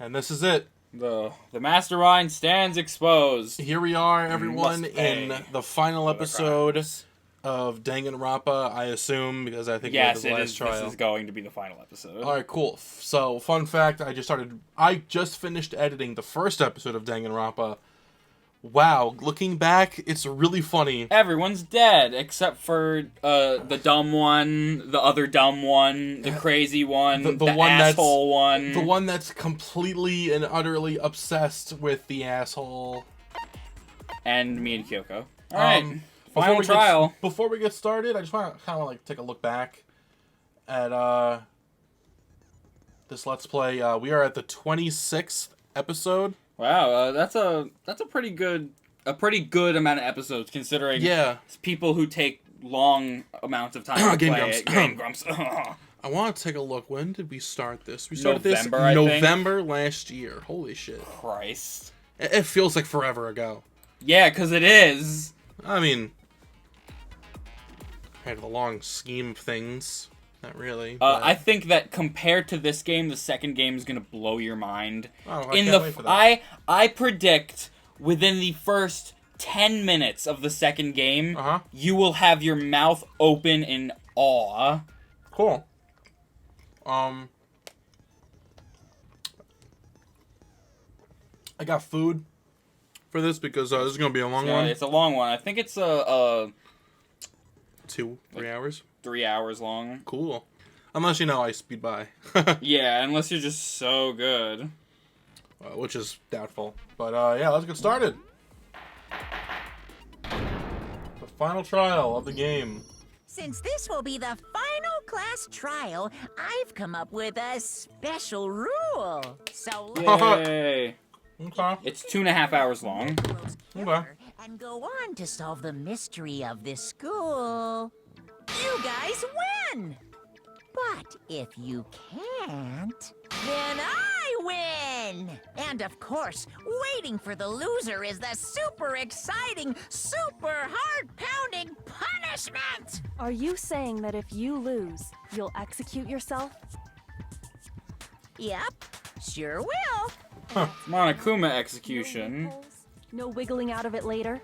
And this is it. The mastermind stands exposed. Here we are, everyone, in the final episode of Danganronpa, I assume, because I think yes, we're the last trial. This is going to be the final episode. Alright, cool. So, fun fact, I just finished editing the first episode of Danganronpa. Wow, looking back, it's really funny. Everyone's dead, except for the dumb one, the other dumb one, the crazy one, the one asshole one. The one that's completely and utterly obsessed with the asshole. And me and Kyoko. Alright, final trial. Before we get started, I just want to kind of like take a look back at this Let's Play. We are at the 26th episode. Wow, that's a pretty good amount of episodes considering people who take long amounts of time to Game play Grumps. it. Game Grumps. I want to take a look. When did we start this? We started November last year. Holy shit! Christ! It feels like forever ago. Yeah, because it is. I mean, had the long scheme of things. Not really. I think that compared to this game, the second game is gonna blow your mind. Oh, I can't wait for that. I predict within the first 10 minutes of the second game, you will have your mouth open in awe. Cool. I got food for this because this is gonna be a long one. It's a long one. I think it's 2-3 hours. 3 hours long. Cool. Unless, I speed by. Yeah, unless you're just so good. Which is doubtful. But, yeah, let's get started. The final trial of the game. Since this will be the final class trial, I've come up with a special rule. So Yay! Okay. It's 2.5 hours long. Okay. And go on to solve the mystery of this school. You guys win! But if you can't, then I win! And of course, waiting for the loser is the super exciting, super heart-pounding punishment! Are you saying that if you lose, you'll execute yourself? Yep, sure will. Monokuma execution. No wiggling out of it later?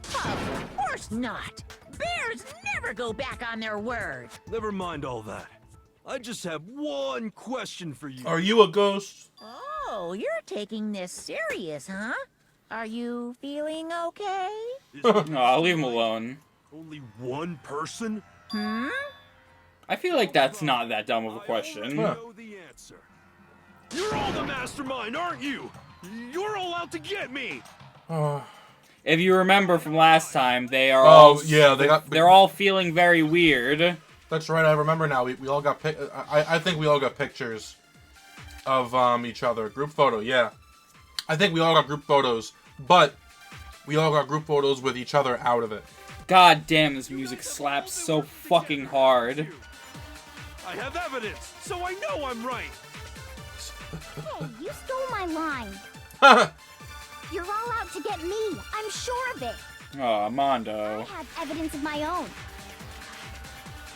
Of course not! Bears never go back on their word! Never mind all that. I just have one question for you. Are you a ghost? Oh, you're taking this serious, huh? Are you feeling okay? No, I'll leave him alone. Only one person? I feel like that's not that dumb of a question. I know the answer. You're all the mastermind, aren't you? You're all out to get me! If you remember from last time, they are they're all feeling very weird. That's right, I remember now. We all got I think we all got pictures of each other. Group photo, yeah. I think we all got group photos, but we all got group photos with each other out of it. God damn, this music slaps so fucking hard. I have evidence, so I know I'm right. Hey, you stole my line. You're all out to get me. I'm sure of it. Aw, I Mondo. have evidence of my own.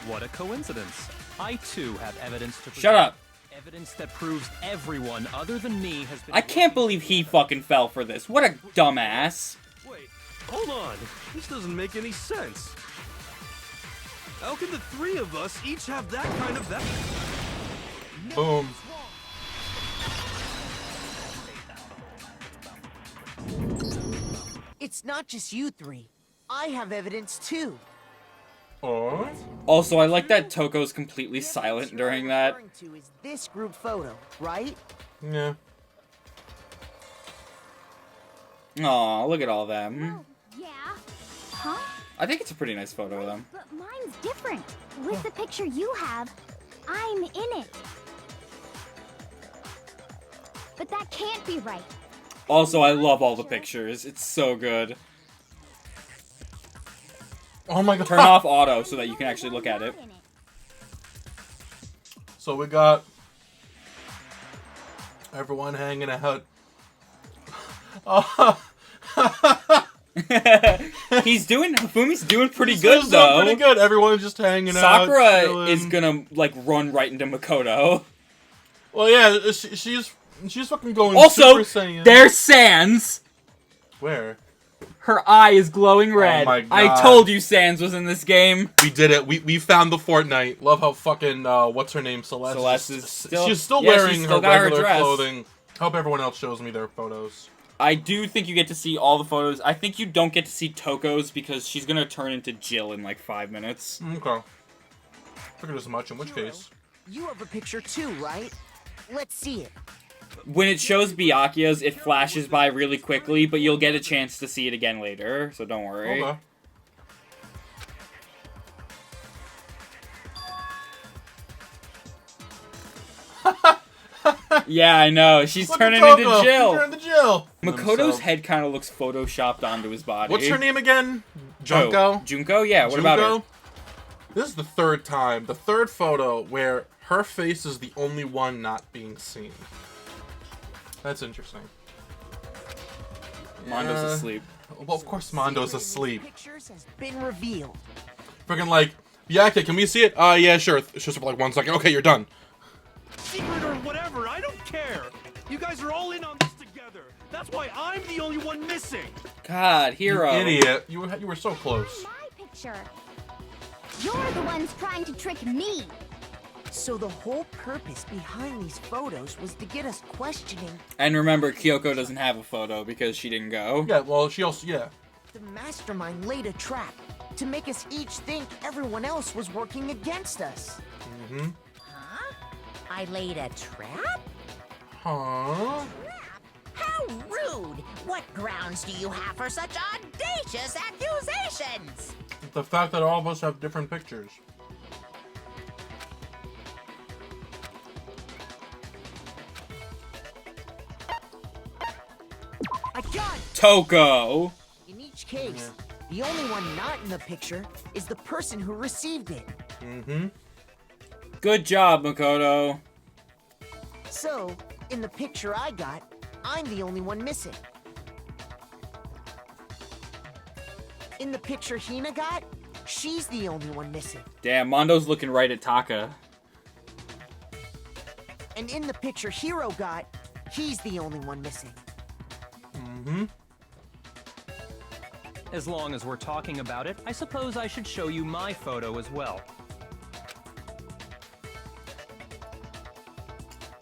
What a coincidence. I too have evidence to present. Shut up. Evidence that proves everyone other than me has been... I can't believe he fucking fell for this. What a dumbass. Wait, hold on. This doesn't make any sense. How can the three of us each have that kind of evidence? Boom. It's not just you three. I have evidence too. Oh? Also, I like that Toko's completely silent during that. Referring to is this group photo, right? Yeah. Aw, look at all them. Oh, yeah. Huh? I think it's a pretty nice photo of them. But mine's different. With the picture you have, I'm in it. But that can't be right. Also, I love all the pictures. It's so good. Oh my god. Turn off auto so that you can actually look at it. So we got everyone hanging out. Hifumi's doing pretty good though. Pretty good. Everyone's just hanging out. Sakura chilling. is gonna like run right into Makoto. Well, yeah, she's She's fucking going Also, Super Saiyan. there's Sans. Where? Her eye is glowing red. Oh my God. I told you Sans was in this game. We did it. We found the Fortnite. Love how fucking what's her name? Celeste. Celeste is still. She's still yeah, wearing she's still her got regular dress. clothing. Hope everyone else shows me their photos. I do think you get to see all the photos. I think you don't get to see Toko's because she's gonna turn into Jill in like 5 minutes. Okay. Figured as much. In which case, You have a picture too, right? Let's see it. When it shows Byakuya's, it flashes by really quickly, but you'll get a chance to see it again later, so don't worry. okay. Yeah, I know. She's Look at turning Toko. into Jill. She turned into Jill. Makoto's Himself. head kind of looks photoshopped onto his body. What's her name again? Oh, Junko. Junko? Yeah, what about her? This is the third time, the third photo where her face is the only one not being seen. That's interesting. Mondo's Yeah. asleep. Well, of course Mondo's Secret in these asleep. Pictures has been revealed. Freaking like, yeah, can we see it? Yeah, sure. It's just for like 1 second. Okay, you're done. Secret or whatever, I don't care. You guys are all in on this together. That's why I'm the only one missing. God, hero. You idiot. You were so close. My picture. You're the ones trying to trick me. So the whole purpose behind these photos was to get us questioning. And remember, Kyoko doesn't have a photo because she didn't go. Yeah, well, she also, yeah. The mastermind laid a trap to make us each think everyone else was working against us. Mm-hmm. Huh? I laid a trap? Huh? How rude! What grounds do you have for such audacious accusations? The fact that all of us have different pictures. I got it! Toko! In each case, the only one not in the picture is the person who received it. Mm-hmm. Good job, Makoto. So, in the picture I got, I'm the only one missing. In the picture Hina got, she's the only one missing. Damn, Mondo's looking right at Taka. And in the picture Hiro got, he's the only one missing. Mm-hmm. As long as we're talking about it, I suppose I should show you my photo as well.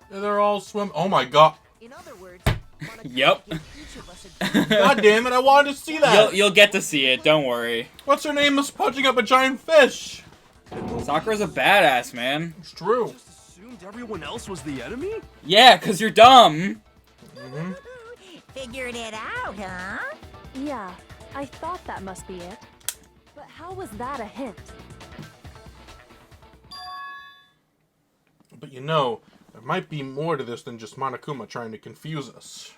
They're all swim. Oh my god. In other words, Yep. give each of us a God damn it, I wanted to see that. You'll get to see it, don't worry. What's her name is punching up a giant fish? Sakura's a badass, man. It's true. Just assumed everyone else was the enemy? Yeah, 'cause you're dumb. Mm-hmm. Figured it out, huh? Yeah, I thought that must be it. But how was that a hint? But you know, there might be more to this than just Monokuma trying to confuse us.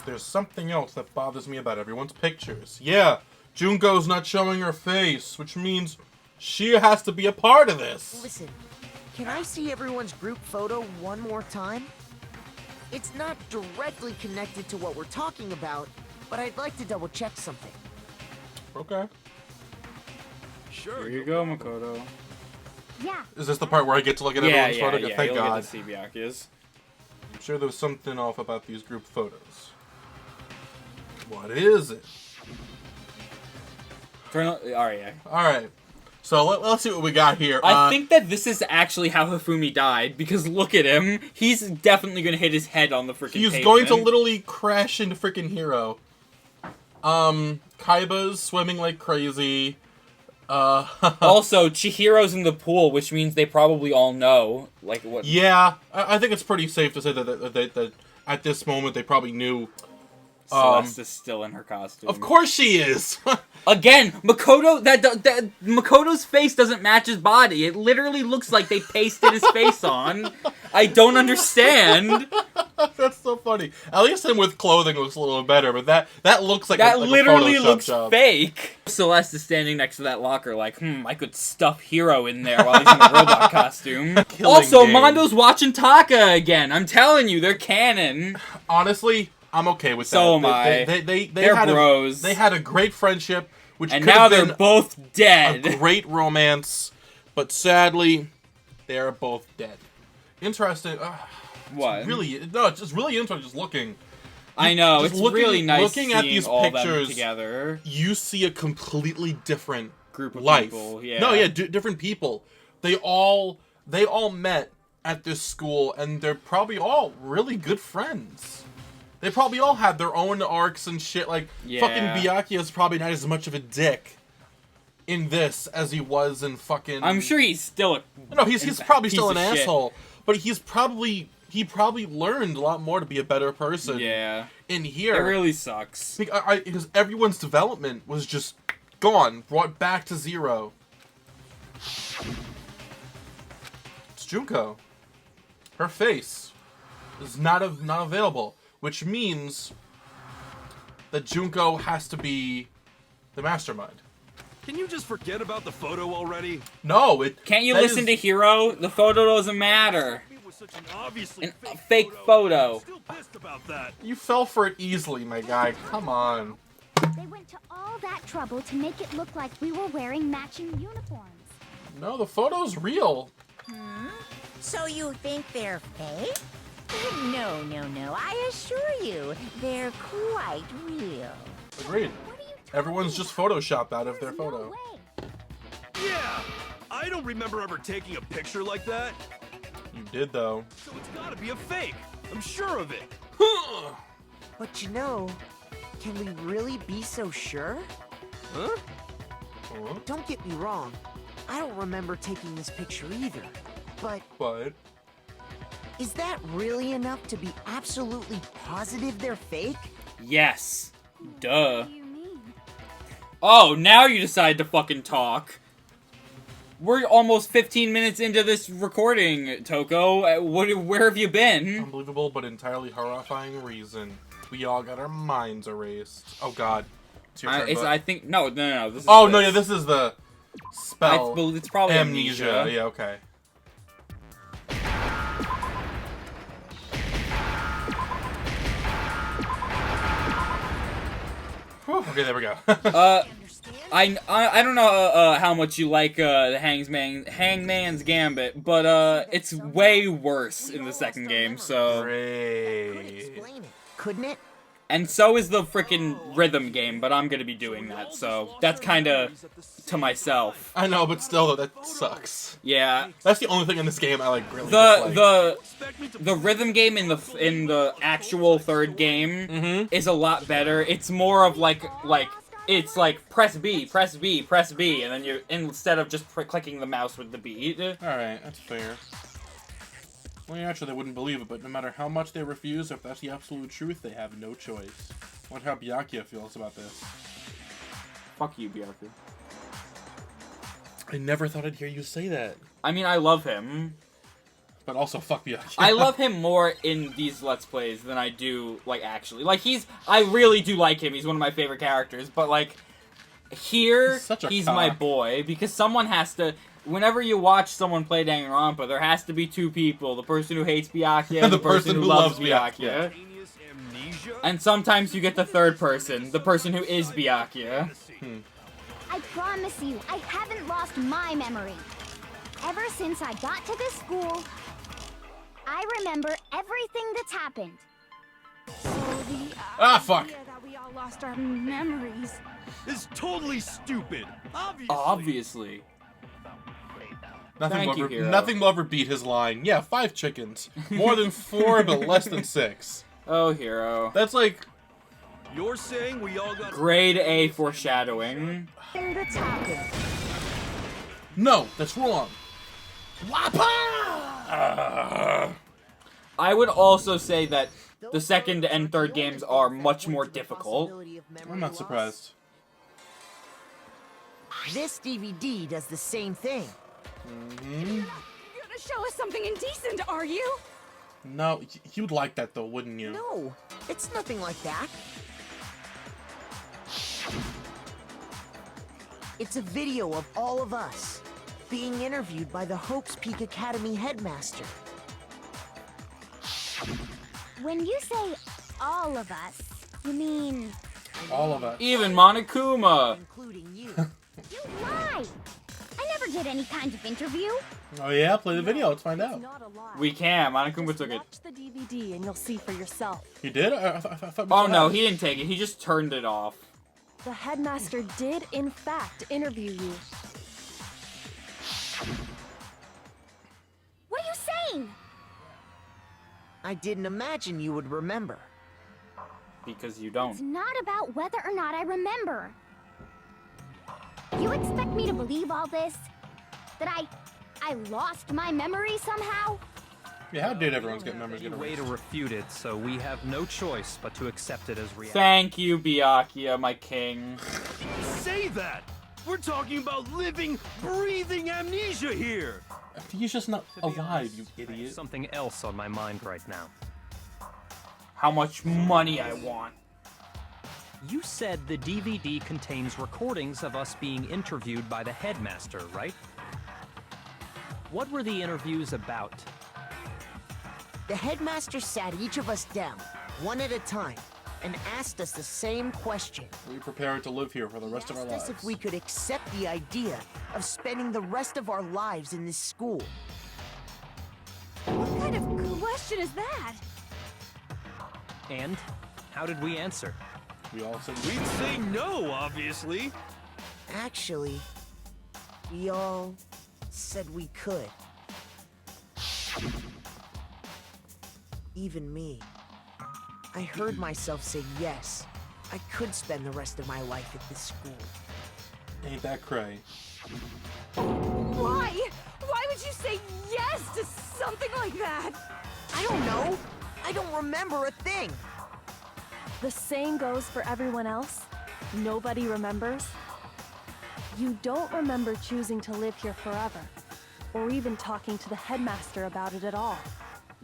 There's something else that bothers me about everyone's pictures. Yeah, Junko's not showing her face, which means she has to be a part of this. Listen, can I see everyone's group photo one more time? It's not directly connected to what we're talking about, but I'd like to double check something. Okay. Sure. Here you go, Makoto. Yeah. Is this the part where I get to look at Yeah, everyone's yeah, photo? yeah. Thank You'll God. get to see Byakuya's. I'm sure there was something off about these group photos. What is it? Alright, yeah. Alright. So let's see what we got here. I think that this is actually how Hifumi died, because look at him. He's definitely gonna hit his head on the freaking he's pavement. going to literally crash into freaking Hero. Kaiba's swimming like crazy. Also, Chihiro's in the pool, which means they probably all know. Like, what? Yeah, I think it's pretty safe to say that at this moment they probably knew. Celeste is still in her costume. Of course she is! Again, Makoto, that Makoto's face doesn't match his body. It literally looks like they pasted his face on. I don't understand. That's so funny. At least him with clothing looks a little better, but that looks like That like literally a Photoshop looks job. fake. Celeste is standing next to that locker like, I could stuff Hero in there while he's in the robot costume. Killing Also, game. Mondo's watching Taka again. I'm telling you, they're canon. Honestly, I'm okay with So that. am I. They They're had bros. They had a great friendship, which And could now have they're been both a dead. great romance, but sadly, they are both dead. Interesting. What? It's really interesting just looking. I know, Just it's looking- really nice looking at seeing these all pictures, them together. You see a completely different Group of life. people, yeah. No, yeah, different people. They all met at this school, and they're probably all really good friends. They probably all had their own arcs and shit. Like, Yeah. fucking Byakuya's probably not as much of a dick in this as he was in fucking... I'm sure he's still No, he's probably still an piece of shit. asshole, but he probably learned a lot more to be a better person. Yeah. In here. It really sucks. Because everyone's development was just gone, brought back to zero. It's Junko. Her face is not available, which means that Junko has to be the mastermind. Can you just forget about the photo already? No, Can't you listen to Hiro? The photo doesn't matter. It was such an obviously A fake photo. Still pissed about that. You fell for it easily, my guy. Come on. They went to all that trouble to make it look like we were wearing matching uniforms. No, the photo's real. So you think they're fake? No. I assure you, they're quite real. Agreed. Everyone's just photoshopped out of their photo. No way. Yeah! I don't remember ever taking a picture like that. You did, though. So it's gotta be a fake. I'm sure of it. But you know, can we really be so sure? Huh? Huh? Don't get me wrong. I don't remember taking this picture either. But But... is that really enough to be absolutely positive they're fake? Yes. Duh. What do you mean? Oh, now you decide to fucking talk. We're almost 15 minutes into this recording, Toko. Where have you been? Unbelievable but entirely horrifying reason. We all got our minds erased. Oh god. It's your turn, bud. I think no. This is Oh, no, yeah, this is the spell. I believe it's probably amnesia. Yeah, okay. Whew, okay, there we go. I don't know how much you like the Hangman's Gambit, but it's way worse in the second game. So Great. Explain it, couldn't it? and so is the freaking rhythm game, but I'm gonna be doing that. So that's kind of to myself. I know, but still, though, that sucks. Yeah. That's the only thing in this game I like really dislike. The rhythm game in the actual third game is a lot better. It's more of like it's like press B, press B, press B, and then you instead of just clicking the mouse with the beat. Alright, that's fair. Well, actually, they wouldn't believe it, but no matter how much they refuse, if that's the absolute truth, they have no choice. Wonder how Byakuya feels about this. Fuck you, Byakuya. I never thought I'd hear you say that. I mean, I love him. But also, fuck Byakuya. I love him more in these Let's Plays than I do, like, actually. Like, I really do like him. He's one of my favorite characters. But, like, here, he's my boy. Because someone has to... Whenever you watch someone play Danganronpa, there has to be two people. The person who hates Byakuya and the person who loves Byakuya. And sometimes you get the third person. The person who is Byakuya. I promise you, I haven't lost my memory. Ever since I got to this school, I remember everything that's happened. So the Ah, fuck. idea that we all lost our memories. It's totally stupid. Obviously. Nothing Hiro. will ever beat his line. Yeah, 5 chickens. More than 4, but less than 6. Oh, Hiro. That's like... You're saying we all got... Grade A foreshadowing. Everything that's happened. No, that's wrong. Wappa! I would also say that the second and third games are much more difficult. I'm not surprised. This DVD does the same thing. You're gonna show us something indecent, are you? No, you'd like that though, wouldn't you? No, it's nothing like that. It's a video of all of us being interviewed by the Hope's Peak Academy headmaster. When you say all of us, you mean All of us. Even Monokuma. Including you. you lied. I never did any kind of interview. Oh yeah, play the video. Let's find It's out. not a lie. We can. Monokuma Just took it. watch the DVD and you'll see for yourself. He did? I thought we Oh still no, had it. he didn't take it. He just turned it off. The headmaster did, in fact, interview you. What are you saying? I didn't imagine you would remember. Because you It's don't. not about whether or not I remember. You expect me to believe all this? That I lost my memory somehow? Yeah, how did everyone's get numbers get Way erased? to refute it, so we have no choice but to accept it as reality. Thank you, Byakuya, my king. Say that! We're talking about living, breathing amnesia here! He's just not To be alive, honest, you I have idiot. something else on my mind right now. How much money I want. You said the DVD contains recordings of us being interviewed by the headmaster, right? What were the interviews about? The headmaster sat each of us down, one at a time, and asked us the same question. Are we prepared to live here for the rest of our Asked us lives? if we could accept the idea of spending the rest of our lives in this school. What kind of question is that? And how did we answer? We all said We'd say no, obviously. Actually, we all said we could. Even me. I heard myself say yes. I could spend the rest of my life at this school. ain't that cray. Why? Why would you say yes to something like that? I don't know. I don't remember a thing. The same goes for everyone else. Nobody remembers. You don't remember choosing to live here forever, or even talking to the headmaster about it at all.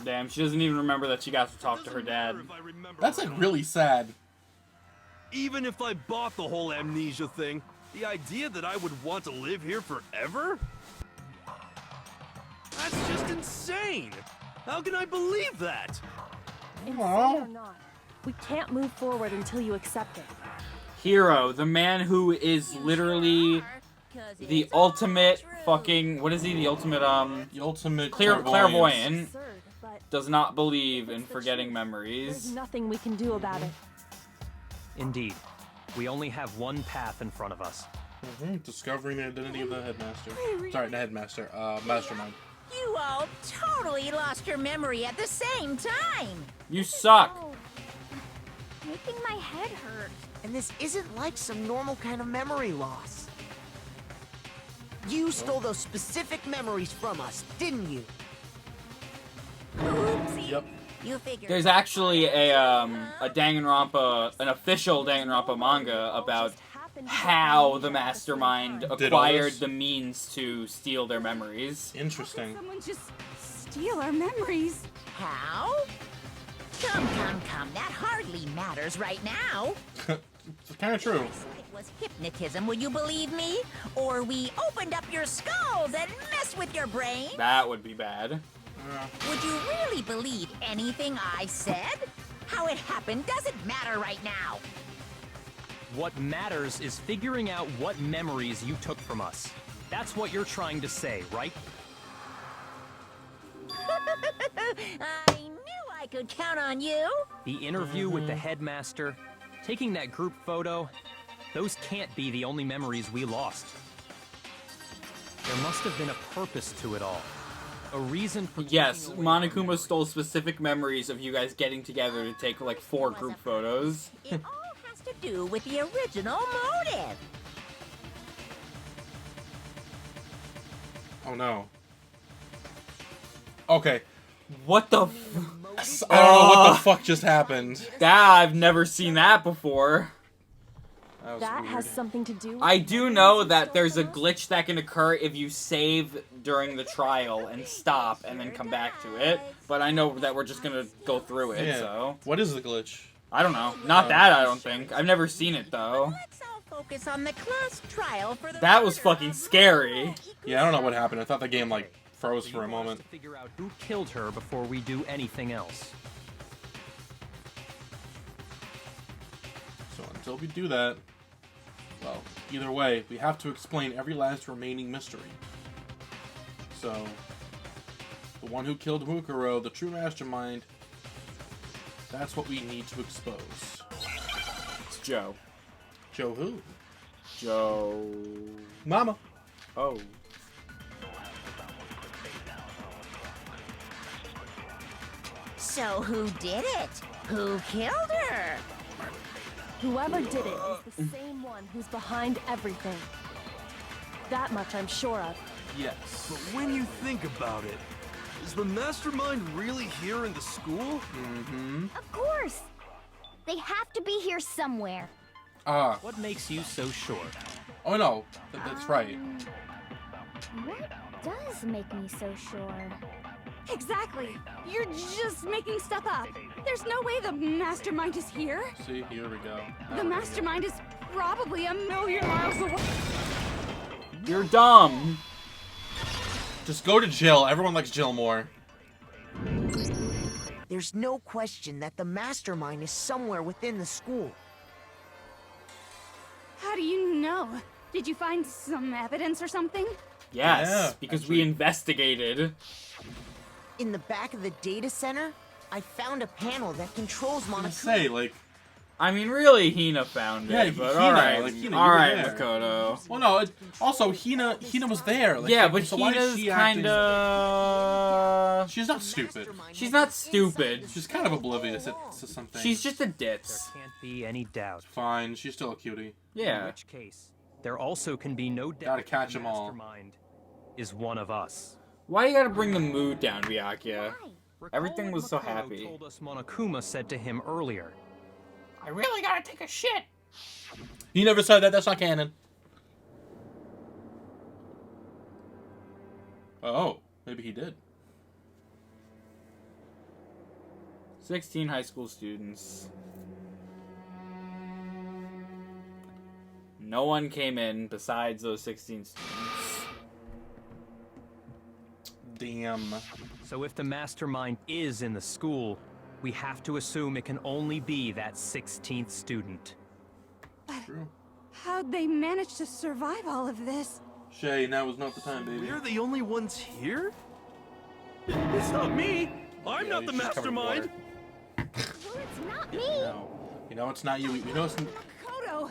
Damn, she doesn't even remember that she got to talk to her Doesn't dad. matter if I remember That's or like not. really sad. Even if I bought the whole amnesia thing, the idea that I would want to live here forever? That's just insane! How can I believe that? Insane Aw. or not, we can't move forward until you accept it. Hero, the man who is literally the ultimate fucking... What is he? The ultimate, The ultimate clairvoyant. Absurd, but Does not believe in forgetting there's memories. nothing we can do about it. Indeed. We only have one path in front of us. Discovering the identity of the headmaster. Sorry, the headmaster. Mastermind. You all totally lost your memory at the same time. You suck. Oh, making my head hurt. And this isn't like some normal kind of memory loss. You stole those specific memories from us, didn't you? Oopsie. Yep. You figured. There's actually a Danganronpa, an official Danganronpa manga about how the mastermind acquired the means to steal their memories. Interesting. Someone just steal our memories. How? Come. That hardly matters right now. It's kind of true. It was hypnotism, will you believe me? Or we opened up your skulls and messed with your brain? That would be bad. Would you really believe anything I said? How it happened doesn't matter right now. What matters is figuring out what memories you took from us. That's what you're trying to say, right? I knew I could count on you. The interview with the headmaster, taking that group photo, those can't be the only memories we lost. There must have been a purpose to it all. A reason for Yes, taking away from Monokuma stole specific memories of you guys getting together to take like 4 group photos. It all has to do with the original motive. Oh no. Okay. What the I don't know what the fuck just happened. I've never seen that before. That was That weird. has something to do with I the do memories know you that stole there's a from us? glitch that can occur if you save during the trial and stop and then come back to it. But I know that we're just gonna go through it, Yeah. so... What is the glitch? I don't know. Not that, I don't think. I've never seen it, though. Let's all focus on the class trial for the That was murder fucking of scary. Yeah, I don't know what happened. I thought the game like froze So for a you want us moment. to figure out who killed her before we do anything else. So until we do that, well, either way, we have to explain every last remaining mystery. So, the one who killed Mukuro, the true mastermind, that's what we need to expose. It's Joe. Joe who? Joe... Mama. Oh. So who did it? Who killed her? Whoever did it is the same one who's behind everything. That much I'm sure of. Yes. But when you think about it, is the mastermind really here in the school? Mm-hmm. Of course. They have to be here somewhere. What makes you so sure? Oh no, that's right. What does make me so sure? Exactly. You're just making stuff up. There's no way the mastermind is here. See, here we go. The mastermind is probably a million miles away. You're dumb. Just go to Jill. Everyone likes Jill more. There's no question that the mastermind is somewhere within the school. How do you know? Did you find some evidence or something? Yes, Yeah, because actually. we investigated. In the back of the data center, I found a panel that controls I was gonna Monokuma. say, like, I mean, really, Hina found it, Yeah, but Hina, alright. like, Hina, you Alright, were there. Makoto. well, no. Also, Hina was there. Like, Yeah, but so why is Hina's she acting- kinda... She's not stupid. She's not stupid. She's kind of oblivious to something. She's just a There ditz. can't be any doubt. fine. She's still a cutie. In Yeah. which case, there also can be no doubt Gotta that catch the 'em all. mastermind is one of us. Why you gotta bring the mood down, Byakuya? Why? Recall Everything what was so Makoto happy. told us Monokuma said to him earlier. I really gotta take a shit. He never said that. That's not canon. Oh, maybe he did. 16 high school students. No one came in besides those 16 students. Damn. So if the mastermind is in the school, we have to assume it can only be that 16th student. True. How'd they manage to survive all of this? Shay, now is not the time, baby. We're the only ones here? It's not me! I'm Yeah, not the he's just covered in mastermind! Well, it's not me. No. You know it's not you. You know it's... Kodo!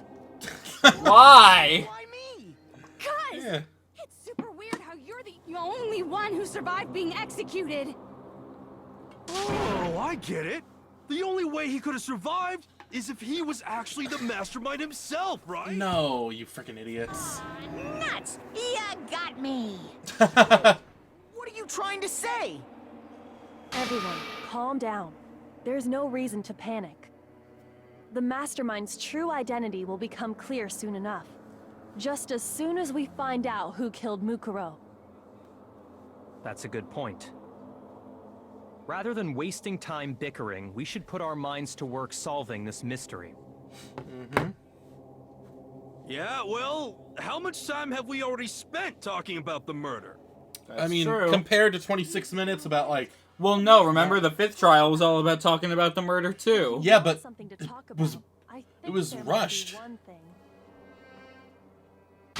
Why? Why me? Cuz! Yeah. It's super weird how you're the only one who survived being executed. Oh, I get it! The only way he could have survived is if he was actually the mastermind himself, right? No, you freaking idiots. Nuts! You got me! What are you trying to say? Everyone, calm down. There's no reason to panic. The mastermind's true identity will become clear soon enough. Just as soon as we find out who killed Mukuro. That's a good point. Rather than wasting time bickering, we should put our minds to work solving this mystery. Yeah, well, how much time have we already spent talking about the murder? That's I mean, true. compared to 26 minutes about, like... Well, no, remember the 5th trial was all about talking about the murder, too. Yeah, but Something to it talk was... about. I it think was there might be rushed. one thing.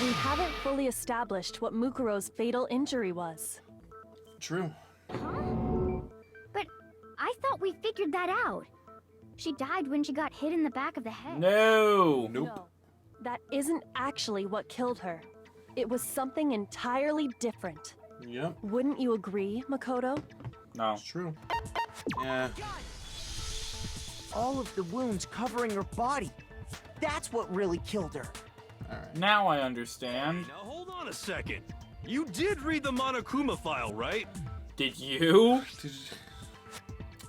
We haven't fully established what Mukuro's fatal injury was. True. But I thought we figured that out. She died when she got hit in the back of the head. No. Nope. No, that isn't actually what killed her. It was something entirely different. Yep, Wouldn't you agree, Makoto? No. it's true. Yeah. All of the wounds covering her body. That's what really killed her. Now I understand. Now hold on a second. You did read the Monokuma file, right? Did you?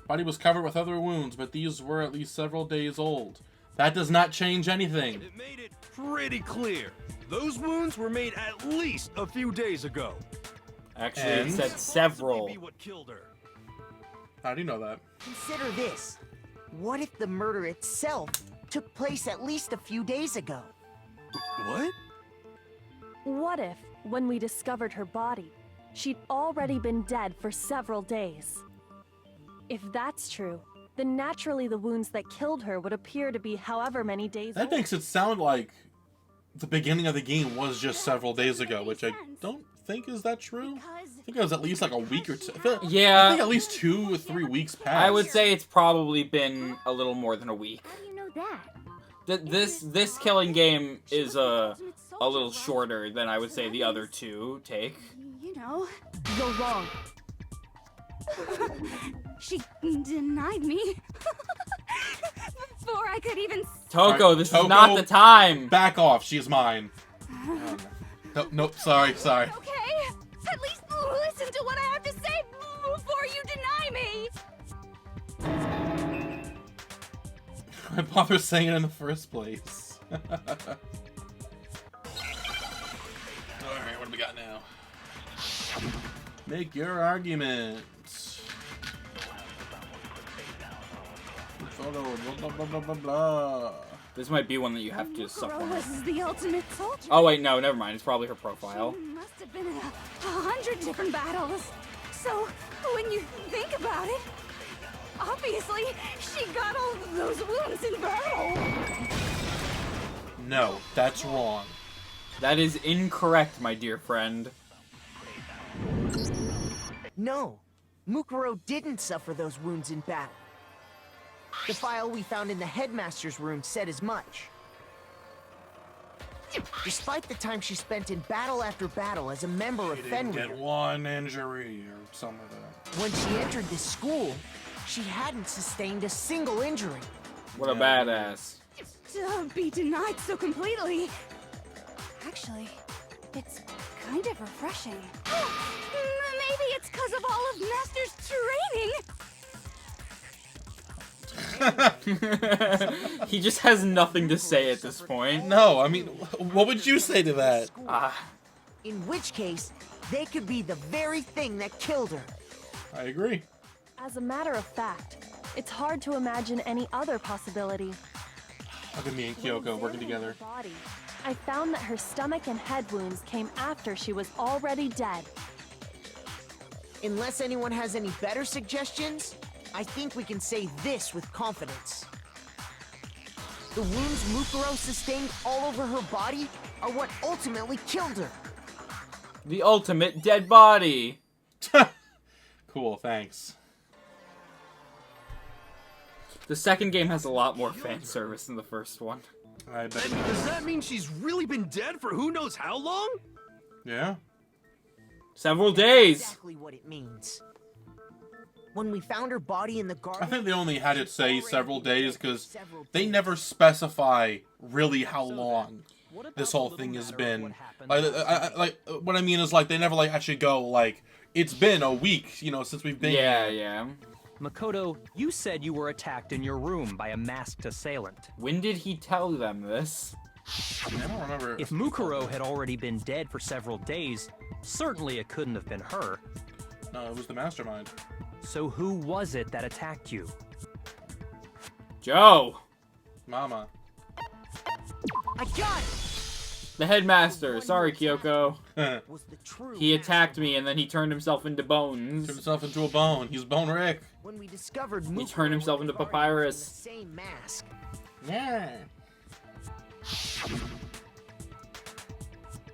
Body was covered with other wounds, but these were at least several days old. That does not change anything. It made it pretty clear. Those wounds were made at least a few days ago. Actually, it And? said several. Be what killed her. How do you know that? Consider this. What if the murder itself took place at least a few days ago? What? What if, when we discovered her body, she'd already been dead for several days? If that's true, then naturally the wounds that killed her would appear to be however many days That old. makes it sound like the beginning of the game was just several days ago, which I sense. don't think is that true. I think it was at least like a week or two. Yeah. I think at least 2 or 3 weeks passed. I would say it's probably been a little more than a week. How do you know that? This killing game is a little shorter than I would say the other 2 take. You know, You're wrong. she denied me. Before I could even... Toko, Alright, this Toko, is not the time. Back off, she's mine. Nope, sorry. Okay, at least listen to what I have to say before you deny me. Why bother saying it in the first place? Alright, what do we got now? Make your argument. Photo, blah, blah, blah, blah, blah. This might be one that you have to Mukuro suffer. was the ultimate soldier. Oh wait, no, never mind. It's probably her profile. She must have been in 100 different battles. So, when you think about it, obviously, she got all those wounds in battle. No, that's wrong. That is incorrect, my dear friend. No, Mukuro didn't suffer those wounds in battle. The file we found in the headmaster's room said as much. Despite the time she spent in battle after battle as a member of She didn't Fenrir, get one injury or something like that. when she entered this school, she hadn't sustained a single injury. What a badass. To be denied so completely. Actually, it's kind of refreshing. Maybe it's because of all of Master's training. He just has nothing to say at this point. No, I mean, what would you say to that? In which case, they could be the very thing that killed her. I agree. As a matter of fact, it's hard to imagine any other possibility. Look at me and Kyoko working together. Body. I found that her stomach and head wounds came after she was already dead. Unless anyone has any better suggestions, I think we can say this with confidence. The wounds Mukuro sustained all over her body are what ultimately killed her. The ultimate dead body. Cool, thanks. The second game has a lot more fan service than the first one. I bet. And does that mean she's really been dead for who knows how long? Yeah. Several days. Exactly what it means. When we found her body in the garden, I think they only had it say several days because they never specify really how long this whole thing has been. Like, what I mean is, like, they never like actually go like it's been a week, you know, since we've been. Yeah, here. yeah. Makoto, you said you were attacked in your room by a masked assailant. When did he tell them this? I don't remember. If Mukuro had already been dead for several days, certainly it couldn't have been her. No, it was the mastermind. So who was it that attacked you? Joe! Mama. I got it. The headmaster. Sorry, Kyoko. Was the true He attacked master. me and then he turned himself into bones. Turned himself into a bone. He's Bone Rick. When we discovered He Mukuro turned himself into regarded Papyrus. the same mask. Yeah.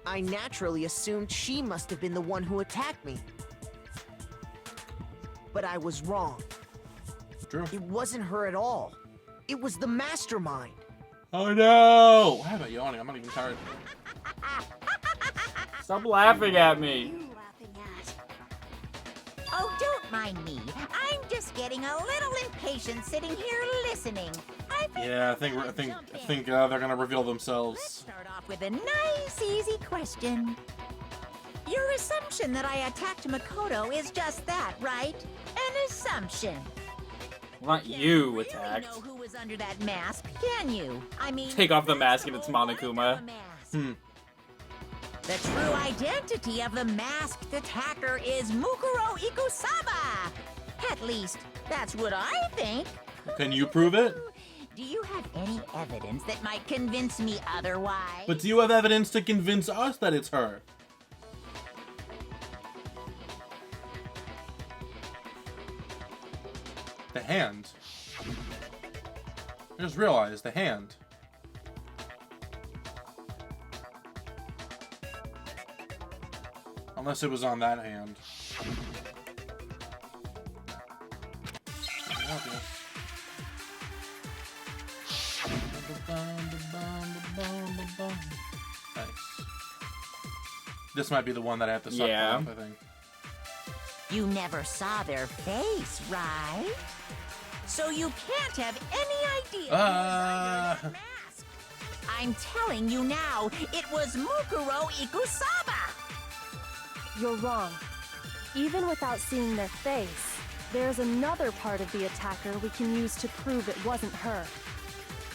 I naturally assumed she must have been the one who attacked me. But I was wrong. True. It wasn't her at all. It was the mastermind. Oh no! Why am I yawning? I'm not even tired. Stop laughing at me. You laughing at? Oh, don't mind me. I'm just getting a little impatient sitting here listening. Yeah, I think they're gonna reveal Let's themselves. start off with a nice, easy question. Your assumption that I attacked Makoto is just that, right? An assumption. Not you Really attacked. know who was under that mask, can you? I mean, Take off the that's mask if it's the whole point Monokuma. of the mask. The true identity of the masked attacker is Mukuro Ikusaba. At least, that's what I think. Can you prove it? Do you have any evidence that might convince me otherwise? But do you have evidence to convince us that it's her? The hand. I just realized the hand. Unless it was on that hand. Okay. Nice. This might be the one that I have to suck off, I think. You never saw their face, right? So you can't have any idea who was under that mask. I'm telling you now, it was Mukuro Ikusaba! You're wrong. Even without seeing their face, there's another part of the attacker we can use to prove it wasn't her.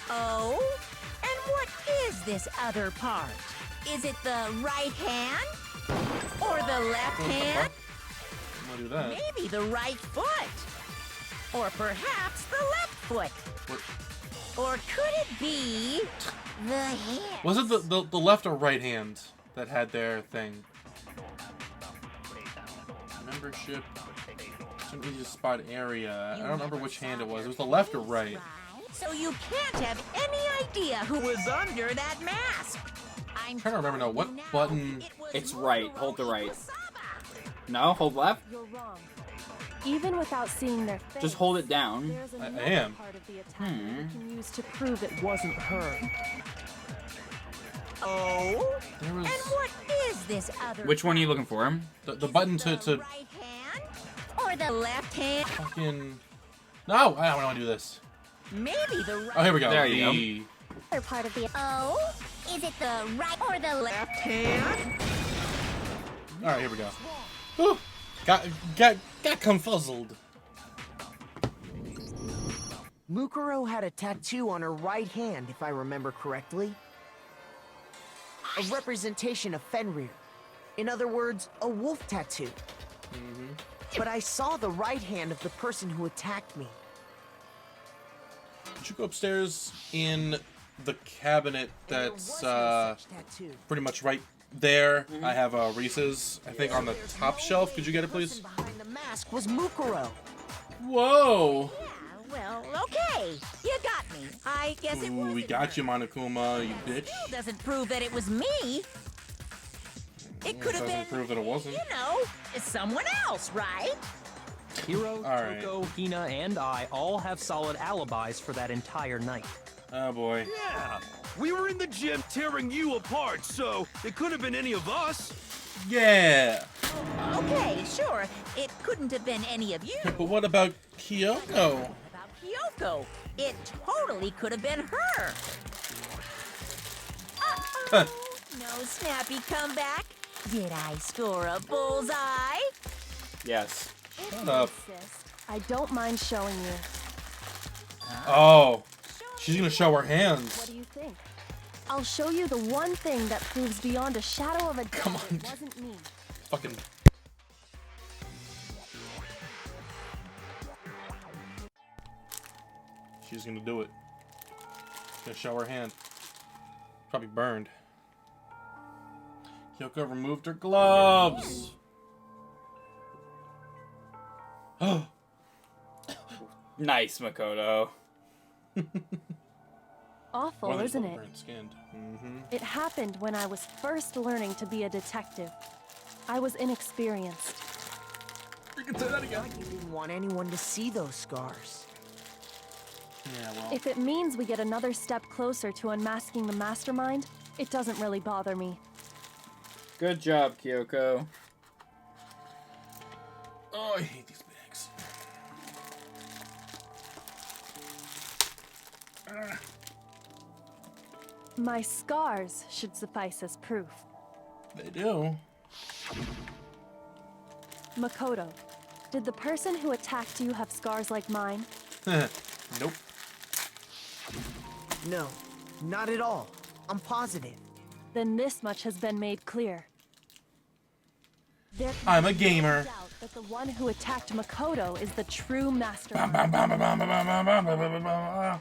Oh? And what is this other part? Is it the right hand? Or the left hand? I'm gonna do that. Maybe the right foot. Or perhaps the left foot. What? Or could it be the hand? Was it the left or right hand that had their thing? Membership. Some easy spot area. I don't remember which hand it was. It was the left or right. So you can't have any idea who was under that mask. I'm trying to remember now. What button? It's right. Hold the right. No, hold left. You're wrong. Even without seeing their face, just hold it down. There's another I am. part of the attack we can use to prove it wasn't her. Oh? There was... And what is this other? Which one are you looking for? The button to right hand or the left hand? fucking... No, I don't want to do this. Maybe the right. Oh, here we go. There you go. Other part of the. Oh, is it the right or the left hand? All right, here we go. Whew. Got confuzzled. Mukuro had a tattoo on her right hand, if I remember correctly. A representation of Fenrir. In other words, a wolf tattoo. But I saw the right hand of the person who attacked me. Did you go upstairs in the cabinet that's pretty much right there? I have Reese's, I think, on the top shelf. Could you get it, please? The person behind the mask was Mukuro. Whoa! Well, okay. You got me. I guess it was. We got you, Monokuma, you bitch. Still doesn't prove that it was me. It could have been. Doesn't prove that it wasn't. You know, someone else, right? Hiro, right. Toko, Hina, and I all have solid alibis for that entire night. Oh boy. Yeah, we were in the gym tearing you apart, so it could have been any of us. Yeah. Okay, sure. It couldn't have been any of you. But what about Kyoko? About Kyoko. It totally could have been her. Uh-oh. No snappy comeback. Did I score a bullseye? Yes. Shut up. I don't mind showing you. Oh. She's gonna show her What hands. do you think? I'll show you the one thing that proves beyond a shadow of a doubt Come on. it wasn't me. Fucking. She's gonna do it. Gonna show her hand. Probably burned. Kyoko removed her gloves. Nice, Makoto. Awful, Well, isn't it? burnt skinned. It happened when I was first learning to be a detective. I was inexperienced. You can say that again. You didn't want anyone to see those scars. Yeah, well. If it means we get another step closer to unmasking the mastermind, it doesn't really bother me. Good job, Kyoko. Oh, I hate these bags. My scars should suffice as proof. They do. Makoto, did the person who attacked you have scars like mine? Nope. No, not at all. I'm positive. Then this much has been made clear. There can I'm a be no gamer. doubt that the one who attacked Makoto is the true Bam, mastermind. bam, bam, bam, bam, bam, bam, bam, bam, bam,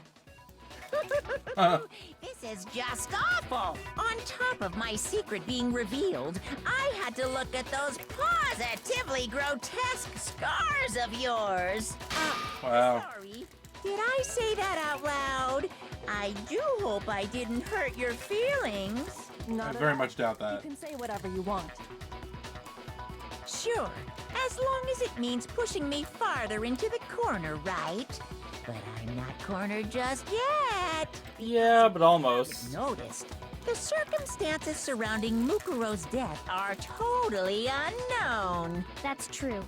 bam. This is just awful. On top of my secret being revealed, I had to look at those positively grotesque scars of yours. Wow. Sorry. Did I say that out loud? I do hope I didn't hurt your feelings. I Not at very all. much doubt You that. can say whatever you want. Sure, as long as it means pushing me farther into the corner, right? But I'm not cornered just yet. Yeah, but almost. Noticed, the circumstances surrounding Mukuro's death are totally unknown. That's true.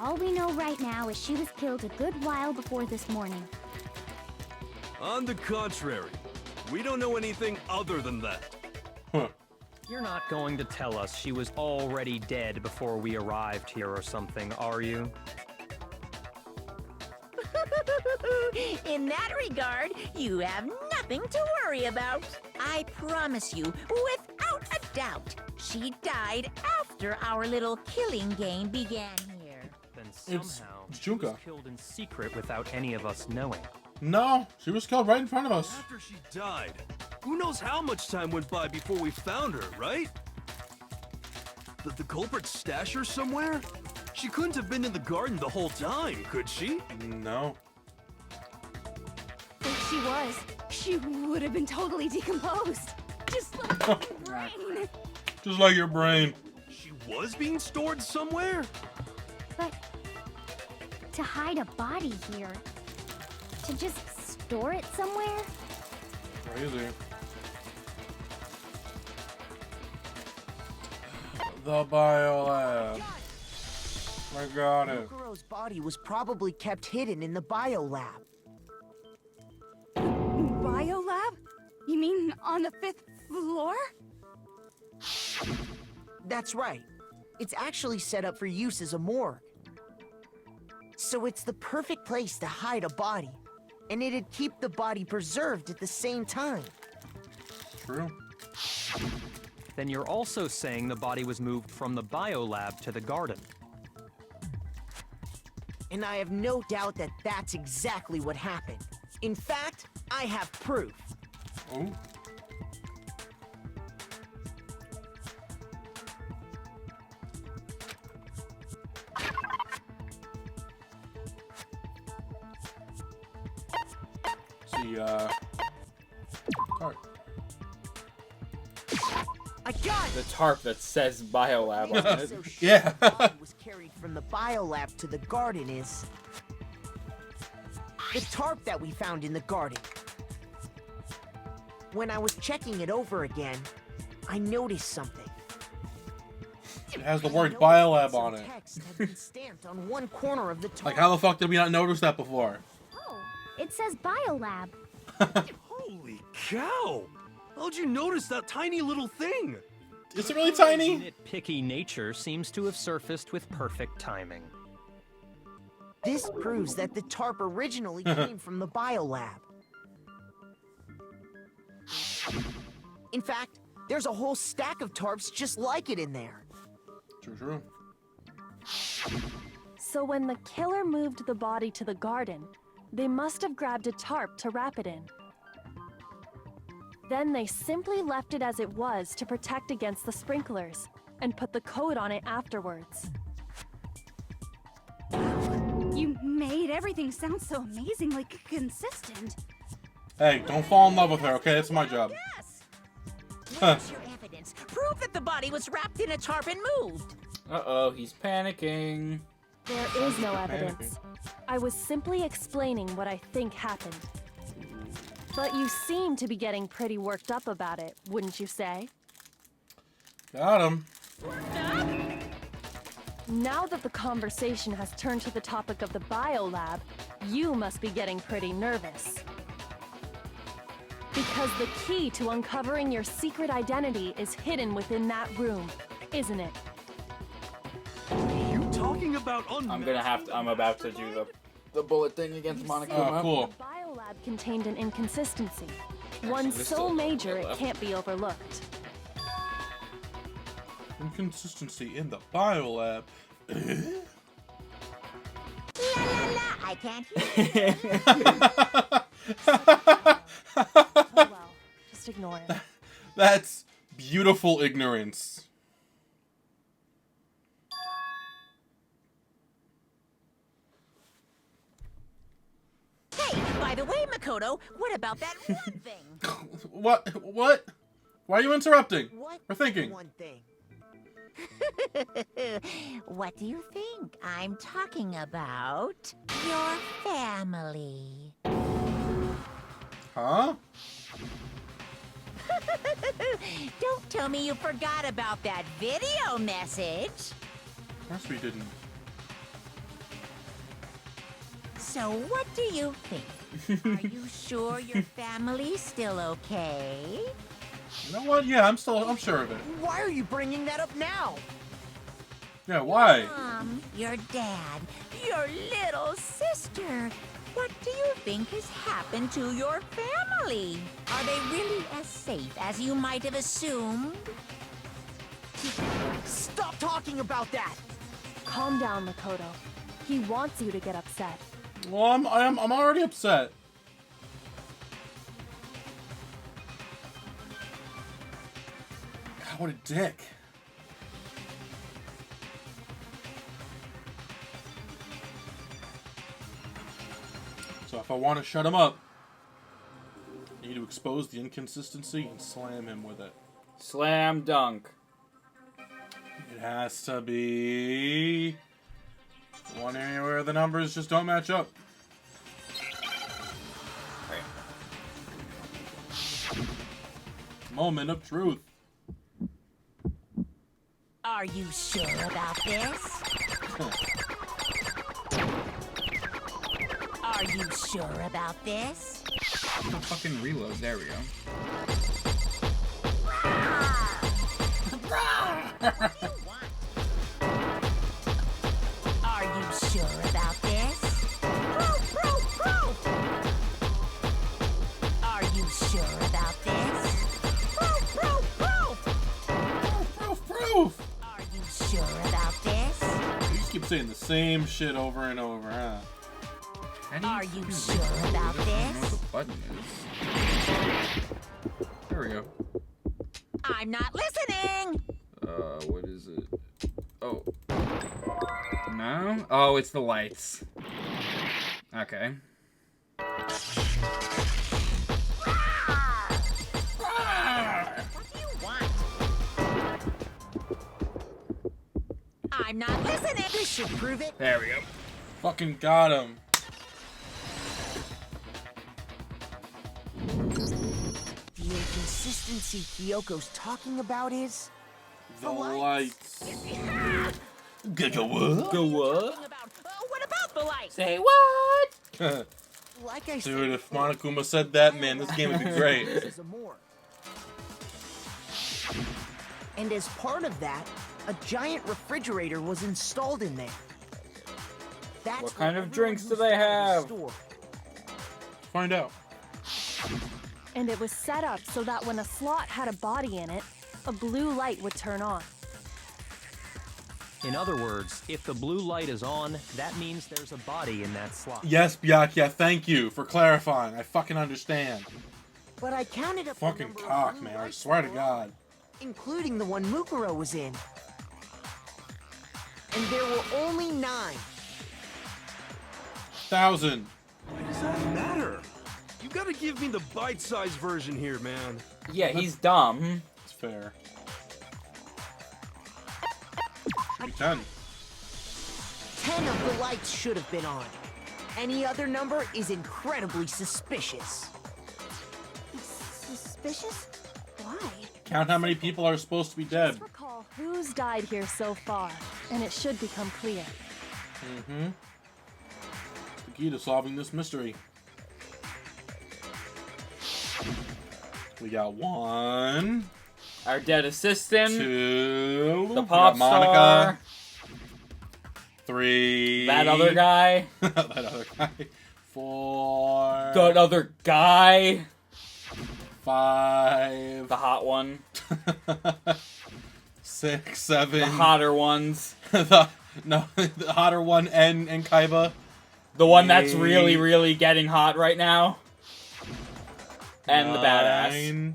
All we know right now is she was killed a good while before this morning. On the contrary, we don't know anything other than that. Huh. You're not going to tell us she was already dead before we arrived here or something, are you? In that regard, you have nothing to worry about. I promise you, without a doubt, she died after our little killing game began here. Then It's somehow she Junka. was killed in secret without any of us knowing. No, she was killed right in front of us. After she died, who knows how much time went by before we found her, right? Did the culprit stash her somewhere? She couldn't have been in the garden the whole time, could she? No. If she was, she would have been totally decomposed. Just like my brain. Just like your brain. She was being stored somewhere? But to hide a body here, to just store it somewhere? Crazy. The biolab. I got it. Mukuro's body was probably kept hidden in the biolab. Biolab? You mean on the 5th floor? That's right. It's actually set up for use as a morgue. So it's the perfect place to hide a body, and it'd keep the body preserved at the same time. True. Then you're also saying the body was moved from the biolab to the garden. And I have no doubt that that's exactly what happened. In fact, I have proof. Oh. See, tarp. I got The it! tarp that says Biolab on it. So sure Yeah. the body was carried from the biolab to the garden is the tarp that we found in the garden. When I was checking it over again, I noticed something. It has the I word noticed biolab some on it. text had been stamped on one corner of the tarp. Like, how the fuck did we not notice that before? Oh, it says Biolab. Holy cow! How'd you notice that tiny little thing? Is it really tiny? Nitpicky nature seems to have surfaced with perfect timing. This proves that the tarp originally came from the biolab. In fact, there's a whole stack of tarps just like it in there. True, true. So when the killer moved the body to the garden, they must have grabbed a tarp to wrap it in. Then they simply left it as it was to protect against the sprinklers, and put the coat on it afterwards. You made everything sound so amazingly consistent. Hey, don't fall in love with her, okay? That's my job. Yes. Where's your evidence? Prove that the body was wrapped in a tarp and moved. Uh-oh, he's panicking. There is no evidence. I was simply explaining what I think happened. But you seem to be getting pretty worked up about it, wouldn't you say? Got him. Now that the conversation has turned to the topic of the biolab, you must be getting pretty nervous. Because the key to uncovering your secret identity is hidden within that room, isn't it? You talking about I'm about to do the bullet thing against Monokuma. Oh, cool. The biolab contained an inconsistency. One this so still has major a it left. can't be overlooked. Inconsistency in the biolab. La la la, I can't hear you. Oh well, just ignore it. That's beautiful ignorance. Hey, by the way, Makoto, what about that one thing? What? What? Why are you interrupting? What? We're thinking. One thing. What do you think? I'm talking about your family. Huh? Don't tell me you forgot about that video message. Of course we didn't. So what do you think? Are you sure your family's still okay? You know what? Yeah, I'm sure of it. Why are you bringing that up now? Yeah, why? Mom, your dad, your little sister. What do you think has happened to your family? Are they really as safe as you might have assumed? Stop talking about that! Calm down, Makoto. He wants you to get upset. Well, I'm already upset. God, what a dick. So if I want to shut him up, I need to expose the inconsistency and slam him with it. Slam dunk. It has to be one area where the numbers just don't match up. Moment of truth. Are you sure about this? Are you sure about this? Fucking reload. There we go. Are you sure about this? Are you sure about this? Proof! Are you sure about this? You just keep saying the same shit over and over, huh? Are you sure about this? What the button is. There we go. I'm not listening! What is it? Oh. No? Oh, it's the lights. Okay. What do you want? I'm not listening! This should prove it. There we go. Fucking got him. The inconsistency Kyoko's talking about is... The lights. Go what? What about the lights? Say what? Like I said... Dude, if Monokuma said that, man, this game would be great. Is a more. And as part of that, a giant refrigerator was installed in there. That's What kind where of drinks do everyone they used to have? store. Find out. And it was set up so that when a slot had a body in it, a blue light would turn on. In other words, if the blue light is on, that means there's a body in that slot. Yes, Byakuya, thank you for clarifying. I fucking understand. But I counted up the Fucking number of cock, blue man. I lights swear to that were God. on, including the one Mukuro was in. And there were only 9. 1,000. Why does that matter? You gotta give me the bite-sized version here, man. Yeah, he's dumb. It's fair. Should be 10. 10 of the lights should have been on. Any other number is incredibly suspicious. Suspicious? Why? Count how many people are supposed to be dead. Just recall who's died here so far, and it should become clear. Mm-hmm. The key to solving this mystery. We got 1, Our dead assistant. 2, The we pop got Monica, star. 3. That other guy. That other guy. 4. That other guy. 5. The hot one. 6, 7. The hotter ones. the hotter one and Kaiba. The one that's 8. really, really getting hot right now. And the badass. 9.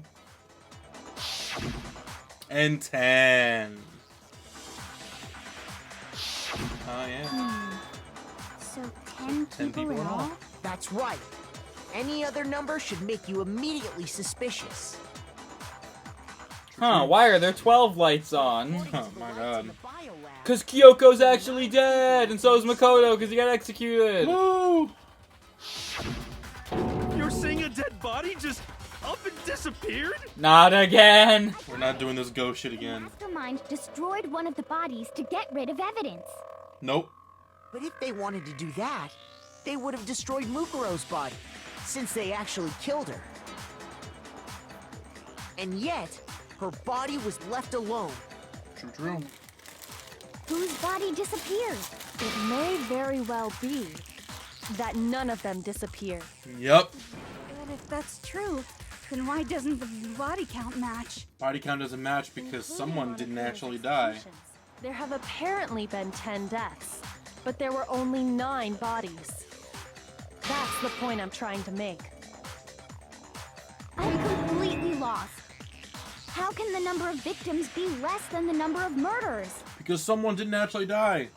And 10. Oh, yeah. So 10 10 people in all? That's right. Any other number should make you immediately suspicious. Huh, why are there 12 lights on? Oh my god. Because Kyoko's actually dead, and so is Makoto, because he got executed. Woo! You're saying a dead body just up and disappeared? Not again. We're not doing this ghost shit again. Mastermind destroyed one of the bodies to get rid of evidence. Nope. But if they wanted to do that, they would have destroyed Mukuro's body, since they actually killed her. And yet, her body was left alone. True. Whose body disappeared? It may very well be that none of them disappeared. Yep. But if that's true, then why doesn't the body count match? Body count doesn't match because someone didn't actually die. There have apparently been 10 deaths, but there were only 9 bodies. That's the point I'm trying to make. I'm completely lost. How can the number of victims be less than the number of murders? Because someone didn't actually die.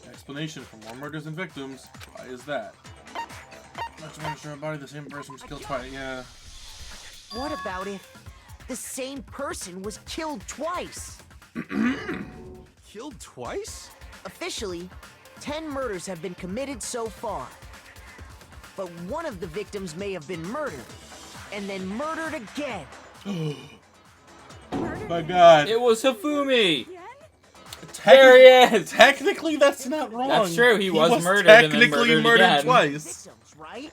Explanation for more murders and victims. Why is that? Not to mention a body the same person was killed twice. Yeah. What about if the same person was killed twice? Killed twice? Officially, 10 murders have been committed so far. But one of the victims may have been murdered, and then murdered again. My god. It was Hifumi. There he is. Technically, that's not wrong. That's true. He was murdered and then technically murdered again. twice. Victims, right?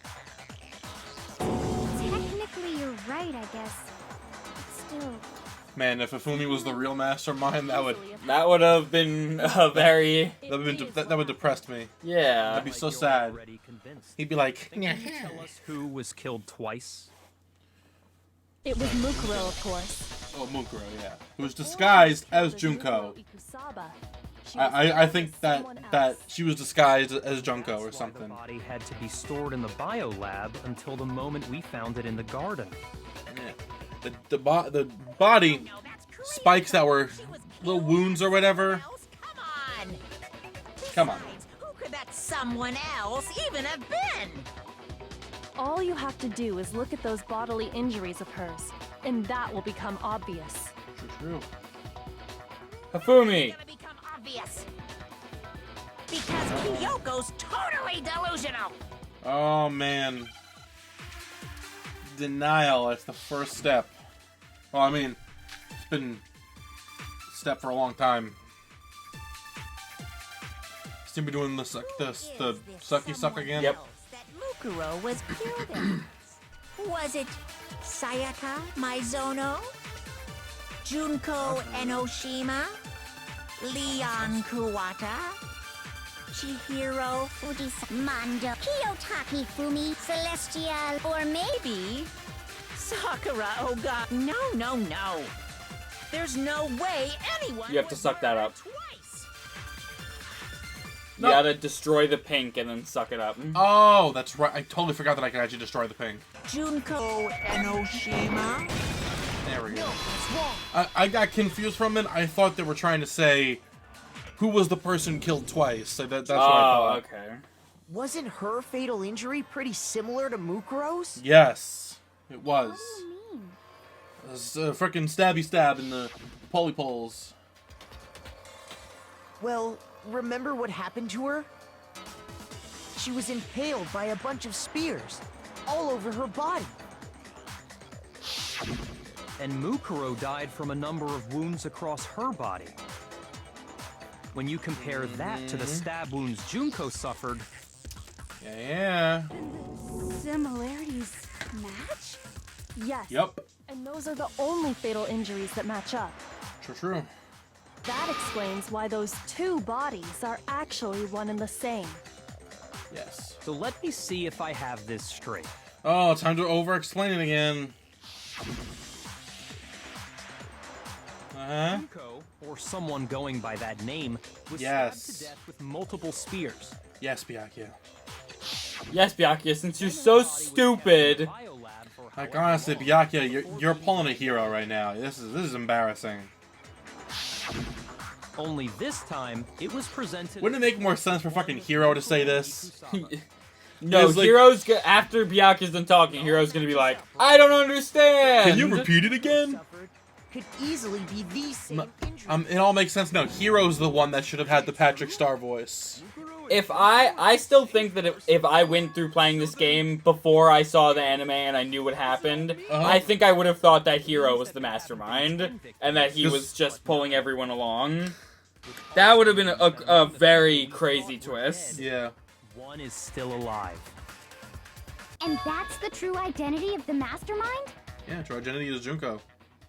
Technically, you're right, I guess. But still, Man, if Hifumi was the real mastermind, that That would have been a very... would have depressed me. Yeah. That'd be so sad. He'd be like, Can you tell us who was killed twice? It was Mukuro, of course. oh, Mukuro, yeah. Who was disguised as Junko. I think that she was disguised as Junko or something. The body had to be stored in the bio lab until the moment we found it in the garden. Yeah. The body spikes that were little wounds or whatever. Come on. Who could that someone else even have been? All you have to do is look at those bodily injuries of hers, and that will become obvious. True. Hifumi. It's gonna become obvious. Because Kyoko's totally delusional. Oh man. Denial, that's the first step. Well, I mean, it's been a step for a long time. Seem to be doing the sucky suck again. Yep. That Mukuro was killed in. Was it Sayaka Maizono? Junko Enoshima? Leon Kuwata? Chihiro Mando, Kiyotaki Fumi, Celestial, or maybe Sakura Oga? No. There's no way anyone You have to would suck that murder up. twice. You gotta destroy the pink and then suck it up. Oh, that's right. I totally forgot that I could actually destroy the pink. Junko Enoshima? There we go. That's wrong. I got confused from it. I thought they were trying to say who was the person killed twice. So that's what I thought. Okay. Wasn't her fatal injury pretty similar to Mukuro's? Yes, it was. what do you mean? It was a frickin' stabby stab in the polypoles. Well, remember what happened to her? She was impaled by a bunch of spears, all over her body. And Mukuro died from a number of wounds across her body. When you compare that to the stab wounds Junko suffered, Yeah. Similarities match? Yes. Yep. And those are the only fatal injuries that match up. True. That explains why those 2 bodies are actually one and the same. Yes. so let me see if I have this straight. Oh, time to over-explain it again. Junko, or someone going by that name, was Yes. stabbed to death with multiple spears. Yes, Byakuya. Yes, Byakuya, since you're so stupid. Like honestly, Byakuya, you're pulling a hero right now. This is embarrassing. Only this time, it was presented... Wouldn't it make more sense for fucking Hero to say this? No, like, Hiro's after Byakuya's done talking, Hiro's gonna be like, I don't understand! Can you repeat it again? Could easily be the same injury. It all makes sense now. Hiro's the one that should have had the Patrick Star voice. If I still think that if I went through playing this game before I saw the anime and I knew what happened, I think I would have thought that Hiro was the mastermind and that he was just pulling everyone along. That would have been a very crazy twist. Yeah. One is still alive. And that's the true identity of the mastermind? Yeah, true identity is Junko.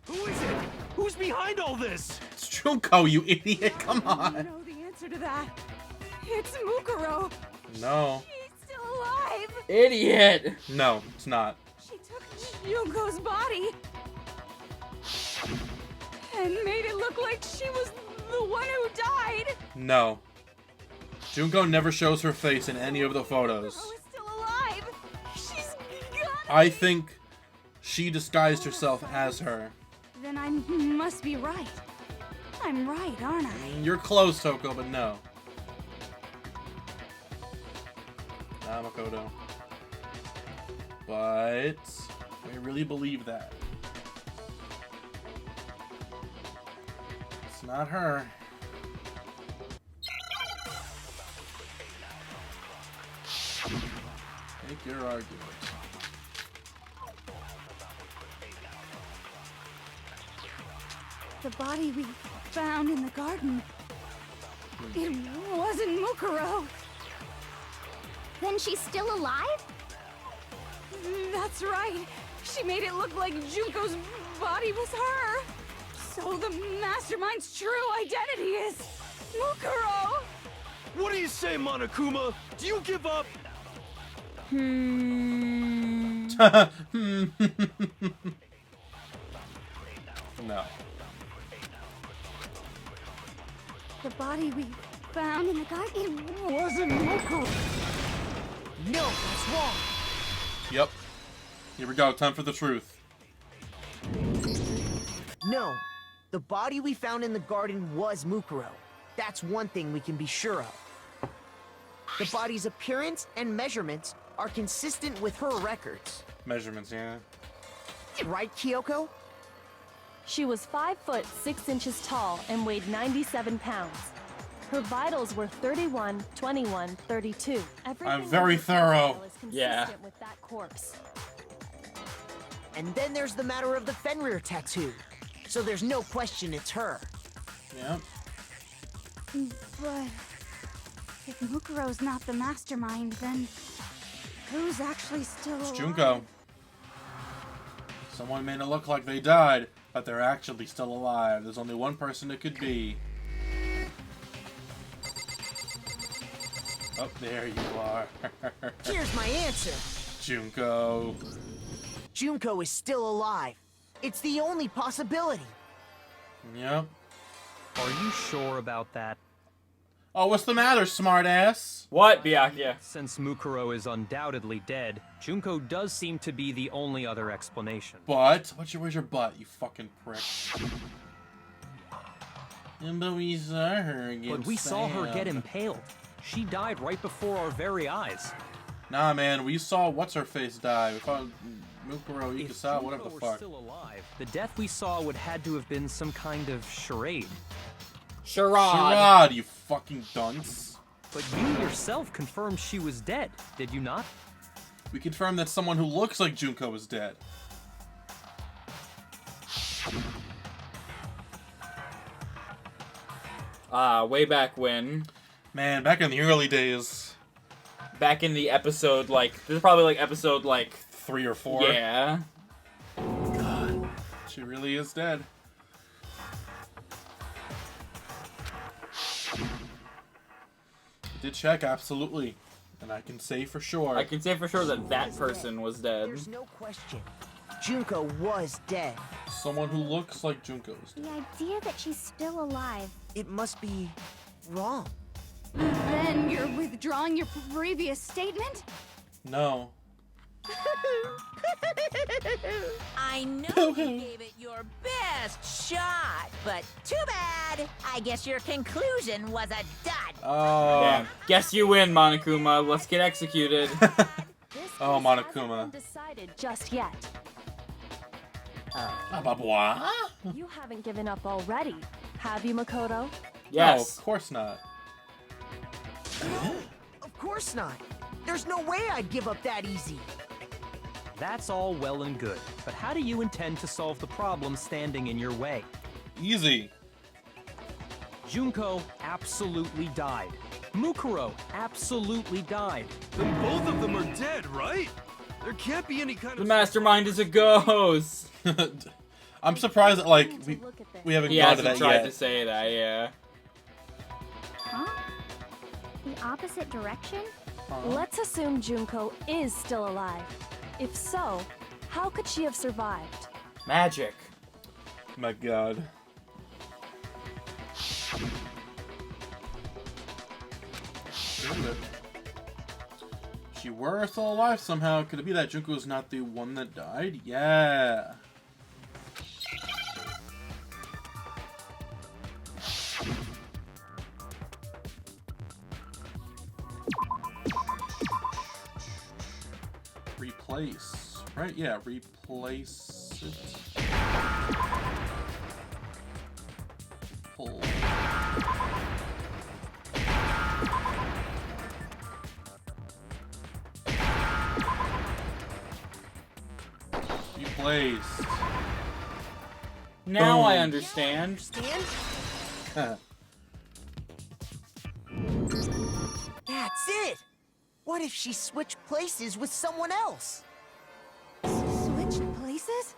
Who is it? Who's behind all this? It's Junko, you idiot! Come on. I know the answer to that. It's Mukuro. No. She's still alive. Idiot! No, it's not. She took Junko's body and made it look like she was the one who died. No. Junko never shows her face in any of the photos. Mukuro is still alive. She's gone. I think she disguised herself as her. Then I must be right. I'm right, aren't I? You're close, Toko, but no. Makoto. But I really believe that. It's not her. Make your argument. The body we found in the garden. It wasn't Mukuro. Then she's still alive? That's right. She made it look like Junko's body was her. So the mastermind's true identity is Mukuro. What do you say, Monokuma? Do you give up? No. The body we found in the garden, it wasn't Mukuro. No, that's wrong. Yep. Here we go. Time for the truth. No, the body we found in the garden was Mukuro. That's one thing we can be sure of. The body's appearance and measurements are consistent with her records. Measurements, yeah. Right, Kyoko? She was 5 foot 6 inches tall and weighed 97 pounds. Her vitals were 31, 21, 32. I'm very thorough. Is consistent Yeah. with that corpse. And then there's the matter of the Fenrir tattoo. So there's no question it's her. Yep. But if Mukuro's not the mastermind, then who's actually still alive? It's Junko. Someone made it look like they died, but they're actually still alive. There's only one person it could be. Oh, there you are. Here's my answer. Junko. Junko is still alive. It's the only possibility. Yep. Are you sure about that? Oh, what's the matter, smartass? What, Byakuya? Since Mukuro is undoubtedly dead, Junko does seem to be the only other explanation. But where's your butt, you fucking prick? But we saw her get But we saw her get stabbed. impaled. She died right before our very eyes. Nah, man, we saw what's-her-face die. We found Mukuro, If Ikasa, whatever the Junko were fuck. still alive, the death we saw would had to have been some kind of charade. Charade. Charade, you fucking dunce. But you yourself confirmed she was dead, did you not? We confirmed that someone who looks like Junko is dead. Way back when. Man, back in the early days. Back in the episode, like, this is probably like episode, like, 3 or 4. yeah. She really is dead. I did check, absolutely. And I can say for sure. I can say for sure that that person was dead. There's no question. Junko was dead. Someone who looks like Junko is dead. The idea that she's still alive. It must be wrong. Then you're withdrawing your previous statement? No. I know you gave it your best shot, but too bad. I guess your conclusion was a dud. Oh. Yeah. Guess you win, Monokuma. Let's get executed. This Oh, case Monokuma. hasn't been decided just yet. You haven't given up already, have you, Makoto? No, Yes. of course not. Of course not. There's no way I'd give up that easy. That's all well and good, but how do you intend to solve the problem standing in your way? Easy. Junko absolutely died. Mukuro absolutely died. Then both of them are dead, right? There can't be any kind The of... mastermind is a ghost. I'm surprised that, like, Need to we look at this. haven't He gone to hasn't that tried yet. to say that, yeah. Huh? The opposite direction? Let's assume Junko is still alive. If so, how could she have survived? Magic. My God. If she were still alive somehow, could it be that Junko's not the one that died? Yeah. Replace. Right? Yeah, replace it. Pull. Replaced. Now I Boom. understand. Understand? That's it! What if she switched places with someone else? Switched places?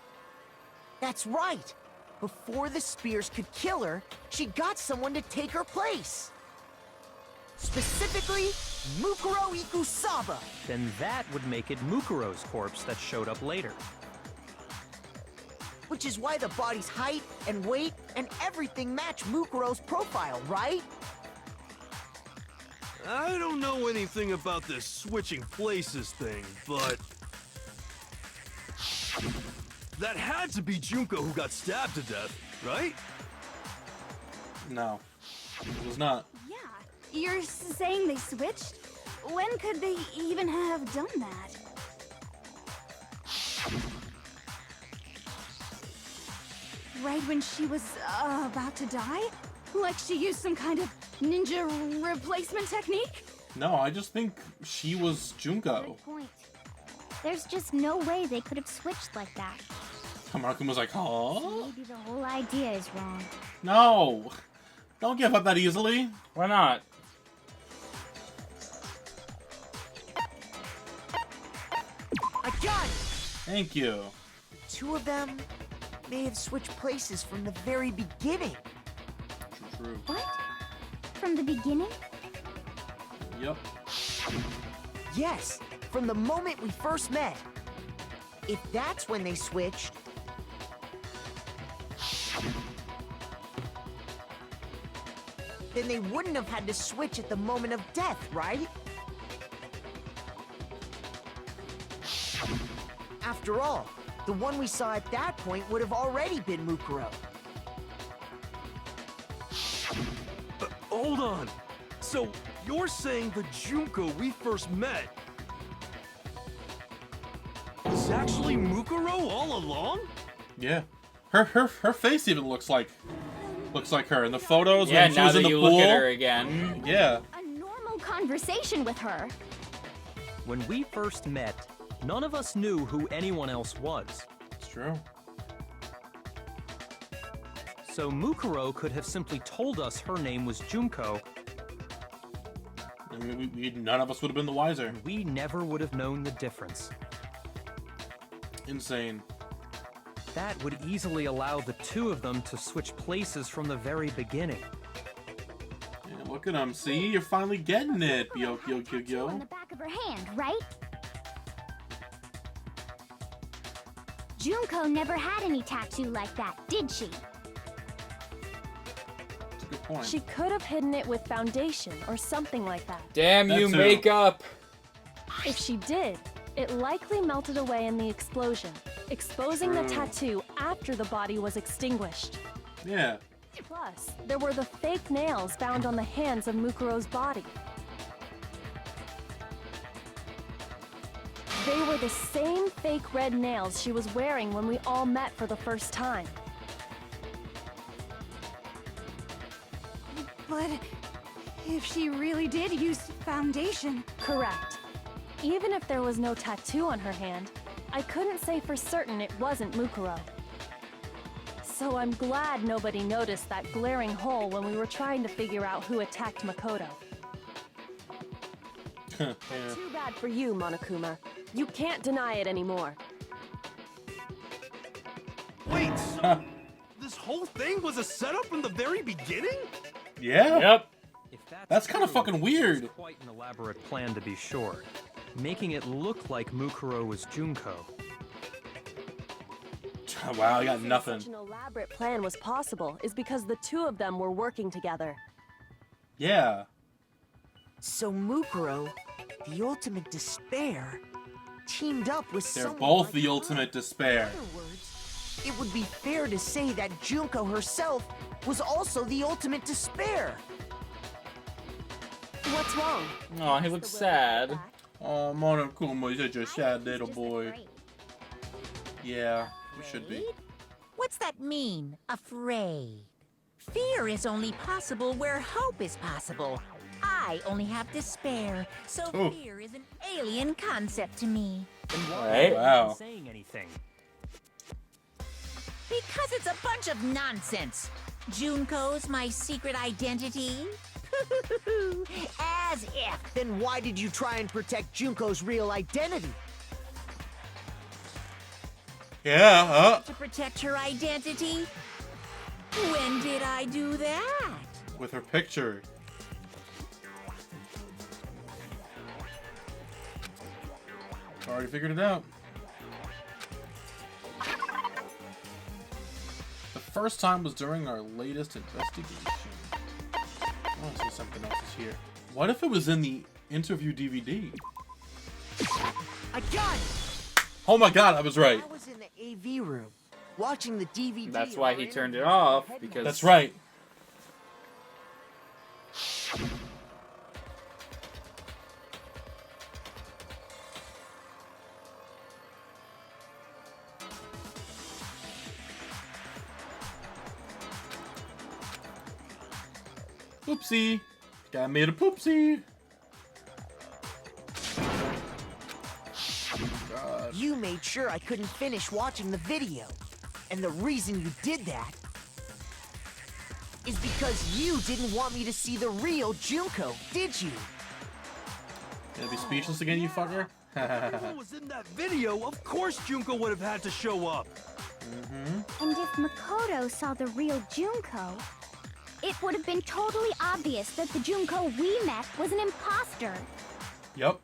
That's right! Before the spears could kill her, she got someone to take her place. Specifically, Mukuro Ikusaba. Then that would make it Mukuro's corpse that showed up later. Which is why the body's height and weight and everything match Mukuro's profile, right? I don't know anything about this switching places thing, but... that had to be Junko who got stabbed to death, right? No. It was not. Yeah. You're saying they switched? When could they even have done that? Right when she was about to die? Like she used some kind of ninja replacement technique? No, I just think she was Junko. Good point. There's just no way they could have switched like that. Monokuma was like, huh? Maybe the whole idea is wrong. No! Don't give up that easily. Why not? I got it! Thank you. Two of them may have switched places from the very beginning. True. What? From the beginning? Yep. Yes, from the moment we first met. If that's when they switched, then they wouldn't have had to switch at the moment of death, right? After all, the one we saw at that point would have already been Mukuro. Hold on. So, you're saying the Junko we first met is actually Mukuro all along? Yeah. Her face even looks like her in the photos Yeah, when she now was in that the you pool. look at her again. Yeah. A normal conversation with her. When we first met, none of us knew who anyone else was. It's true. So Mukuro could have simply told us her name was Junko, And none of us would have been the wiser. and we never would have known the difference. Insane. That would easily allow the two of them to switch places from the very beginning. Yeah, look at him. See? You're finally getting it, Mukuro had a tattoo on the Yo. back of her hand, right? Junko never had any tattoo like that, did she? That's a good point. She could have hidden it with foundation or something like that. Damn That you, too. makeup! If she did, It likely melted away in the explosion, exposing the tattoo after the body was extinguished. Yeah. Plus, there were the fake nails found on the hands of Mukuro's body. They were the same fake red nails she was wearing when we all met for the first time. But if she really did use foundation... Correct. Even if there was no tattoo on her hand, I couldn't say for certain it wasn't Mukuro. So I'm glad nobody noticed that glaring hole when we were trying to figure out who attacked Makoto. Yeah. Too bad for you, Monokuma. You can't deny it anymore. Wait, so this whole thing was a setup from the very beginning? Yeah? Yep. If That's kinda true, fucking weird. it's quite an elaborate plan to be sure, making it look like Mukuro was Junko. Wow, I got Such nothing. an elaborate plan was possible is because the two of them were working together. Yeah. So Mukuro, the ultimate despair, teamed up with They're someone both like the her. ultimate despair. In other words, it would be fair to say that Junko herself was also the ultimate despair. What's wrong? Oh, he looks sad. Oh, Monokuma, you're such a sad little boy. Yeah, we should be. What's that mean, afraid? Fear is only possible where hope is possible. I only have despair, so Ooh. fear is an alien concept to me. Then why Right? aren't you Wow. saying anything? Because it's a bunch of nonsense. Junko's my secret identity? As if. Then why did you try and protect Junko's real identity? Yeah, To protect her identity? When did I do that? with her picture. Already figured it out. The first time was during our latest investigation. I want to see something else is here. What if it was in the interview DVD? I got it! Oh my god, I was right. I was in the AV room, watching the DVD. That's of why our he turned it interview with off, the because... That's right. Oopsie. Guy made a poopsie. God. You made sure I couldn't finish watching the video. And the reason you did that is because you didn't want me to see the real Junko, did you? Gonna be speechless again, you fucker? Who was in that video? Of course Junko would have had to show up. And if Makoto saw the real Junko, it would have been totally obvious that the Junko we met was an imposter. Yep.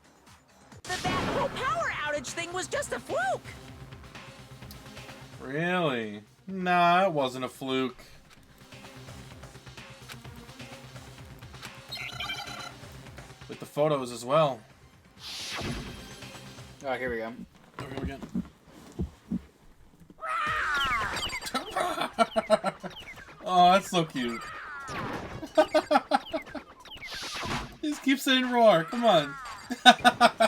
That whole power outage thing was just a fluke. Really? Nah, it wasn't a fluke. With the photos as well. Oh, here we go. There we go again. Oh, that's so cute. Just keep saying roar. Come on.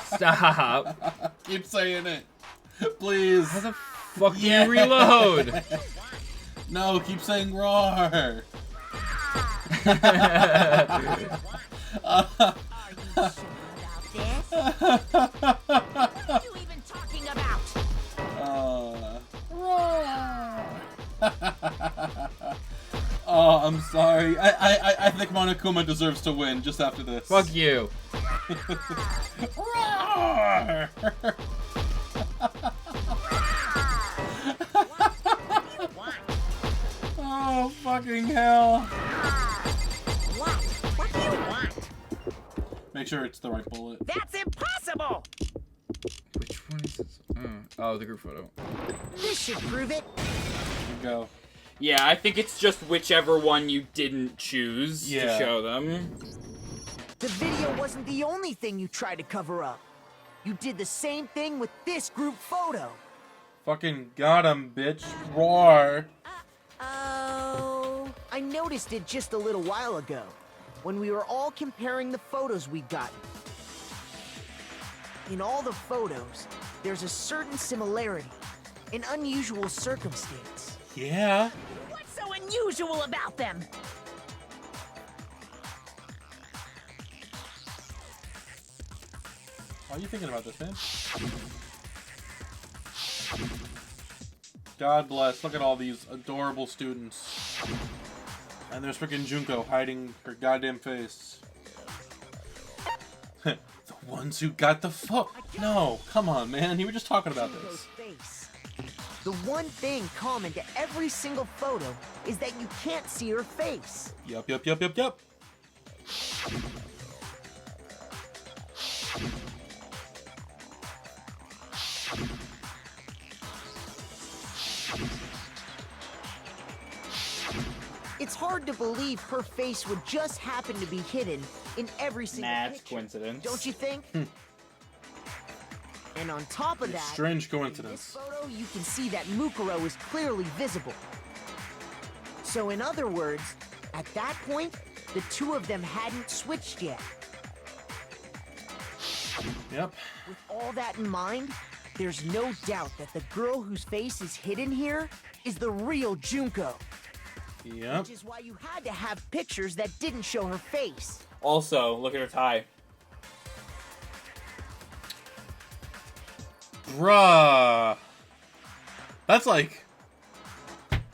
Stop. Keep saying it. Please. How the fuck do you reload? No, keep saying roar. Are you sure about this? What are you even talking about? Oh, I'm sorry. I think Monokuma deserves to win just after this. Fuck you. Roar! Oh, fucking hell. What? What do you want? Make sure it's the right bullet. That's impossible! Which one is this? Oh, the group photo. This should prove it. Here we go. Yeah, I think it's just whichever one you didn't choose to Yeah. show them. The video wasn't the only thing you tried to cover up. You did the same thing with this group photo. Fucking got him, bitch. Roar. Oh. I noticed it just a little while ago, when we were all comparing the photos we'd gotten. In all the photos, there's a certain similarity, an unusual circumstance. Yeah. What's so unusual about them? Why are you thinking about this, man? God bless. Look at all these adorable students. And there's freaking Junko hiding her goddamn face. The ones who got the No, come on, man. You were just talking about this. Face. The one thing common to every single photo is that you can't see her face. Yup. It's hard to believe her face would just happen to be hidden in every single That's picture. coincidence. Don't you think? And on top of that, Strange in coincidence. this photo, you can see that Mukuro is clearly visible. So in other words, at that point, the two of them hadn't switched yet. Yep. With all that in mind, there's no doubt that the girl whose face is hidden here is the real Junko. Yep. Which is why you had to have pictures that didn't show her face. Also, look at her tie. Bruh. That's like...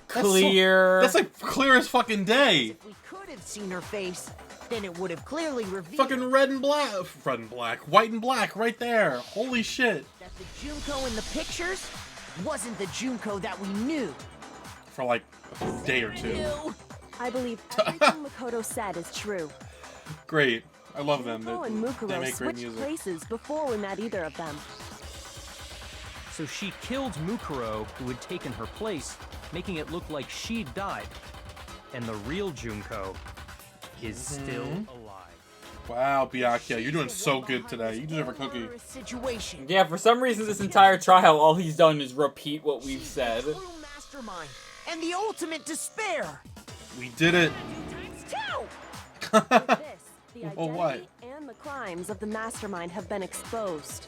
Clear. That's like clear as fucking day. If we could have seen her face, then it would have clearly revealed Fucking red and black. White and black right there. Holy shit. that the Junko in the pictures wasn't the Junko that we knew. For like a day or two. I believe everything Makoto said is true. Great. I love them. Junko and They Mukuro make great switched music. places before we met either of them. So she killed Mukuro, who had taken her place, making it look like she'd died. And the real Junko is still alive. Wow, Byakuya, you're doing so good today. You deserve a cookie. Situation. Yeah, for some reason this entire trial, all he's done is repeat what we've said. True mastermind and the ultimate despair. We did it. With this, the Well, what? identity and the crimes of the mastermind have been exposed.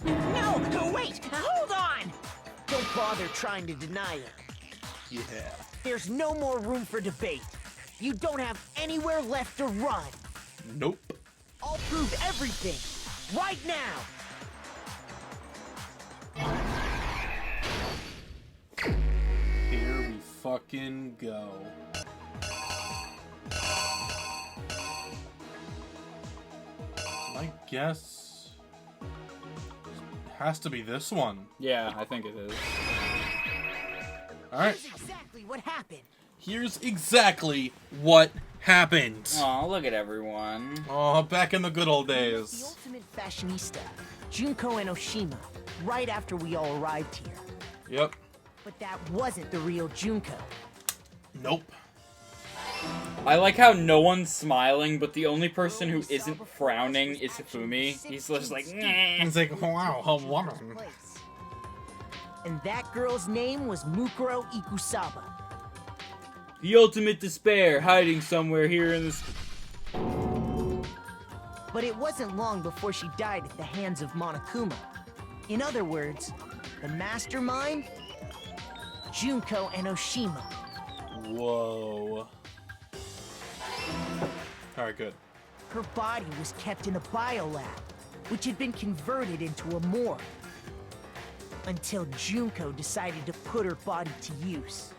No, wait, hold on. Don't bother trying to deny it. Yeah. There's no more room for debate. You don't have anywhere left to run. Nope. I'll prove everything right now. Here we fucking go. My guess has to be this one. Yeah, I think it is. All right. Here's exactly what happened. Here's exactly what happened. Oh, look at everyone. Oh, back in the good old The days. ultimate fashionista, Junko and Oshima, right after we all arrived here. Yep. But that wasn't the real Junko. Nope. I like how no one's smiling, but the only person who isn't frowning is Hifumi. He's just like, "Nyeh." It's like, wow, a woman. And that girl's name was Mukuro Ikusaba. The ultimate despair hiding somewhere here in this. But it wasn't long before she died at the hands of Monokuma. In other words, the mastermind, Junko and Oshima. Whoa. Alright, good. Her body was kept in a biolab, which had been converted into a morgue. Until Junko decided to put her body to use.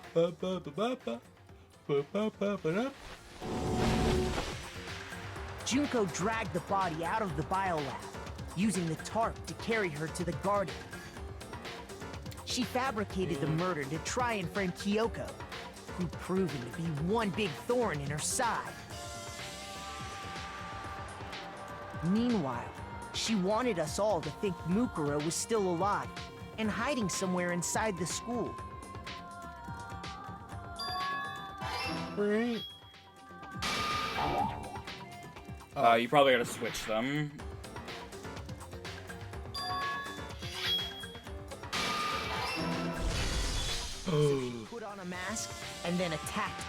Junko dragged the body out of the biolab, using the tarp to carry her to the garden. She fabricated the murder to try and frame Kyoko, who'd proven to be one big thorn in her side. Meanwhile, she wanted us all to think Mukuro was still alive and hiding somewhere inside the school. You probably gotta switch them. as if she put on a mask and then attacked me.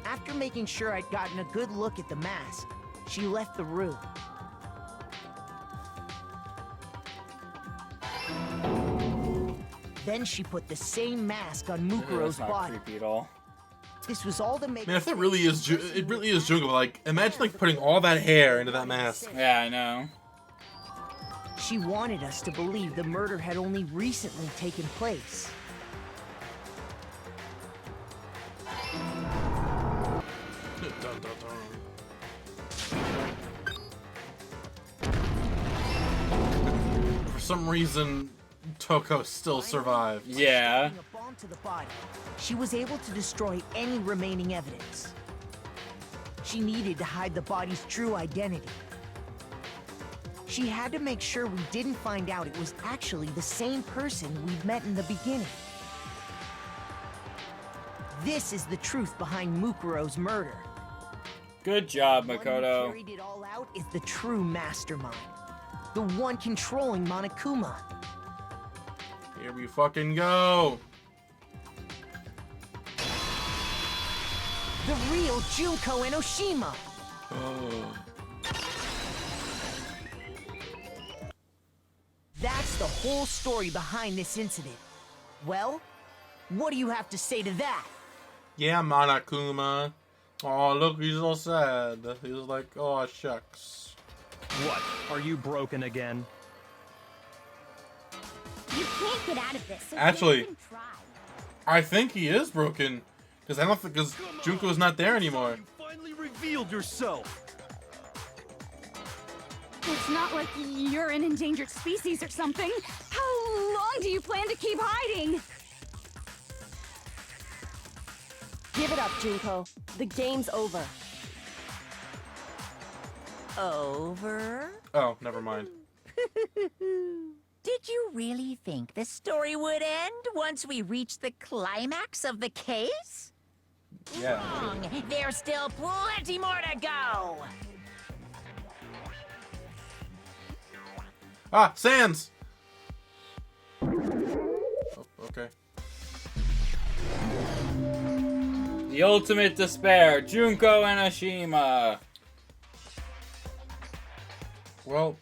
After making sure I'd gotten a good look at the mask, she left the room. Then she put the same mask on Mukuro's That's not body. creepy at all. This was all to make. Man, if that really is, it really is Junko. Like, imagine like putting all that hair into that mask. Yeah, I know. She wanted us to believe the murder had only recently taken place. Dun, dun, dun. For some reason, Toko still survived. Yeah. Putting a bomb to the body, she was able to destroy any remaining evidence. She needed to hide the body's true identity. She had to make sure we didn't find out it was actually the same person we'd met in the beginning. This is the truth behind Mukuro's murder. Good job, The one who Makoto. carried it all out is the true mastermind. The one controlling Monokuma. Here we fucking go. The real Junko Enoshima. Oh. That's the whole story behind this incident. Well, what do you have to say to that? Yeah, Monokuma. Oh, look, he's all sad. He's like, oh, shucks. What? Are you broken again? You can't get out of this. So Actually- don't even try. I think he is broken. Because I don't think, because Junko's not there anymore. You finally revealed yourself. It's not like you're an endangered species or something. How long do you plan to keep hiding? Give it up, Junko. The game's over. Over? Oh, never mind. Did you really think the story would end once we reached the climax of the case? Yeah. Wrong. There's still plenty more to go. Ah, Sans! Oh, okay. The ultimate despair, Junko Enoshima. Well,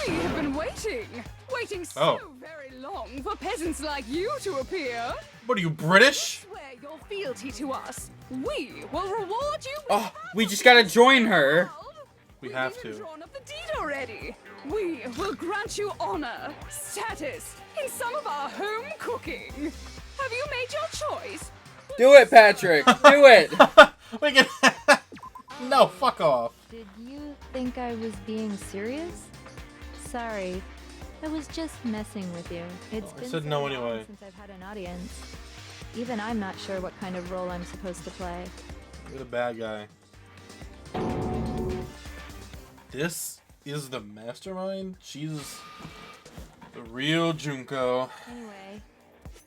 We have been waiting so very long for peasants like you to appear. what are you, British? Swear your fealty to us. We will reward you with Oh, we just gotta join her. We We've have even to. drawn up the deed already. We will grant you honor, status, in some of our home cooking. Have you made your choice? Do it, Patrick. Do it. We can. No, fuck off. Did you think I was being serious? Sorry. I was just messing with you. It's I been said so no long anyway. since I've had an audience. Even I'm not sure what kind of role I'm supposed to play. You're the bad guy. This is the mastermind? She's the real Junko. Anyway,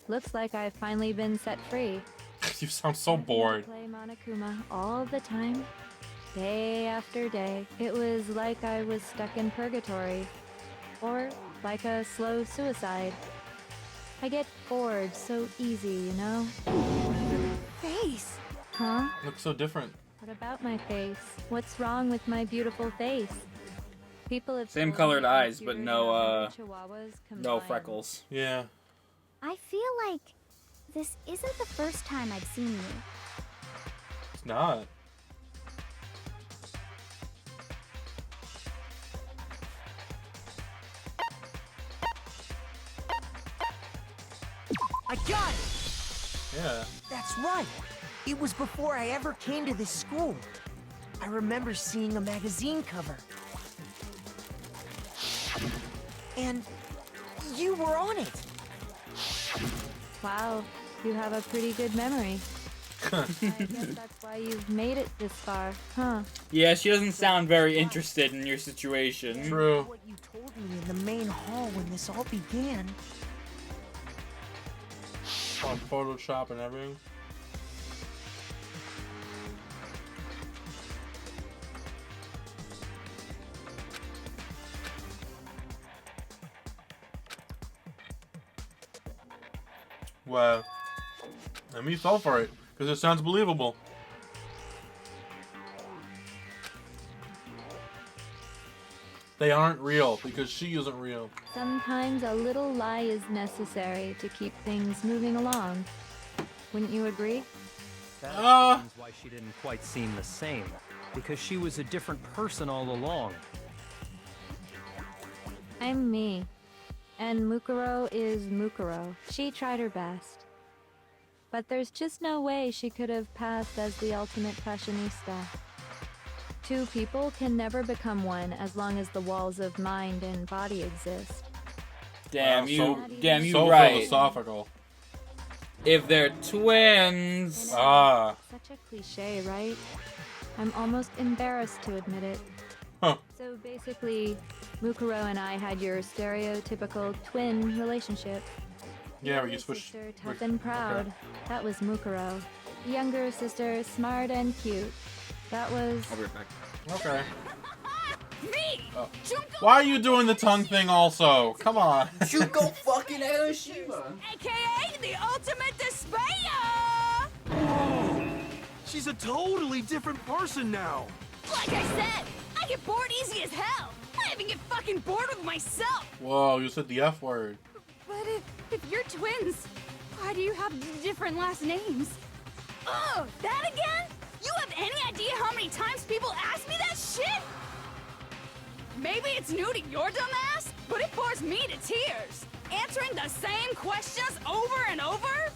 looks like I've finally been set free. You sound so Having to bored. Play Monokuma all the time, day after day. It was like I was stuck in purgatory, or like a slow suicide. I get bored so easy, you know? Face. Huh? Looks so different. What about my face? What's wrong with my beautiful face? People have Same told colored me I'm eyes, but cuter no, than all the Chihuahuas No combined. freckles. Yeah. I feel like this isn't the first time I've seen you. It's not. I got it! Yeah. That's right. It was before I ever came to this school. I remember seeing a magazine cover. And you were on it. Wow, you have a pretty good memory. I guess that's why you've made it this far, huh? Yeah, she doesn't sound very interested in your situation. True. What you told me in the main hall when this all began. On Photoshop and everything. and we fell for it because it sounds believable. They aren't real because she isn't real. Sometimes a little lie is necessary to keep things moving along. Wouldn't you agree? That explains why she didn't quite seem the same. Because she was a different person all along. I'm me. And Mukuro is Mukuro. She tried her best. But there's just no way she could have passed as the ultimate fashionista. Two people can never become one as long as the walls of mind and body exist. Damn you so right. Philosophical. If they're twins. Such a cliche, right? I'm almost embarrassed to admit it. Huh. So basically, Mukuro and I had your stereotypical twin relationship. Yeah, where you switch. Sister, tough and proud. Okay. That was Mukuro. Younger sister, smart and cute. That was... I'll be right back. Okay. Me! Oh. Why are you doing the tongue thing also? Come on. Junko fucking Hiroshima. AKA the ultimate despair! Whoa! She's a totally different person now. Like I said, I get bored easy as hell. I even get fucking bored with myself. Whoa, you said the F word. But if you're twins, why do you have different last names? Oh, that again? You have any idea how many times people ask me that shit? Maybe it's new to your dumb ass, but it bores me to tears. Answering the same questions over and over?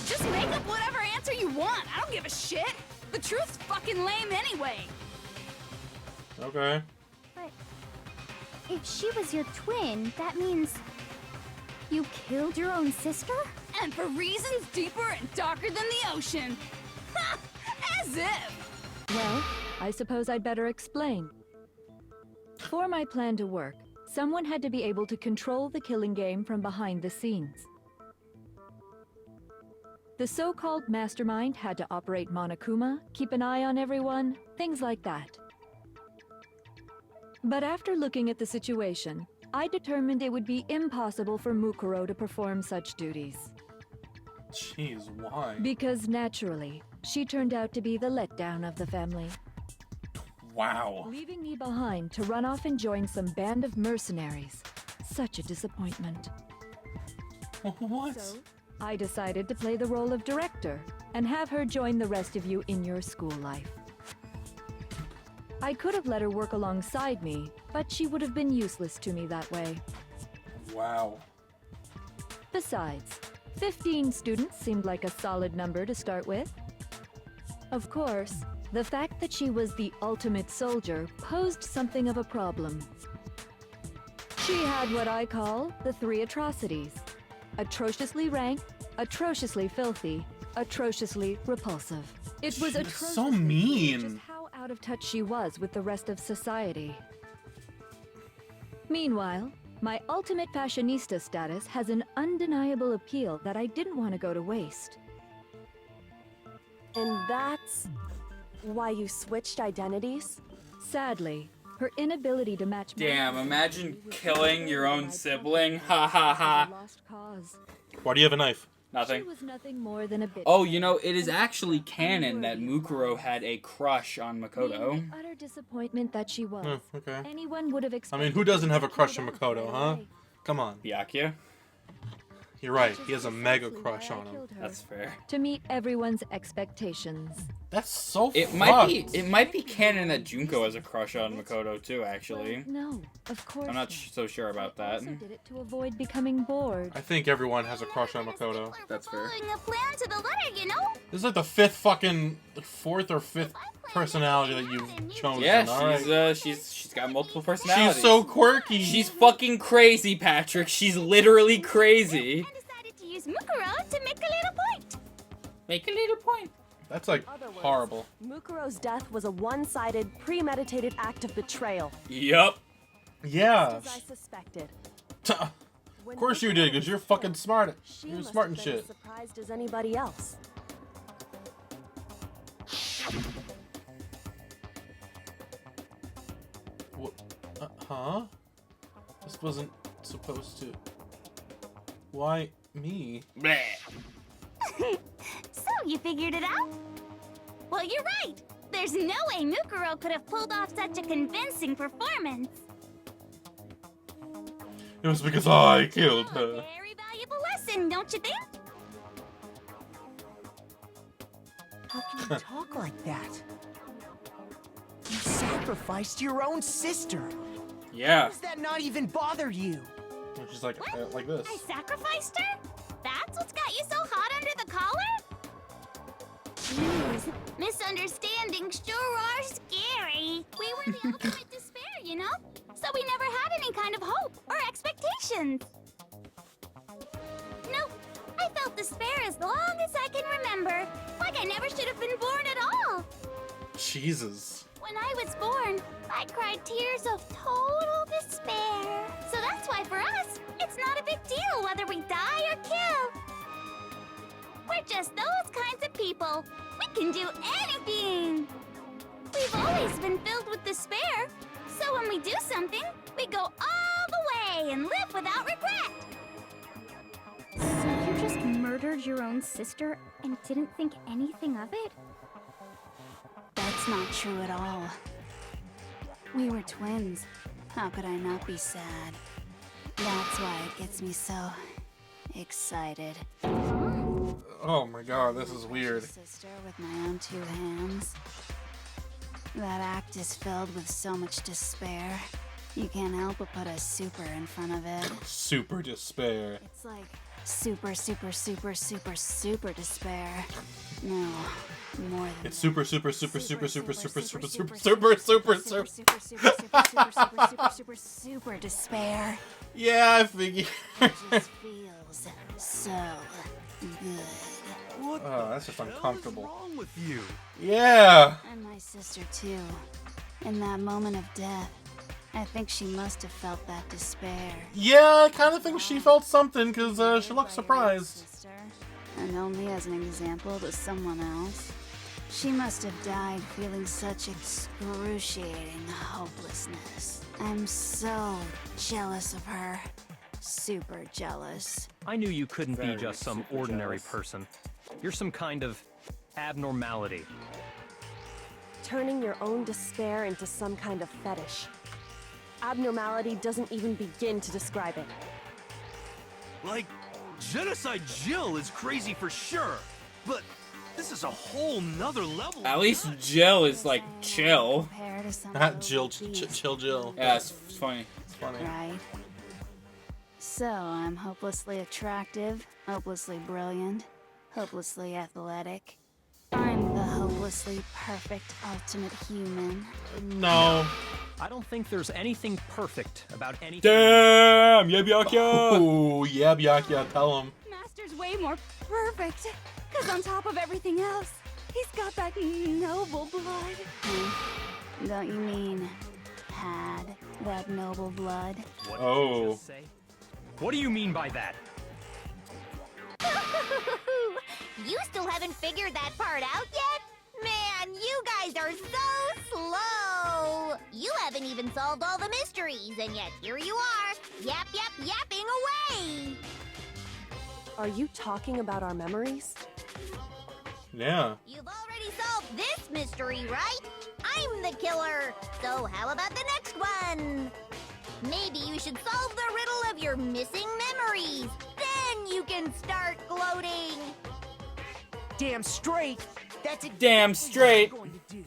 Just make up whatever answer you want. I don't give a shit. The truth's fucking lame anyway. Okay. But if she was your twin, that means you killed your own sister? And for reasons deeper and darker than the ocean. Ha! As if! Well, I suppose I'd better explain. For my plan to work, someone had to be able to control the killing game from behind the scenes. The so-called mastermind had to operate Monokuma, keep an eye on everyone, things like that. But after looking at the situation, I determined it would be impossible for Mukuro to perform such duties. Jeez, why? Because naturally, she turned out to be the letdown of the family. Wow. Leaving me behind to run off and join some band of mercenaries. Such a disappointment. What? So, I decided to play the role of director and have her join the rest of you in your school life. I could have let her work alongside me, but she would have been useless to me that way. Wow. Besides, 15 students seemed like a solid number to start with. Of course, the fact that she was the ultimate soldier posed something of a problem. She had what I call the three atrocities. Atrociously rank, atrociously filthy, atrociously repulsive. It was That's atrocious. so mean. Just how out of touch she was with the rest of society. Meanwhile, my ultimate fashionista status has an undeniable appeal that I didn't want to go to waste. And that's why you switched identities? Sadly, her inability to match. Damn, imagine killing your own sibling. Ha ha ha. Lost cause. Why do you have a knife? She Nothing. was nothing more than a bit. Oh, you know, it is actually canon that Mukuro had a crush on Makoto. Being the utter disappointment that she was. Oh, okay. Anyone would have I expected. mean, who doesn't have a crush on her to Makoto, right huh? away. Come on. Byakuya? You're right. Which He has is a mega precisely crush why I on him. killed her, That's fair. to meet everyone's expectations. That's so It might be canon that Junko has a crush on Makoto too, actually. Well, no, of course. I'm not so sure about I that. also did it to avoid becoming bored. I think everyone has a crush on Makoto. That's fair. Following a plan to the letter, you know? This is like the fourth or fifth personality that you've chosen. Yeah, alright? she's got multiple personalities. She's so quirky. She's fucking crazy, Patrick. She's literally crazy. I decided to use Mukuro to make a little point. Make a little point. That's like Other words, horrible. Mukuro's death was a one-sided, premeditated act of betrayal. Yup. Yeah. Just as I suspected. Of course you did, because you're fucking smart. She You're must smart have and been shit. as surprised as anybody else. What? Huh? This wasn't supposed to. Why? Me? Bleh. So, you figured it out? Well, you're right. There's no way Mukuro could have pulled off such a convincing performance. It was because I killed A her. very valuable lesson, don't you think? How can you talk like that? You sacrificed your own sister. Yeah. How does that not even bother you? She's like this. I sacrificed her? That's what's got you so hot under the collar? Jeez, misunderstandings sure are scary. We were the ultimate despair, you know? So we never had any kind of hope or expectations. Nope, I felt despair as long as I can remember. Like I never should have been born at all. Jesus. When I was born, I cried tears of total despair. So that's why for us, it's not a big deal whether we die or kill. We're just those kinds of people. We can do anything. We've always been filled with despair. So when we do something, we go all the way and live without regret. So you just murdered your own sister and didn't think anything of it? That's not true at all. We were twins. How could I not be sad? That's why it gets me so excited. Oh my god, this is weird. Sister with my own two hands. That act is filled with so much despair. You can't help but put a super in front of it. Super despair. It's like super despair. No, more than It's that. Super despair. Yeah, I figure. It just feels so good. What Oh, that's just the hell is uncomfortable. wrong with you? Yeah. And my sister too. In that moment of death, I think she must have felt that despair. Yeah, I kind of think she felt something because she looked surprised. Sister, and only as an example to someone else. She must have died feeling such excruciating hopelessness. I'm so jealous of her. Super jealous. I knew you couldn't be Very just some super ordinary jealous. person. You're some kind of abnormality. Turning your own despair into some kind of fetish. Abnormality doesn't even begin to describe it. Like, Genocide Jill is crazy for sure, but this is a whole nother level. At least Jill is like chill. Compare to some Not Jill, little beast, chill Jill. Yeah, it's funny. It's funny. right? So I'm hopelessly attractive, hopelessly brilliant, hopelessly athletic. I'm the hopelessly perfect ultimate human. No. I don't think there's anything perfect about anything. Damn! Yabyakia! Oh, yeah, Byakia, tell him. Master's way more perfect. Because on top of everything else, he's got that noble blood. Don't you mean had that noble blood? What Oh. did you just say? What do you mean by that? You still haven't figured that part out yet? Man, you guys are so slow! You haven't even solved all the mysteries, and yet here you are, yapping away! Are you talking about our memories? Yeah. You've already solved this mystery, right? I'm the killer! So how about the next one? Maybe you should solve the riddle of your missing memories. Then you can start gloating. Damn straight. That's it. Damn straight. We're going to do.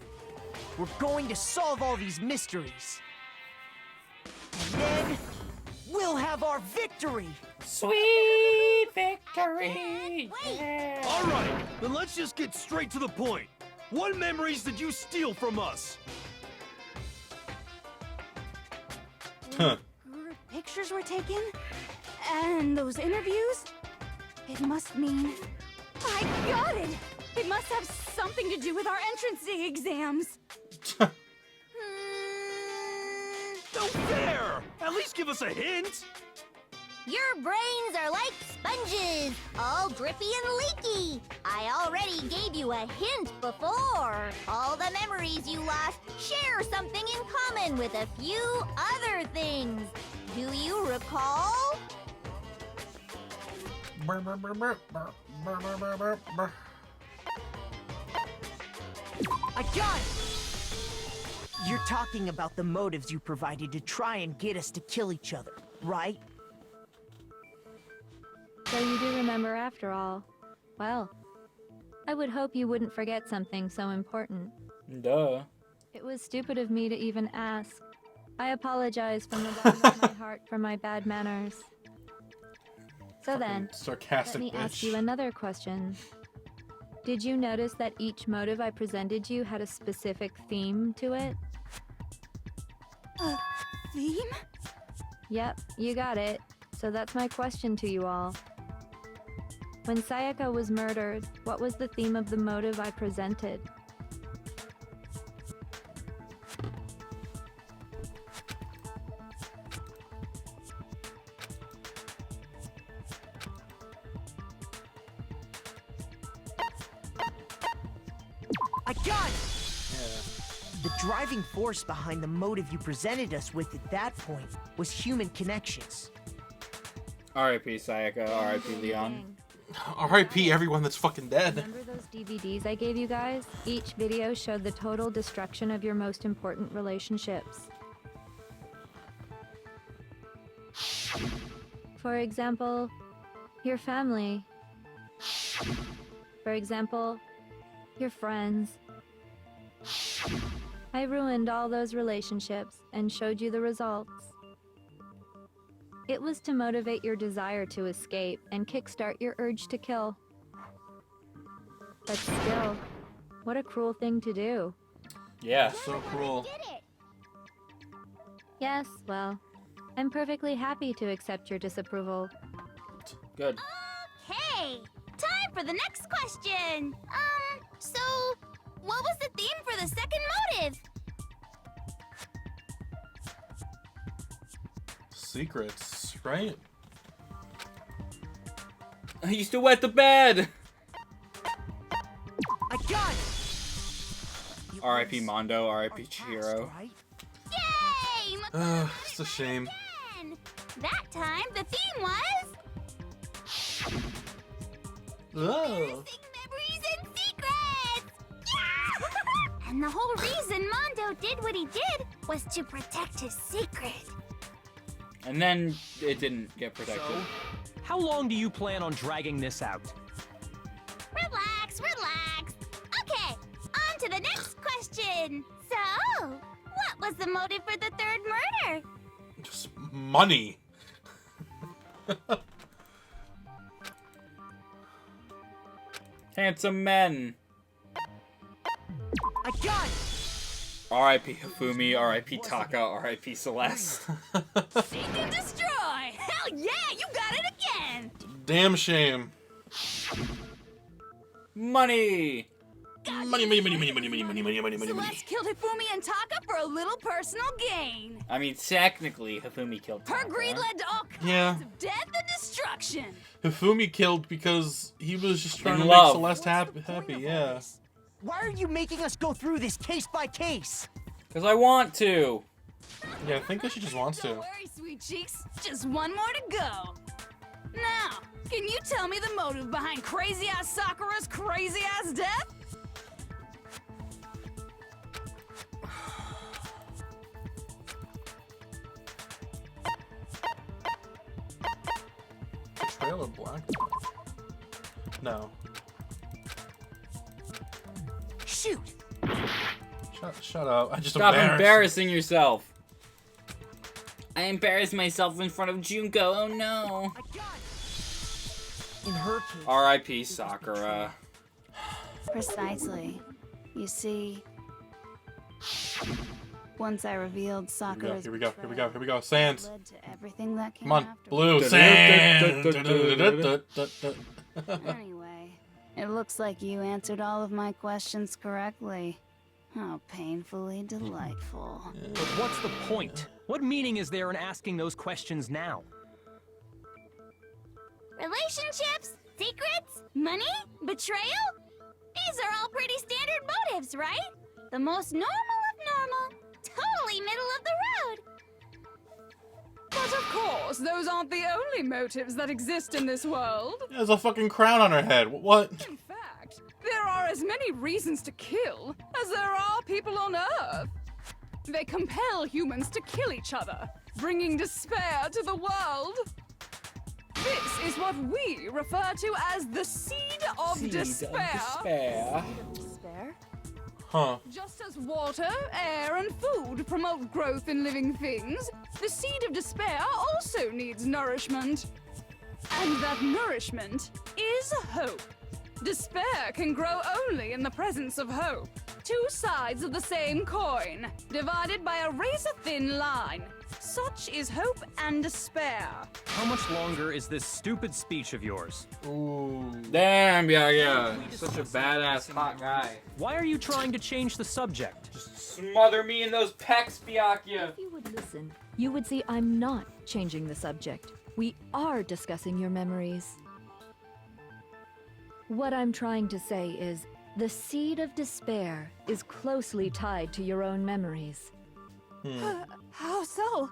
We're going to solve all these mysteries. And then we'll have our victory. Sweet victory! Wait! All right, then let's just get straight to the point. What memories did you steal from us? Huh. Group pictures were taken? And those interviews? It must mean... I got it! It must have something to do with our entrance exams. No fair! At least give us a hint! Your brains are like sponges, all drippy and leaky. I already gave you a hint before. All the memories you lost share something in common with a few other things. Do you recall? I got it! You're talking about the motives you provided to try and get us to kill each other, right? So you do remember after all. Well, I would hope you wouldn't forget something so important. Duh. It was stupid of me to even ask. I apologize from the bottom of my heart for my bad manners. So then, sarcastic let me ask bitch. you another question. Did you notice that each motive I presented you had a specific theme to it? Theme? Yep, you got it. So that's my question to you all. When Sayaka was murdered, what was the theme of the motive I presented? I got it! The driving force behind the motive you presented us with at that point was human connections. R.I.P. Sayaka, R.I.P. Leon. R.I.P. everyone that's fucking dead. Remember those DVDs I gave you guys? Each video showed the total destruction of your most important relationships. For example, your family. For example, your friends. I ruined all those relationships and showed you the results. It was to motivate your desire to escape and kickstart your urge to kill. But still, what a cruel thing to do. Yeah. So cruel. Yes, well, I'm perfectly happy to accept your disapproval. Good. Okay, time for the next question. So what was the theme for the second motive? Secrets, right? I used to wet the bed! I got it! R.I.P. Mondo, R.I.P. Chihiro. Yay! It's a shame. Again. That time the theme was Oh. memories and secrets. Yeah! And the whole reason Mondo did what he did was to protect his secret. And then it didn't get protected. So, how long do you plan on dragging this out? Relax, relax. Okay, on to the next question. So, what was the motive for the third murder? Just money. Handsome men. I got it! R.I.P. Hifumi, R.I.P. Taka, R.I.P. Celeste. Seek and destroy! Hell yeah, you got it again! Damn shame. Money! Money. Celeste killed Hifumi and Taka for a little personal gain. I mean, technically, Hifumi killed Her Taka. greed led to all kinds Yeah. of death and destruction. Hifumi killed because he was just trying In to love. make Celeste happy, yeah. Why are you making us go through this case by case? Because I want to. Yeah, I think that she just wants Don't to. worry, sweet cheeks. Just one more to go. Now, can you tell me the motive behind crazy-ass Sakura's crazy-ass death? Betrayal or blackmail? No. Shoot! Shut up. I just Stop embarrassed. embarrassing yourself. I embarrassed myself in front of Junko. Oh no. I got it! In her case... R.I.P. Sakura. Precisely. You see, once I revealed Sakura's Here we go. Sand. led to everything that came Come on. after. Blue. Sand. Anyway, it looks like you answered all of my questions correctly. How painfully delightful. But what's the point? What meaning is there in asking those questions now? Relationships, secrets, money, betrayal? These are all pretty standard motives, right? The most normal of normal. Totally middle of the road. But But of course, those aren't the only motives that exist in this world. There's a fucking crown on her head. What? In fact, there are as many reasons to kill as there are people on Earth. They compel humans to kill each other, bringing despair to the world. This is what we refer to as the seed of despair. Despair? Huh. Just as water, air, and food promote growth in living things, the seed of despair also needs nourishment. And that nourishment is hope. Despair can grow only in the presence of hope. Two sides of the same coin, divided by a razor-thin line. Such is hope and despair. How much longer is this stupid speech of yours? Ooh. Damn, yeah. Such a badass hot guy. Why are you trying to change the subject? Just smother me in those pecs, Byakuya. If you would listen, you would see I'm not changing the subject. We are discussing your memories. What I'm trying to say is, the seed of despair is closely tied to your own memories. How so?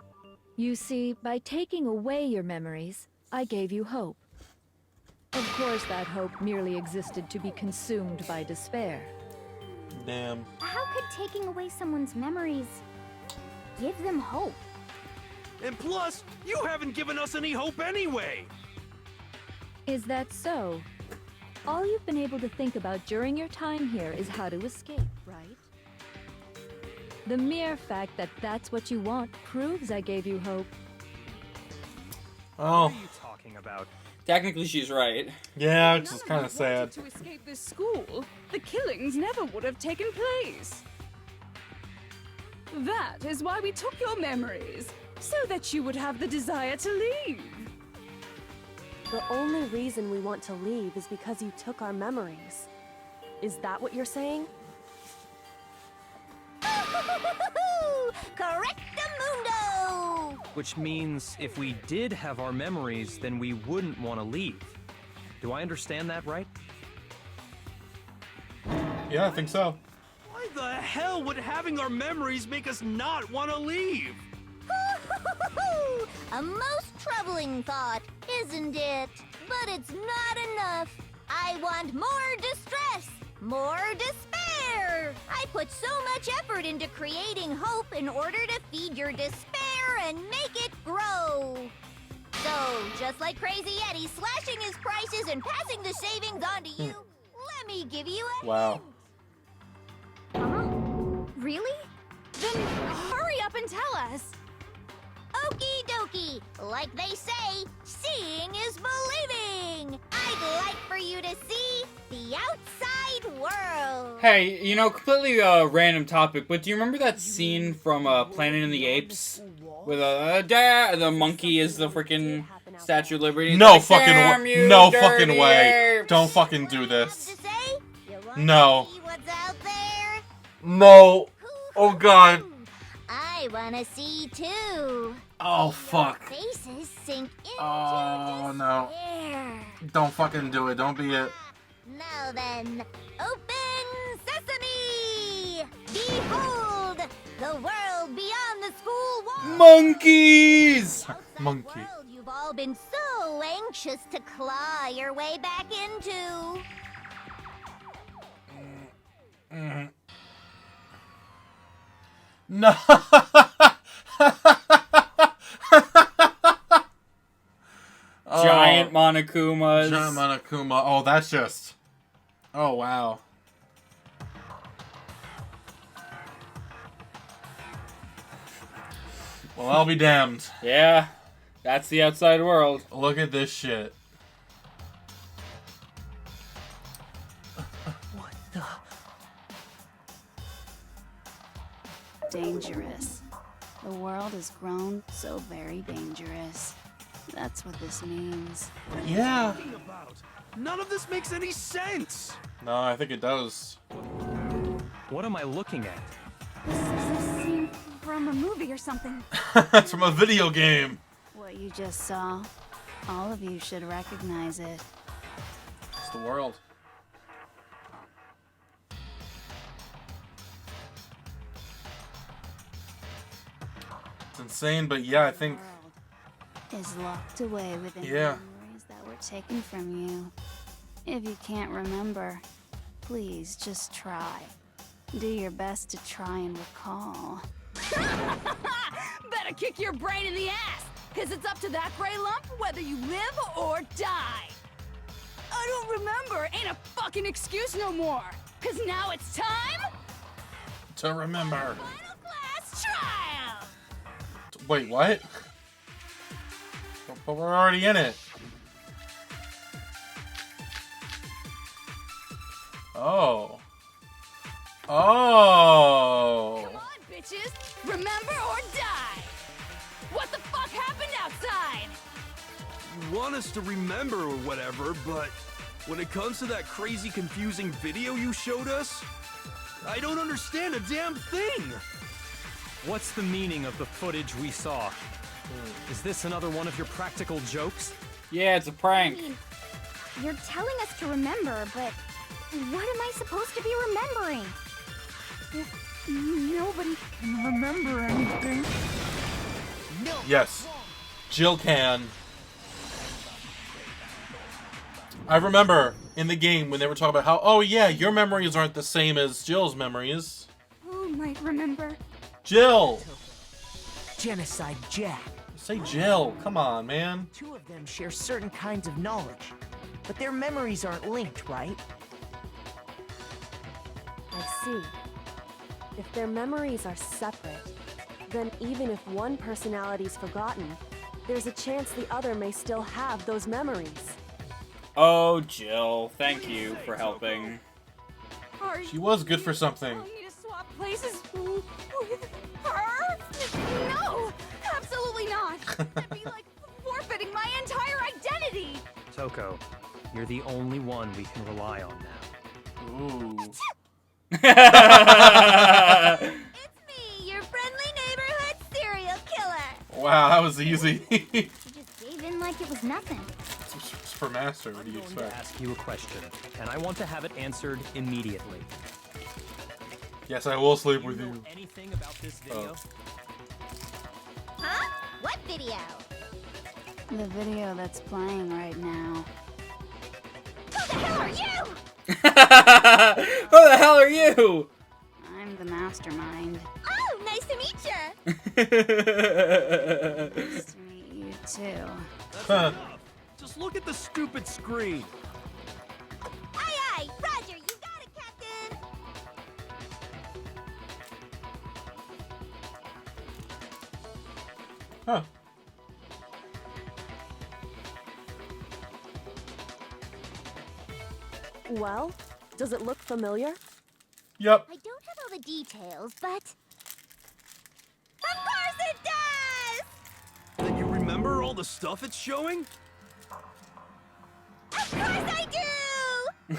You see, by taking away your memories, I gave you hope. Of course, that hope merely existed to be consumed by despair. Damn. How could taking away someone's memories give them hope? And plus, you haven't given us any hope anyway! Is that so? All you've been able to think about during your time here is how to escape, right? The mere fact that that's what you want proves I gave you hope. Oh. What are you talking about? Technically, she's right. Yeah, it's None just of kind you of sad. wanted to escape this school, the killings never would have taken place. That is why we took your memories, so that you would have the desire to leave. The only reason we want to leave is because you took our memories. Is that what you're saying? Correctamundo! Which means if we did have our memories, then we wouldn't want to leave. Do I understand that right? Yeah, I think so. Why the hell would having our memories make us not want to leave? A most troubling thought, isn't it? But it's not enough. I want more distress, more despair. I put so much effort into creating hope in order to feed your despair and make it grow. So, just like Crazy Eddie slashing his prices and passing the savings on to you, let me give you a Wow. Really? Then hurry up and tell us. Okie dokie. Like they say, seeing is believing. I'd like for you to see the outside world. Hey, completely random topic, but do you remember that scene from Planet of the Apes? With the monkey is the freaking Statue of Liberty? It's No like, fucking "Damn way. you, No dirty fucking way. apes." Don't fucking do this. To say? You wanna No. see what's out there? No. Oh god. I wanna see too. Oh fuck. Faces sink into Oh no. despair. Don't fucking do it. Don't be it. Now then, open sesame! Behold, the world beyond the school walls. Monkeys! The outside Monkey. world you've all been so anxious to claw your way back into. No. Giant Monokumas. Giant Monokuma. Oh, that's just. Oh wow. Well, I'll be damned. Yeah, that's the outside world. Look at this shit. What the? Dangerous. The world has grown so very dangerous. That's what this means. Yeah. Talking about? None of this makes any sense! No, I think it does. What am I looking at? This is a scene from a movie or something. That's from a video game. What you just saw, all of you should recognize it. It's the world. It's insane, but yeah, I think is locked away within Yeah. memories that were taken from you. If you can't remember, please just try. Do your best to try and recall. Better kick your brain in the ass, because it's up to that gray lump whether you live or die. I don't remember ain't a fucking excuse no more, because now it's time To remember. final class trial. Wait, what? But we're already in it. Oh. Oh. Come on, bitches, remember or die. What the fuck happened outside? You want us to remember or whatever, but when it comes to that crazy, confusing video you showed us, I don't understand a damn thing. What's the meaning of the footage we saw? Is this another one of your practical jokes? Yeah, it's a prank. You're telling us to remember, but what am I supposed to be remembering? Nobody can remember anything. Yes. Jill can. I remember in the game when they were talking about how, oh yeah, your memories aren't the same as Jill's memories. Who might remember? Jill! Genocide Jack. Say Jill. Come on, man. Two of them share certain kinds of knowledge, but their memories aren't linked, right? I see. If their memories are separate, then even if one personality's forgotten, there's a chance the other may still have those memories. Oh, Jill, thank you for helping. Are She was good for something. you telling me to swap places with her? No, absolutely not. That'd be like forfeiting my entire identity. Toko, you're the only one we can rely on now. Ooh. It's me, your friendly neighborhood serial killer. Wow, that was easy. You just gave in like it was nothing. It's for Master. What do you I'm going to expect? ask you a question, and I want to have it answered immediately. Yes, I will sleep Do with you know you. anything about this video? Huh? What video? The video that's playing right now. Who the hell are you? Who the hell are you? I'm the mastermind. Oh, nice to meet you. Nice to meet you too. That's Huh. enough. Just look at the stupid screen. Aye, aye, Roger, you got it, Captain. Huh. Well, does it look familiar? Yep. I don't have all the details, but... Of course it does! Then you remember all the stuff it's showing? Of course I do!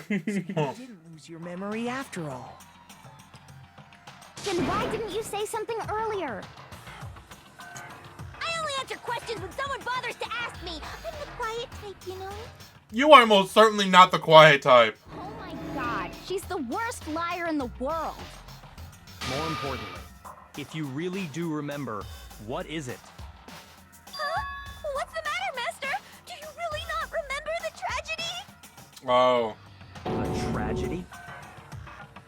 You didn't lose your memory after all. Then why didn't you say something earlier? I only answer questions when someone bothers to ask me. I'm the quiet type, you know? You are most certainly not the quiet type. Oh my god, she's the worst liar in the world. More importantly, if you really do remember, what is it? Huh? What's the matter, Master? Do you really not remember the tragedy? Oh. A tragedy?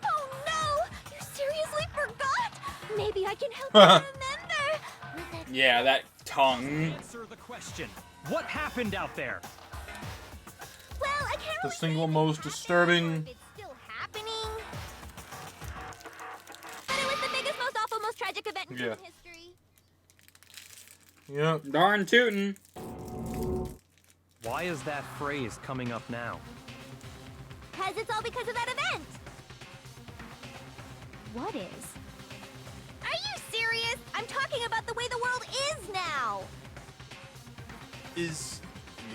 Oh no! You seriously forgot? Maybe I can help you remember. With a... Yeah, that tongue. Answer the question. What happened out there? Well, I can't The really single say most if it disturbing- happened or if it's still happening. But it was the biggest, most awful, most tragic event in Yeah. human history. Yep. Darn tootin'. Why is that phrase coming up now? Because it's all because of that event. What is? Are you serious? I'm talking about the way the world is now. Is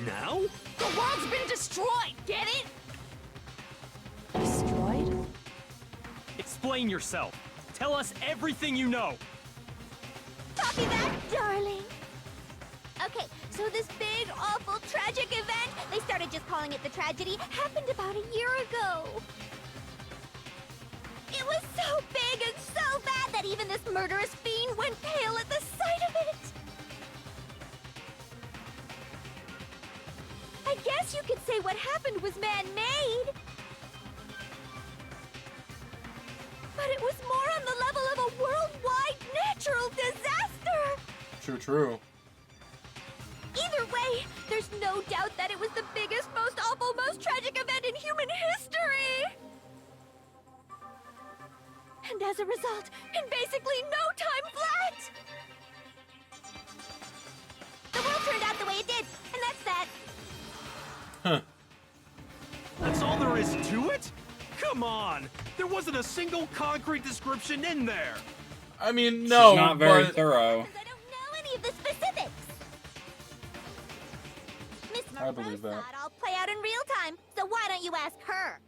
now? The world's been destroyed, get it? Destroyed? Explain yourself. Tell us everything you know. Copy that, darling. Okay, so this big, awful, tragic event, they started just calling it the tragedy, happened about a year ago. It was so big and so bad that even this murderous fiend went pale at the sight of it. guess you could say what happened was man-made. But it was more on the level of a worldwide natural disaster. True, true. Either way, there's no doubt that it was the biggest, most awful, most tragic event in human history. And as a result, in basically no time flat, The world turned out the way it did, and that's that. Huh. That's all there is to it? Come on! There wasn't a single concrete description in there! I mean, no, She's not very but... thorough. I don't know any of the specifics. Miss I believe that. thought I'll play out in real time, so why don't you ask her?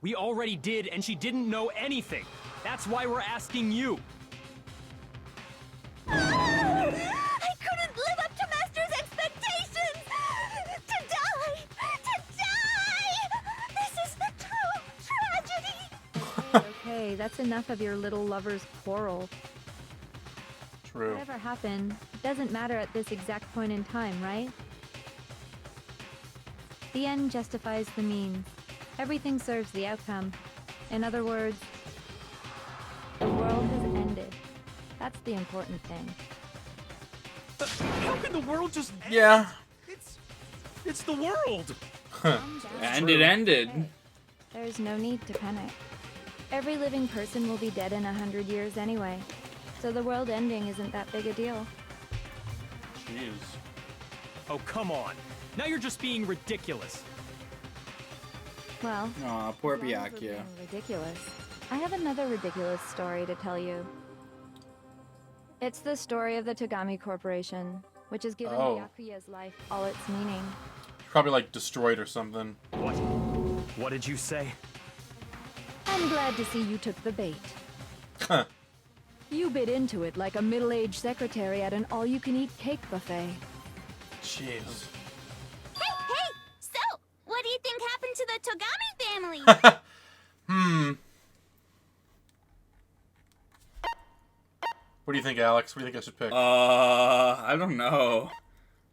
We already did, and she didn't know anything. That's why we're asking you. I couldn't live up to Master's expectations! To die! To die! This is a true tragedy! Okay, that's enough of your little lover's quarrel. True. Whatever happened, it doesn't matter at this exact point in time, right? The end justifies the means. Everything serves the outcome. In other words, the world has ended. That's the important thing. How can the world just end? Yeah. It's the world! And it ended. Hey, there's no need to panic. Every living person will be dead in 100 years anyway. So the world ending isn't that big a deal. Jeez. Oh, come on. Now you're just being ridiculous. Well, Aw, poor as long as we're Byakuya. being ridiculous. I have another ridiculous story to tell you. It's the story of the Togami Corporation, which has given Oh. Byakuya's life all its meaning. Probably like destroyed or something. What? What did you say? I'm glad to see you took the bait. Huh. You bit into it like a middle-aged secretary at an all-you-can-eat cake buffet. Jeez. Hey! So, what do you think happened to the Togami family? What do you think, Alex? What do you think I should pick? I don't know.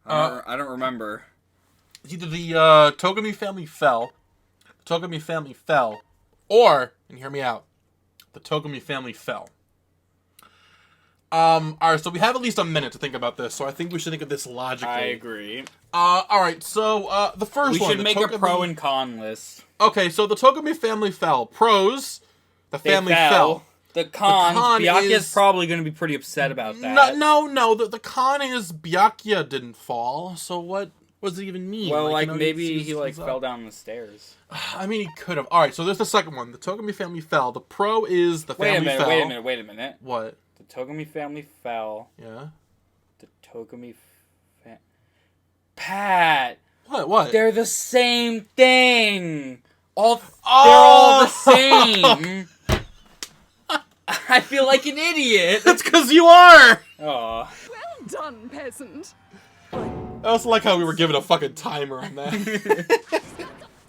I don't remember. Either the Togami family fell, or, and hear me out, the Togami family fell. Alright, so we have at least a minute to think about this, so I think we should think of this logically. I agree. Alright, so, the first We one. should make a pro and con list. Okay, so the Togami family fell. Pros, the They family fell. The cons, con Byakuya's is- probably going to be pretty upset about that. No, the con is Byakuya didn't fall, so what does it even mean? Well, like, you know, maybe he's- he, like, he's up. fell down the stairs. I mean, he could have. Alright, so there's the second one. The Togami family fell. The pro is the family fell. Wait a minute. What? The Togami family fell. Yeah? The Togami Pat! What? They're the same thing! They're all the same! I feel like an idiot! That's because you are! Aw. Well done, peasant. I also like how we were given a fucking timer on that.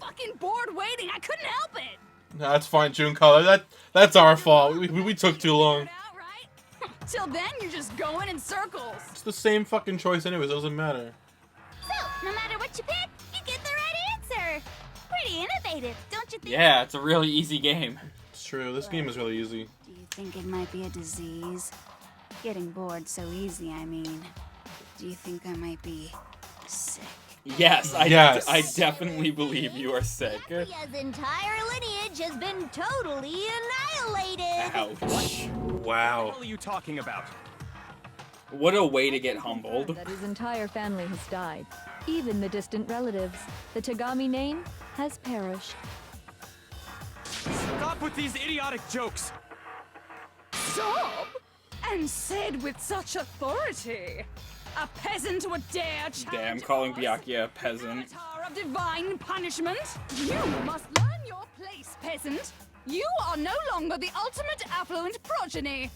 Fucking bored waiting, I couldn't help it! No, that's fine, Junko. That's our fault. We took too long. Out, right? Till then, you're just going in circles. It's the same fucking choice anyways. It doesn't matter. So, no matter what you pick, you get the right answer. Pretty innovative, don't you think? Yeah, it's a really easy game. It's true. This game is really easy. Do you think it might be a disease? Getting bored so easy, I mean. Do you think I might be sick? Yes, Yes. I definitely believe you are sick. Byakuya's entire lineage has been totally annihilated. Ouch. What Wow. are you talking about? What a way to get humbled. That his entire family has died. Even the distant relatives. The Togami name has perished. Stop with these idiotic jokes! Stop! And said with such authority. A peasant would dare challenge Damn, calling us? Byakuya a peasant. Avatar of divine punishment? You must learn your place, peasant. You are no longer the ultimate affluent progeny.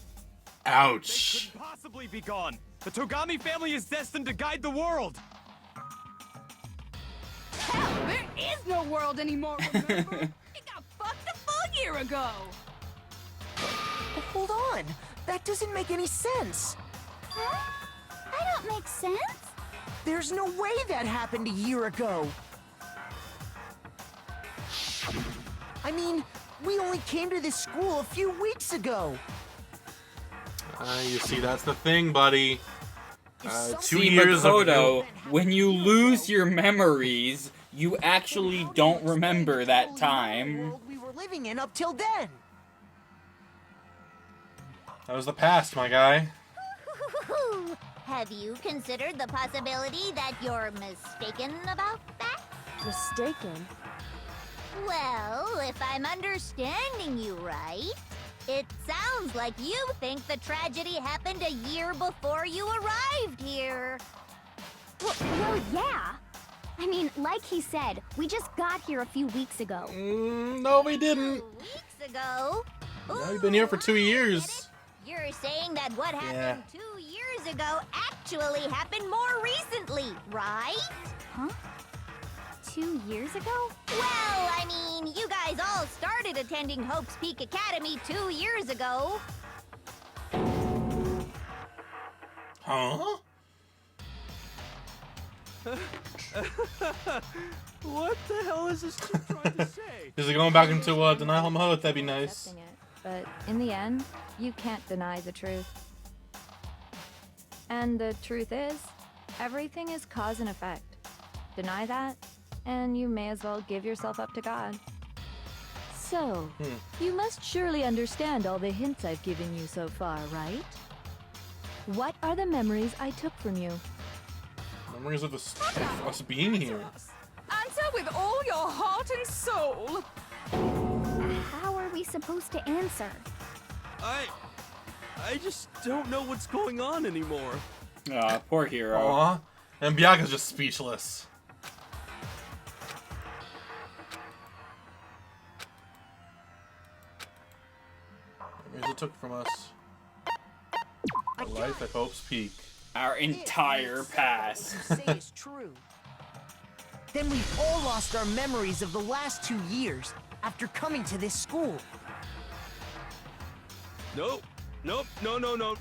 Ouch. Couldn't possibly be gone. The Togami family is destined to guide the world. Hell, there is no world anymore, remember? It got fucked a full year ago. Hold on. That doesn't make any sense. Huh? I don't make sense. There's no way that happened a year ago. I mean, we only came to this school a few weeks ago. You see, that's the thing, buddy. 2 See, years Makoto, ago. when you lose your memories, you actually don't remember that time. World we were living in up till then. That was the past, my guy. Have you considered the possibility that you're mistaken about that? Mistaken? Well, if I'm understanding you right, it sounds like you think the tragedy happened a year before you arrived here. Well, yeah. I mean, like he said, we just got here a few weeks ago. No, we didn't. Weeks ago? No, you've been here for 2 years. You're saying that what happened 2 years ago actually happened more recently, right? Huh? 2 years ago? Well, I mean, you guys all started attending Hope's Peak Academy 2 years ago. Huh? What the hell is this kid trying to say? Is it going back into denial mode? That'd be nice. Accepting it. But in the end, you can't deny the truth. And the truth is, everything is cause and effect. Deny that, and you may as well give yourself up to God. So, you must surely understand all the hints I've given you so far, right? What are the memories I took from you? Memories of us being here. Answer with all your heart and soul. How are we supposed to answer? I just don't know what's going on anymore. Aw, poor hero. Aw. And Bianca's just speechless. Memories it took from us. A life at Hope's Peak. Our entire past. Say is true. Then we've all lost our memories of the last 2 years after coming to this school. Nope. No. No.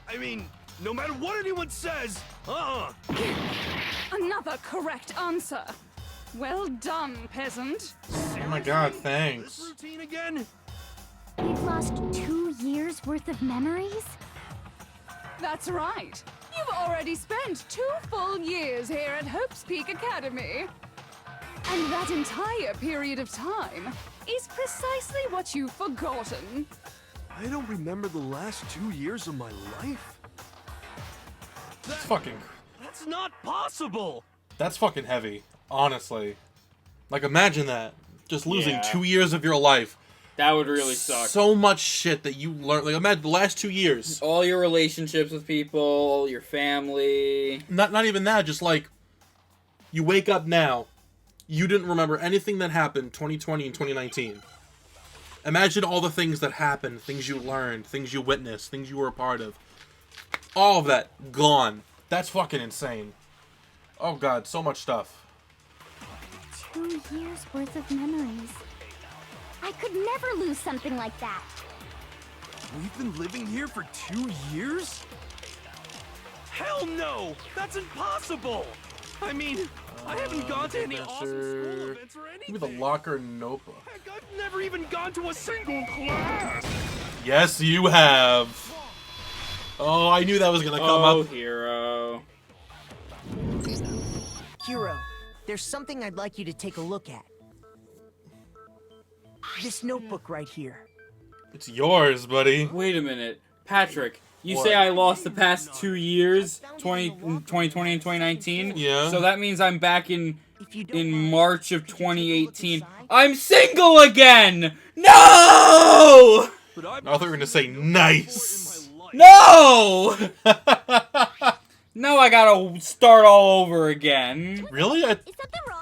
I mean, no matter what anyone says, Another correct answer. Well done, peasant. Oh my god, thanks. this routine again? We've lost 2 years worth of memories? That's right. You've already spent 2 full years here at Hope's Peak Academy. And that entire period of time is precisely what you've forgotten. I don't remember the last 2 years of my life. That's not possible! That's fucking heavy, honestly. Like, imagine that. Just losing Yeah. 2 years of your life. That would really suck. So much shit that you learned. Like, imagine the last 2 years. All your relationships with people, your family. Not even that, just like, you wake up now, you didn't remember anything that happened 2020 and 2019. Imagine all the things that happened, things you learned, things you witnessed, things you were a part of. All of that, gone. That's fucking insane. Oh god, so much stuff. 2 years worth of memories. I could never lose something like that. We've been living here for 2 years? Hell no! That's impossible! I mean, I haven't gone to any awesome school events or anything. Give me the locker notebook. Heck, I've never even gone to a single class! Yes, you have. Oh, I knew that was gonna come up. Hero. Hero, there's something I'd like you to take a look at. This notebook right here. It's yours, buddy. Wait a minute. Patrick, you What? say I lost the past 2 years, 2020 and 2019? Yeah. So that means I'm back in March of 2018. I'm single again! No! I thought you were gonna say nice. No! No, I gotta start all over again. Really?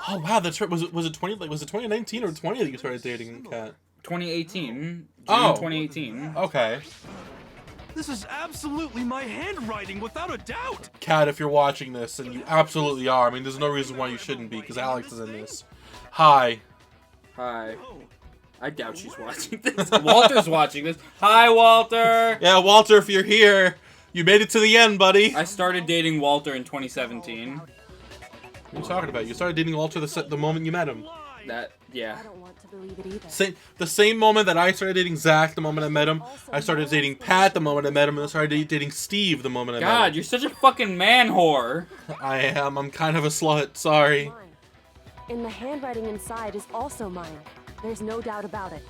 Oh wow, that's right. Was it 20? Like, was it 2019 or 20 that you started dating Kat? 2018. June Oh. 2018. Okay. This is absolutely my handwriting, without a doubt! Kat, if you're watching this, and you absolutely are, I mean, there's no reason why you shouldn't be, because Alex is in this. Hi. Hi. I doubt she's watching this. Walter's watching this. Hi, Walter! Yeah, Walter, if you're here, You made it to the end, buddy. I started dating Walter in 2017. What are you talking about? You started dating Walter the moment you met him. Yeah. I don't want to believe it either. The same moment that I started dating Zach the moment I met him, I started dating Pat the moment I met him, and I started dating Steve the moment I met him. God, you're such a fucking man whore. I am. I'm kind of a slut. Sorry. And the handwriting inside is also mine. There's no doubt about it.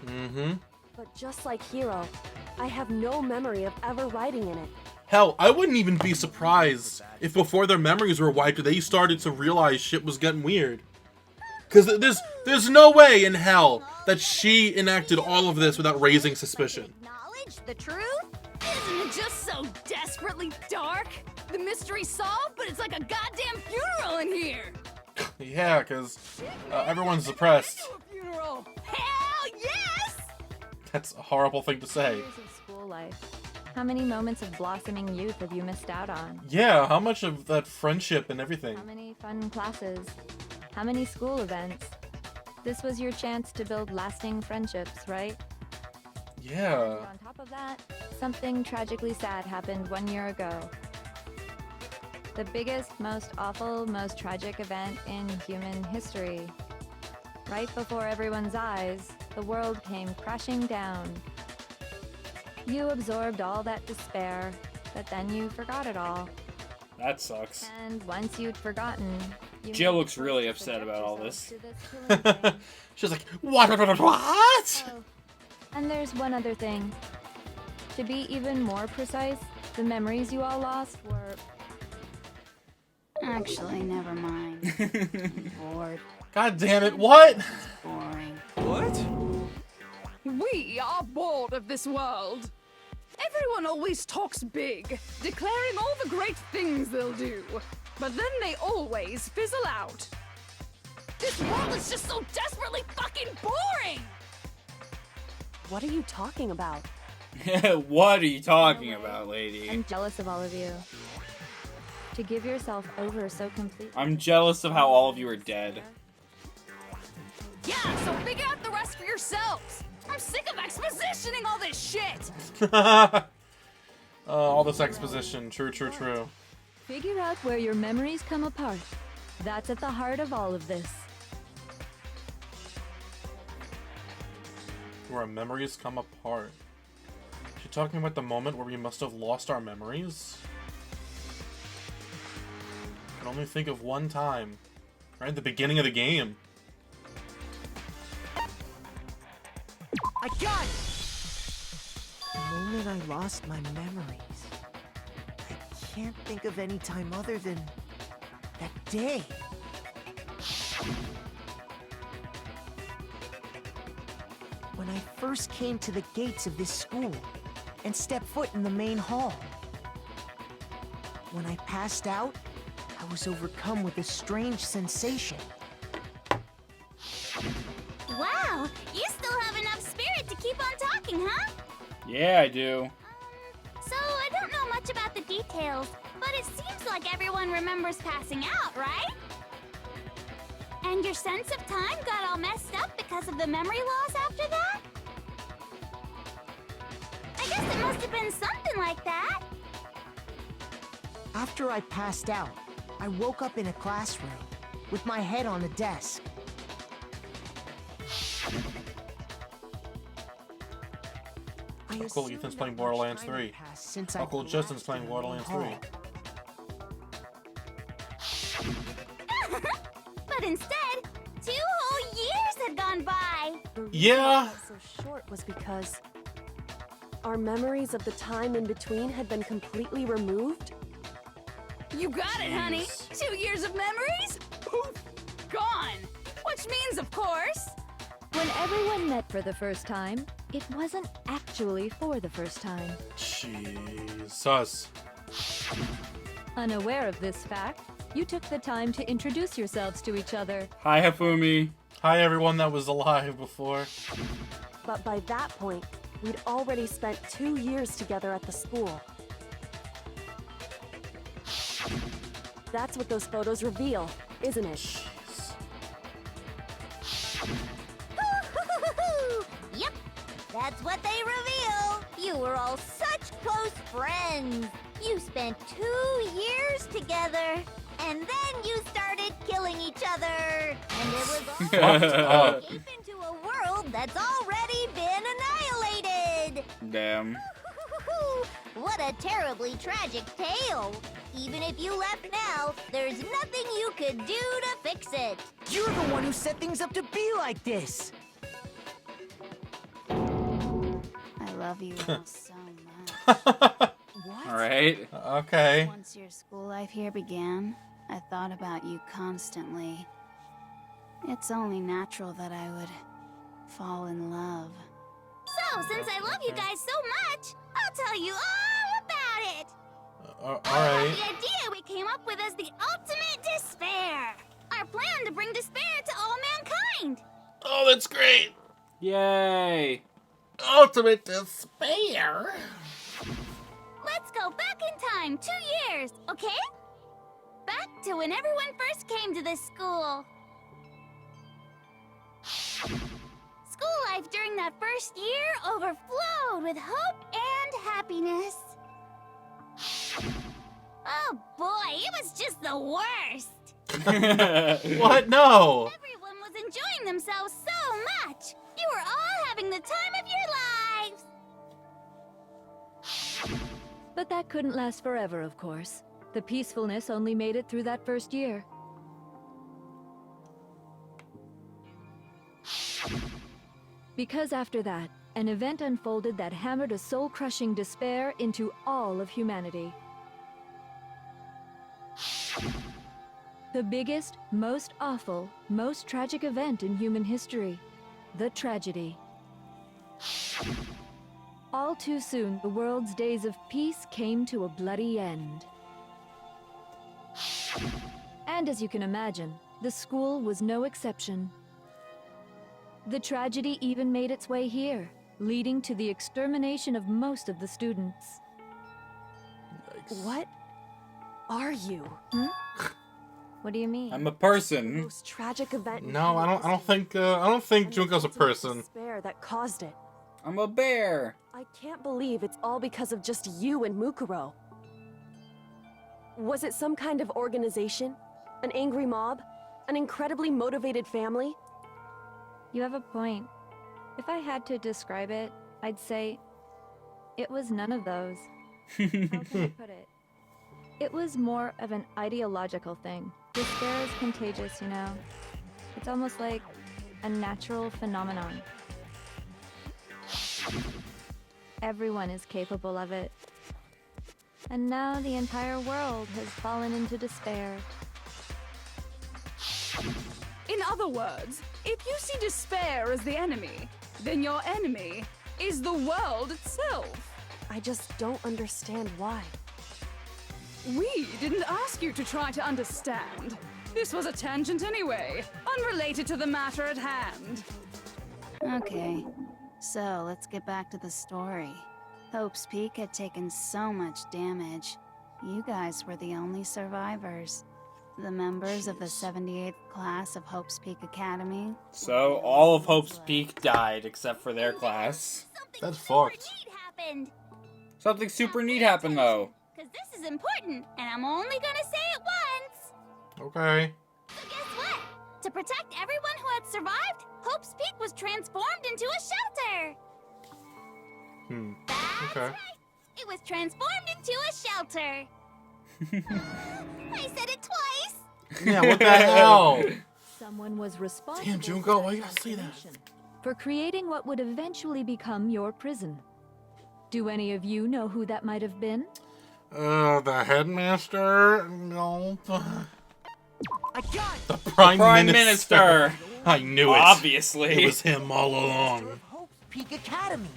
Mm-hmm. But just like Hiro, I have no memory of ever writing in it. Hell, I wouldn't even be surprised if before their memories were wiped, they started to realize shit was getting weird. Because there's no way in hell that she enacted all of this without raising suspicion. Acknowledge the truth? Isn't it just so desperately dark? The mystery's solved, but it's like a goddamn funeral in here. Yeah, because everyone's depressed. Funeral. Hell yes! That's a horrible thing to say. Years of school life. How many moments of blossoming youth have you missed out on? Yeah, how much of that friendship and everything? How many fun classes? How many school events? This was your chance to build lasting friendships, right? Yeah. And on top of that, something tragically sad happened 1 year ago. The biggest, most awful, most tragic event in human history. Right before everyone's eyes, the world came crashing down. You absorbed all that despair, but then you forgot it all. That sucks. And once you'd forgotten, you Jill looks really upset about all this. She's like, what? Oh, and there's one other thing. To be even more precise, the memories you all lost were... Actually, never mind. I'm bored. God damn it, what? Boring. What? We are bored of this world. Everyone always talks big, declaring all the great things they'll do. But then they always fizzle out. This world is just so desperately fucking boring! What are you talking about? What are you talking about, lady? I'm jealous of all of you. To give yourself over so completely. I'm jealous of how all of you are dead. Yeah, so figure out the rest for yourselves. I'm sick of expositioning all this shit. All this exposition. True, true, true. Figure out where your memories come apart. That's at the heart of all of this. Where our memories come apart. Is she talking about the moment where we must have lost our memories? I can only think of one time. Right at the beginning of the game. I got it! The moment I lost my memories. I can't think of any time other than that day. When I first came to the gates of this school and stepped foot in the main hall. When I passed out, I was overcome with a strange sensation. Wow, you still have enough spirit to keep on talking, huh? Yeah, I do. So I don't know much about the details, but it seems like everyone remembers passing out, right? And your sense of time got all messed up because of the memory loss after that? I guess it must have been something like that. After I passed out, I woke up in a classroom with my head on a desk. Uncle Ethan's playing Borderlands 3. Uncle Justin's playing Borderlands 3. But instead, 2 whole years had gone by. Yeah. So short was because our memories of the time in between had been completely removed. You got it, honey. 2 years of memories? Poof! Gone! Which means, of course... When everyone met for the first time, it wasn't actually for the first time. Jesus. Unaware of this fact, you took the time to introduce yourselves to each other. Hi, Hifumi. Hi, everyone that was alive before. But by that point, we'd already spent 2 years together at the school. That's what those photos reveal, isn't it? Yep, that's what they reveal. You were all such close friends. You spent 2 years together, and then you started killing each other. And it was all escape into a world that's already been annihilated. Damn. What a terribly tragic tale. Even if you left now, there's nothing you could do to fix it. You're the one who set things up to be like this. I love you all so much. All right. Okay. Once your school life here began, I thought about you constantly. It's only natural that I would fall in love. So, since I love you guys so much, I'll tell you all about it. All I right. have the idea we came up with as the ultimate despair. Our plan to bring despair to all mankind. Oh, that's great. Yay. Ultimate despair. Let's go back in time 2 years, okay? Back to when everyone first came to this school. School life during that first year overflowed with hope and happiness. Oh boy, it was just the worst. What? No. Everyone was enjoying themselves so much. You were all having the time of your lives. But that couldn't last forever, of course. The peacefulness only made it through that first year. Because after that, an event unfolded that hammered a soul-crushing despair into all of humanity. The biggest, most awful, most tragic event in human history. The tragedy. All too soon, the world's days of peace came to a bloody end. And as you can imagine, the school was no exception. The tragedy even made its way here, leading to the extermination of most of the students. What are you? What do you mean? I'm a person. Most tragic event. in No, I don't think Junko's a person. Despair that caused it. I'm a bear. I can't believe it's all because of just you and Mukuro. Was it some kind of organization? An angry mob? An incredibly motivated family? You have a point. If I had to describe it, I'd say it was none of those. How can I put it? It was more of an ideological thing. Despair is contagious, you know. It's almost like a natural phenomenon. Everyone is capable of it. And now the entire world has fallen into despair. In other words, if you see despair as the enemy, then your enemy is the world itself. I just don't understand why. We didn't ask you to try to understand. This was a tangent anyway, unrelated to the matter at hand. Okay, so let's get back to the story. Hope's Peak had taken so much damage. You guys were the only survivors. The members of the 78th class of Hope's Peak Academy. So all of Hope's Peak died except for their class. That's fucked. Happened. Something super neat happened though. Because this is important, and I'm only gonna say it once. Okay. So guess what? To protect everyone who had survived, Hope's Peak was transformed into a shelter. That's Okay. right. It was transformed into a shelter. I said it twice. Yeah, what the hell? Someone was responsible. Damn, Junko, why you gotta say that? For creating what would eventually become your prison. Do any of you know who that might have been? The headmaster? No. I got it! The Prime Minister. I knew it. Obviously. It was him all along. Hope's Peak Academy.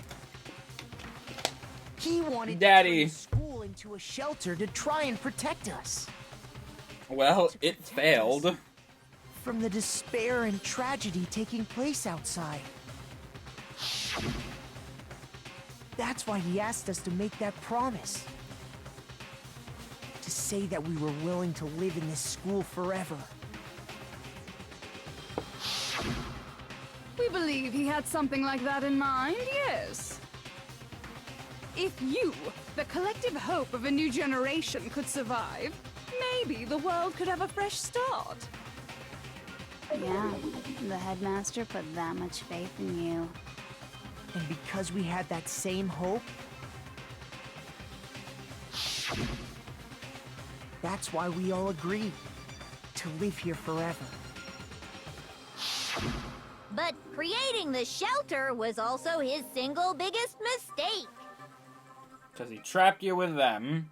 He wanted Daddy. to turn the school into a shelter to try and protect us. Well, it failed. From the despair and tragedy taking place outside. That's why he asked us to make that promise. To say that we were willing to live in this school forever. We believe he had something like that in mind, yes. If you, the collective hope of a new generation, could survive, maybe the world could have a fresh start. Yeah, the headmaster put that much faith in you. And because we had that same hope, that's why we all agreed to live here forever. But creating the shelter was also his single biggest mistake. Because he trapped you with them.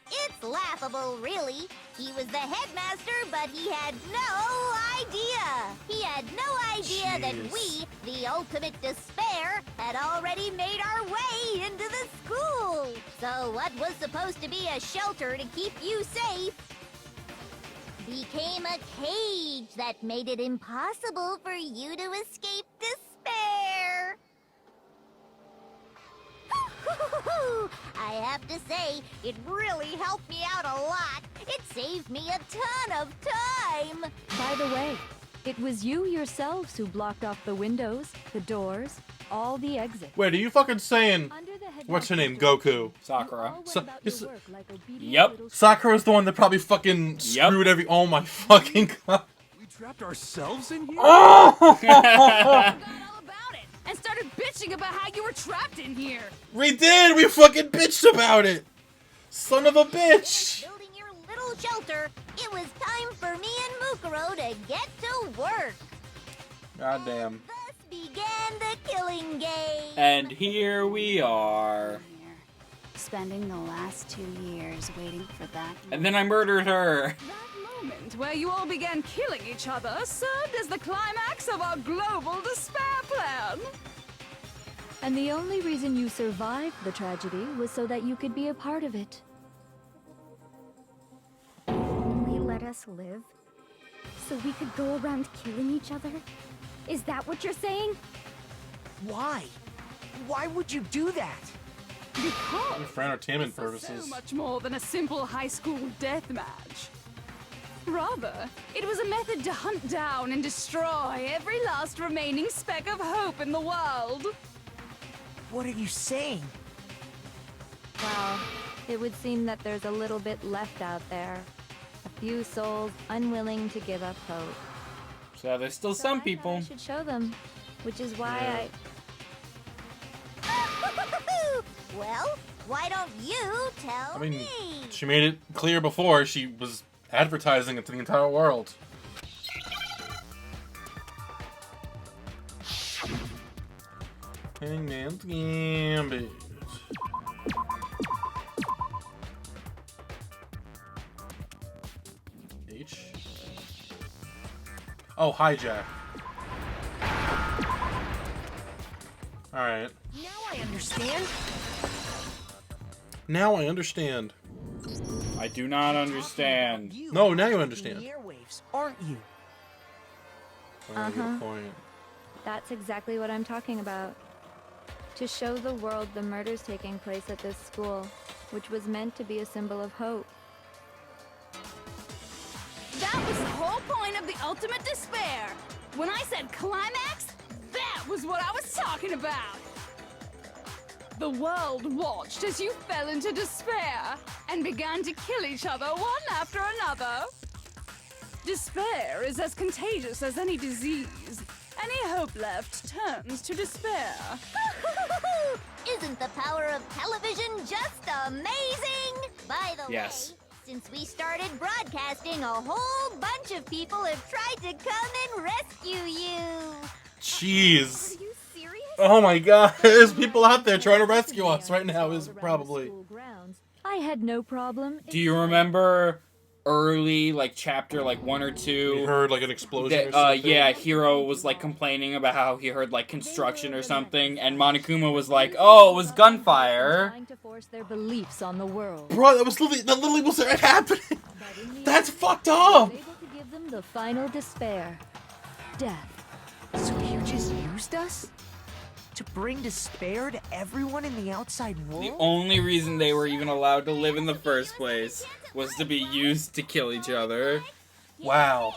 It's laughable, really. He was the headmaster, but he had no idea. He had no idea that we, the ultimate despair, had already made our way into the school. So what was supposed to be a shelter to keep you safe became a cage that made it impossible for you to escape despair. I have to say, it really helped me out a lot. It saved me a ton of time. By the way, it was you yourselves who blocked off the windows, the doors, all the exits. Wait, are you fucking saying... What's her name? Goku. Sakura. Yep. Sakura's the one that probably fucking screwed every... Oh my fucking god. We trapped ourselves in here? Oh! And started bitching about how you were trapped in here. We did! We fucking bitched about it! Son of a bitch! Building your little shelter, it was time for me and Mukuro to get to work. Goddamn. Thus began the killing game. And here we are. Spending the last 2 years waiting for that. And then I murdered her. That moment where you all began killing each other served as the climax of our global despair plan. And the only reason you survived the tragedy was so that you could be a part of it. Only let us live? So we could go around killing each other? Is that what you're saying? Why? Why would you do that? Because For entertainment this is purposes. so much more than a simple high school death match. Rather, it was a method to hunt down and destroy every last remaining speck of hope in the world. What are you saying? Well, it would seem that there's a little bit left out there. A few souls unwilling to give up hope. So there's still some people. I should show them, which is why Well, why don't you tell I mean, me? she made it clear before she was advertising it to the entire world. Hangman's Gambit. H. Oh, hijack. Alright. Now I understand. Now I understand. I do not understand. No, now you understand. The airwaves, aren't you? Oh, good point. that's exactly what I'm talking about. To show the world the murders taking place at this school, which was meant to be a symbol of hope. That was the whole point of the ultimate despair. When I said climax, that was what I was talking about. The world watched as you fell into despair and began to kill each other one after another. Despair is as contagious as any disease. Any hope left turns to despair. Isn't the power of television just amazing? By the Yes. way, since we started broadcasting, a whole bunch of people have tried to come and rescue you. Jeez. Are you serious? Oh my god, there's people out there trying to rescue us right now, is probably. I had no problem. Do you remember early, like, chapter, like, 1 or 2? We heard, like, an explosion or something? Yeah, Hiro was, like, complaining about how he heard, like, construction or something, and Monokuma was like, oh, it was gunfire. Trying to force their beliefs on the world. Bro, that literally was happening. That's fucked up. Able to give them the final despair. Death. So you just used us? To bring despair to everyone in the outside world? The only reason they were even allowed to live in the first place was to be used to kill each other. Wow.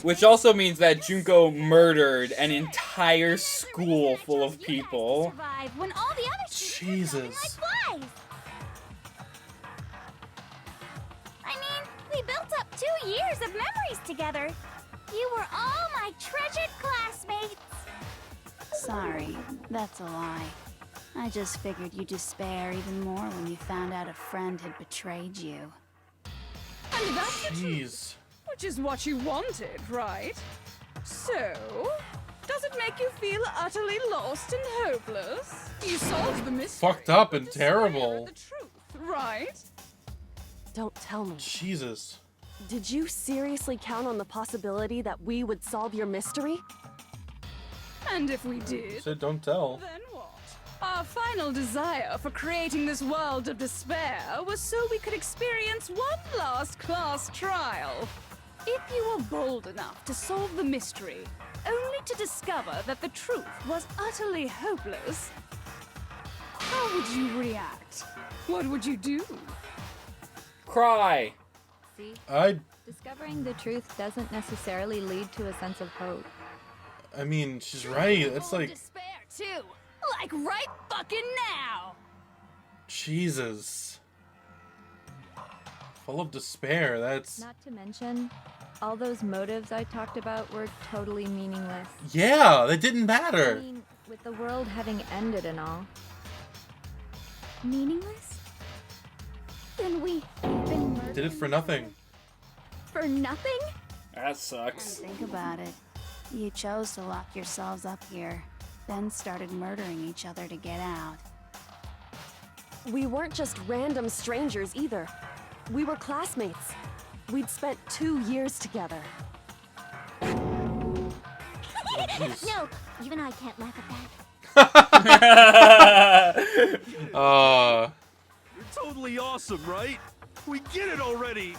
Which also means that Junko murdered an entire school full of people. When all the other Jesus. flies. I mean, we built up 2 years of memories together. You were all my treasured classmates. Sorry, that's a lie. I just figured you'd despair even more when you found out a friend had betrayed you. And that's the truth, Jeez. which is what you wanted, right? So, does it make you feel utterly lost and hopeless? You solved the mystery. Fucked up and terrible. The truth, right? Don't tell me. Jesus. Did you seriously count on the possibility that we would solve your mystery? And if we did, Said don't tell. then what? Our final desire for creating this world of despair was so we could experience one last class trial. If you were bold enough to solve the mystery, only to discover that the truth was utterly hopeless, how would you react? What would you do? Cry. See? I Discovering the truth doesn't necessarily lead to a sense of hope. mean, she's right. It's like Despair, too. Like right fucking now. Jesus. Full of despair. That's Not to mention, all those motives I talked about were totally meaningless. yeah. That didn't I matter. mean, with the world having ended and all. Meaningless? Then we've been murdered Did it for nothing. for nothing? That sucks. Think about it. You chose to lock yourselves up here, then started murdering each other to get out. We weren't just random strangers either. We were classmates. We'd spent 2 years together. Jeez. No, even I can't laugh at that. You're totally awesome, right? We get it already!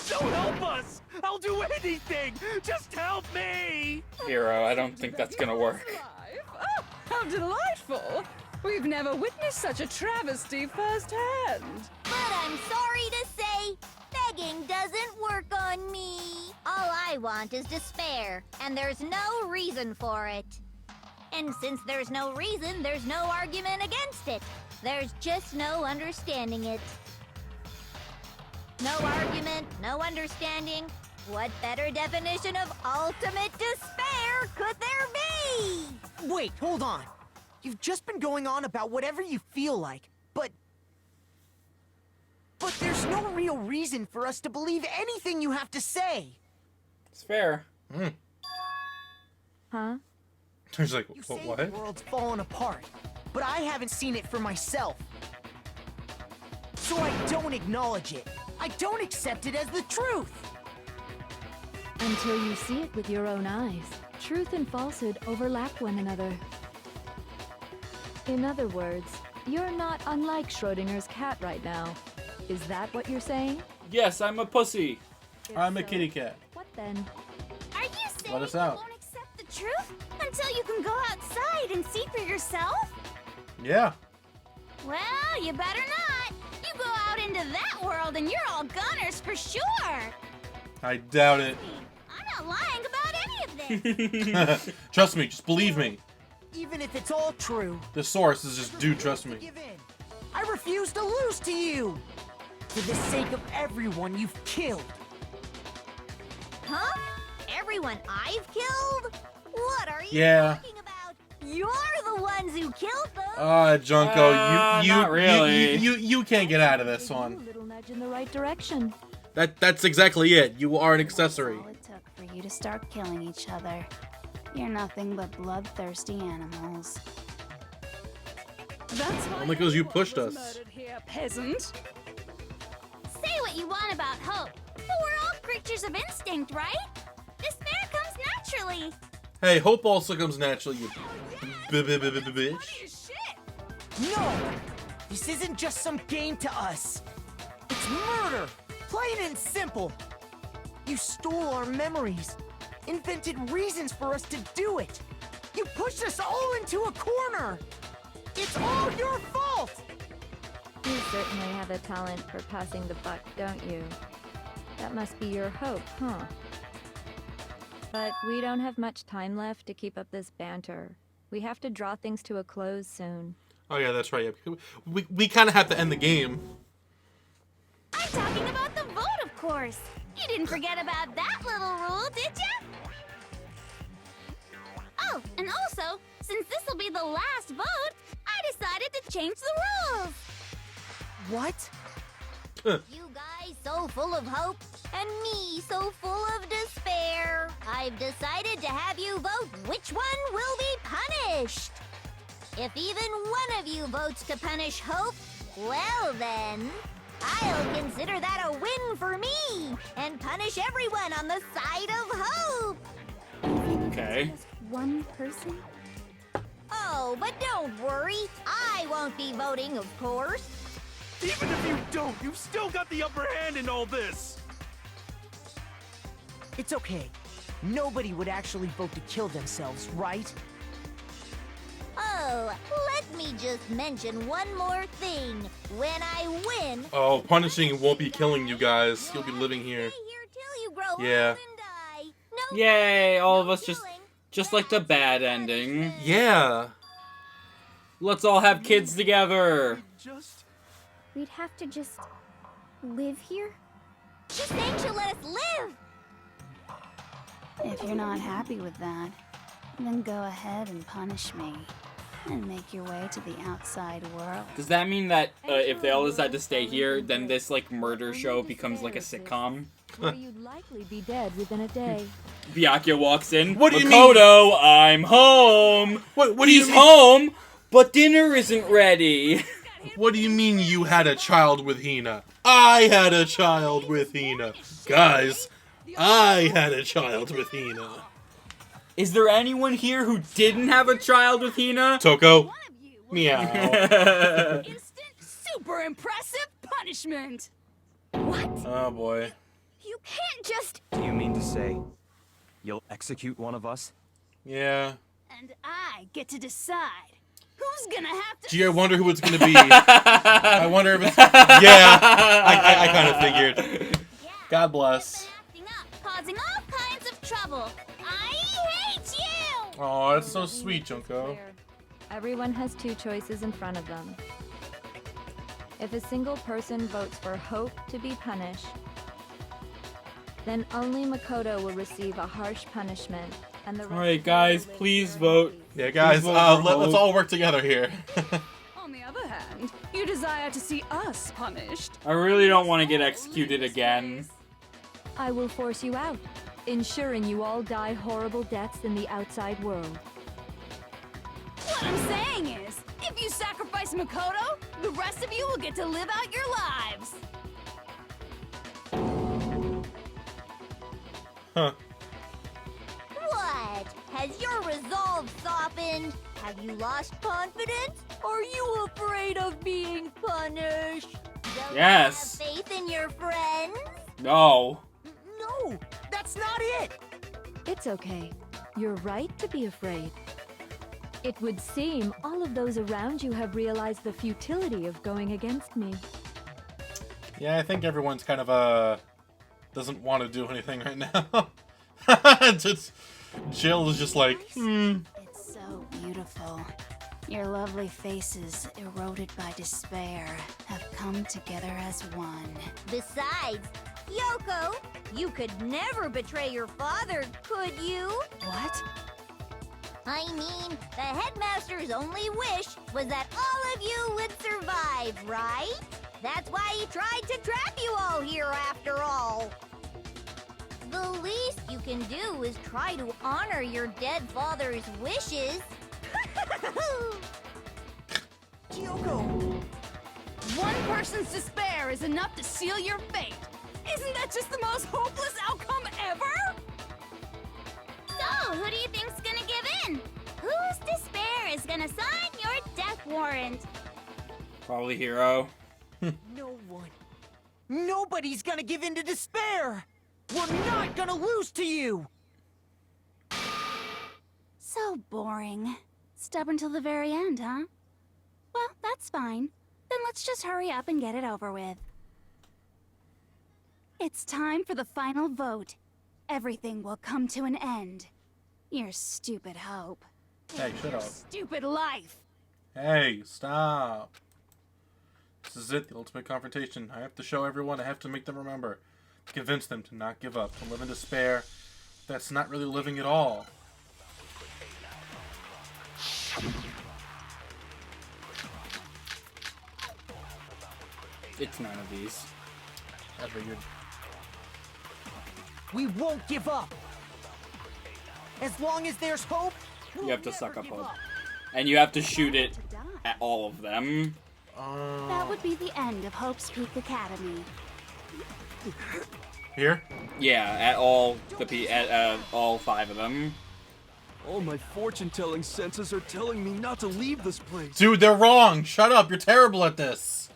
Don't help us! I'll do anything! Just help me! Hero, I don't think that's gonna work. Oh, how delightful! We've never witnessed such a travesty firsthand. But I'm sorry to say, begging doesn't work on me. All I want is despair, and there's no reason for it. And since there's no reason, there's no argument against it. There's just no understanding it. No argument, no understanding. What better definition of ultimate despair could there be? Wait, hold on. You've just been going on about whatever you feel like, but there's no real reason for us to believe anything you have to say. It's fair. Huh? She's like, You say what? the world's fallen apart, but I haven't seen it for myself. So I don't acknowledge it. I don't accept it as the truth. Until you see it with your own eyes. Truth and falsehood overlap one another. In other words, you're not unlike Schrodinger's cat right now. Is that what you're saying? Yes, I'm a pussy. I'm a kitty cat. What then? Are you saying Let us you out. won't accept the truth until you can go outside and see for yourself? Yeah. Well, you better not. You go out into that world and you're all goners for sure. I doubt it. I'm not lying about any of this. Trust me. Just believe me. Even if it's all true. The source is just, dude, trust me. Give in. I refuse to lose to you. For the sake of everyone you've killed. Huh? Everyone I've killed? What are you Yeah. talking about? You're the ones who killed them. Junko, not really. you can't get out of this A one. little nudge in the right direction. That's exactly it. You are an accessory. All it took for you to start killing each other. You're nothing but bloodthirsty animals. That's why Only 'cause you everyone pushed was us. murdered here, peasant. Say what you want about hope, but we're all creatures of instinct, right? Despair comes naturally. Hey, hope also comes naturally, you bitch. No! This isn't just some game to us. It's murder! Plain and simple! You stole our memories, invented reasons for us to do it. You pushed us all into a corner! It's all your fault! You certainly have a talent for passing the buck, don't you? That must be your hope, huh? But we don't have much time left to keep up this banter. We have to draw things to a close soon. Oh yeah, that's right. Yeah. We kind of have to end the game. I'm talking about the vote, of course. You didn't forget about that little rule, did you? Oh, and also, since this will be the last vote, I decided to change the rules. What? You guys so full of hope, and me so full of despair. I've decided to have you vote which one will be punished. If even one of you votes to punish Hope, well then, I'll consider that a win for me, and punish everyone on the side of Hope. Okay. Just one person? Oh, but don't worry, I won't be voting, of course. Even if you don't, you've still got the upper hand in all this! It's okay. Nobody would actually vote to kill themselves, right? Oh, let me just mention one more thing. When I win... Oh, punishing won't be killing you guys. You'll be living here. Yeah. Yay, all of us just like the bad ending. Yeah. Let's all have kids together. We'd have to just live here? She's saying she'll let us live! If you're not happy with that, then go ahead and punish me. And make your way to the outside world. Does that mean that if they all decide to stay here, then this like murder show becomes like a sitcom? Where you'd likely be dead within a day. Byakuya walks in. What do you Makoto, I'm home. What do He's you mean? home, but dinner isn't ready. What do you mean you had a child with Hina? I had a child with Hina. Guys, I had a child with Hina. Is there anyone here who didn't have a child with Hina? Toko. Meow. Instant, super impressive punishment. What? Oh boy. You can't just... Do you mean to say you'll execute one of us? Yeah. And I get to decide who's gonna have to... Gee, I wonder who it's gonna be. I wonder if it's... Yeah, I kind of figured. God bless. Causing all kinds of trouble. I hate you! Oh, that's so sweet, Junko. Everyone has two choices in front of them. If a single person votes for Hope to be punished, then only Makoto will receive a harsh punishment, and the rest Alright, guys, please vote. Yeah, guys, Please vote for let's Hope. all work together here. On the other hand, you desire to see us punished. I really don't want to get executed again. I will force you out, ensuring you all die horrible deaths in the outside world. What I'm saying is, if you sacrifice Makoto, the rest of you will get to live out your lives. Huh. What? Has your resolve softened? Have you lost confidence? Are you afraid of being punished? Don't Yes. you have faith in your friends? No. No, that's not it! It's okay. You're right to be afraid. It would seem all of those around you have realized the futility of going against me. Yeah, I think everyone's kind of, doesn't want to do anything right now. Just, Jill is just like, It's so beautiful. Your lovely faces, eroded by despair, have come together as one. Besides, Yoko, you could never betray your father, could you? What? I mean, the headmaster's only wish was that all of you would survive, right? That's why he tried to trap you all here after all. The least you can do is try to honor your dead father's wishes. Kyoko! One person's despair is enough to seal your fate. Isn't that just the most hopeless outcome ever? So, who do you think's gonna give in? Whose despair is gonna sign your death warrant? Probably Hero. No one. Nobody's gonna give in to despair! We're not gonna lose to you! So boring. Stubborn till the very end, huh? Well, that's fine. Then let's just hurry up and get it over with. It's time for the final vote. Everything will come to an end. Your stupid hope. Hey, shut up. Stupid life. Hey, stop. This is it, the ultimate confrontation. I have to show everyone, I have to make them remember. To convince them to not give up, to live in despair. That's not really living at all. It's none of these. I figured. We won't give up. As long as there's hope, You have to suck up hope. And you have to shoot it at all of them. That would be the end of Hope's Peak Academy. Here? Yeah, at all all 5 of them. All my fortune-telling senses are telling me not to leave this place. Dude, they're wrong! Shut up, you're terrible at this!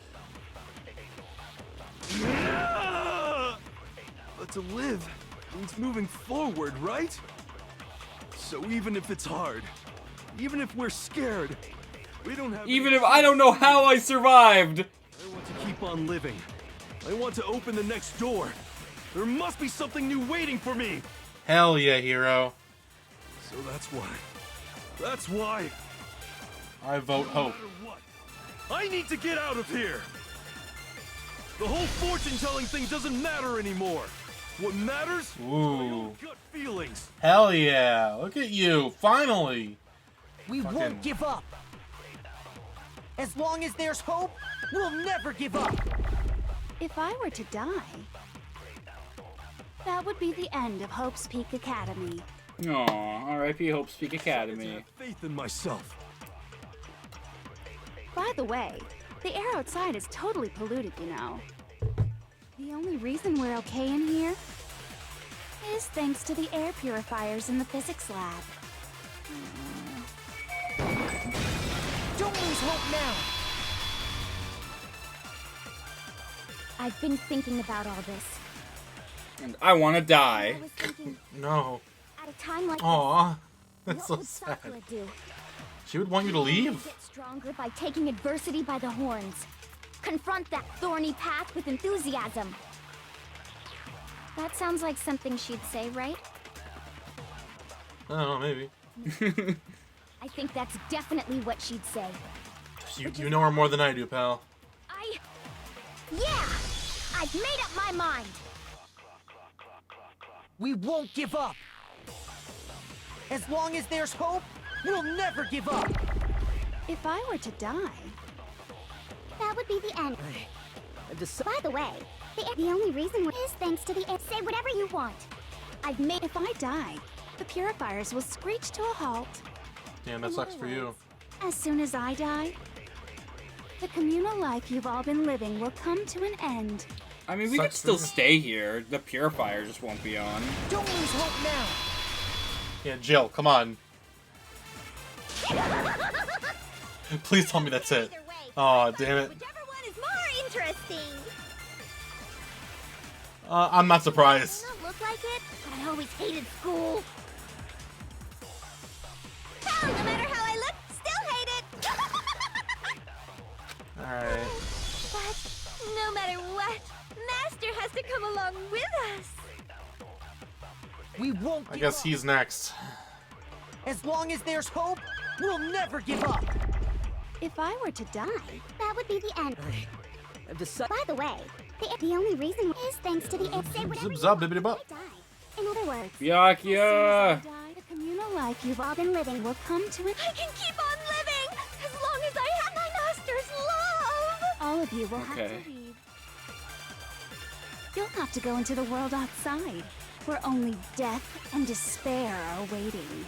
But to live means moving forward, right? So even if it's hard, even if we're scared, we don't have... Even if I don't know how I survived! I want to keep on living. I want to open the next door. There must be something new waiting for me! Hell yeah, hero. So that's why. That's why. I vote hope. No matter what, I need to get out of here! The whole fortune-telling thing doesn't matter anymore. What matters? Ooh. My own gut feelings. Hell yeah. Look at you. Finally. we won't give up. As long as there's hope, we'll never give up. If I were to die, that would be the end of Hope's Peak Academy. Aw, R.I.P. Hope's Peak Academy. Have faith in myself. By the way, the air outside is totally polluted, you know. The only reason we're okay in here is thanks to the air purifiers in the physics lab. Don't lose hope now. I've been thinking about all this. And I want to die. I was thinking, No. at a time like Aw. this, That's what so would sad. Sakura do? She would want you to leave. Get stronger by taking adversity by the horns. Confront that thorny path with enthusiasm. That sounds like something she'd say, right? I don't know, maybe. I think that's definitely what she'd say. You know her more than I do, pal. Yeah! I've made up my mind! We won't give up. As long as there's hope, we'll never give up. If I were to die, That would be the end. By the way, the only reason is thanks to the air. Say whatever you want. I've made. If I die, the purifiers will screech to a halt. Damn, that sucks for you. As soon as I die, the communal life you've all been living will come to an end. I mean, we could still stay here. The purifier just won't be on. Don't lose hope now. Yeah, Jill, come on. Please tell me that's it. Aw, damn it. Whichever one is more interesting. I'm not surprised. Doesn't look like it, but I always hated school. Hell, no matter how I look, still hate it. Alright. But no matter what, Master has to come along with us. We won't I give guess up. he's next. As long as there's hope, we'll never give up. If I were to die, That would be the end. I've decided. By the way, the only reason is thanks to the air. Say whatever you Zip-zap, want. bibbidi-bop. I die. In other words, Byakuya! the communal life you've all been living will come to an. I can keep on living as long as I have my Master's love. All of you will have Okay. to leave. You'll have to go into the world outside, where only death and despair are waiting.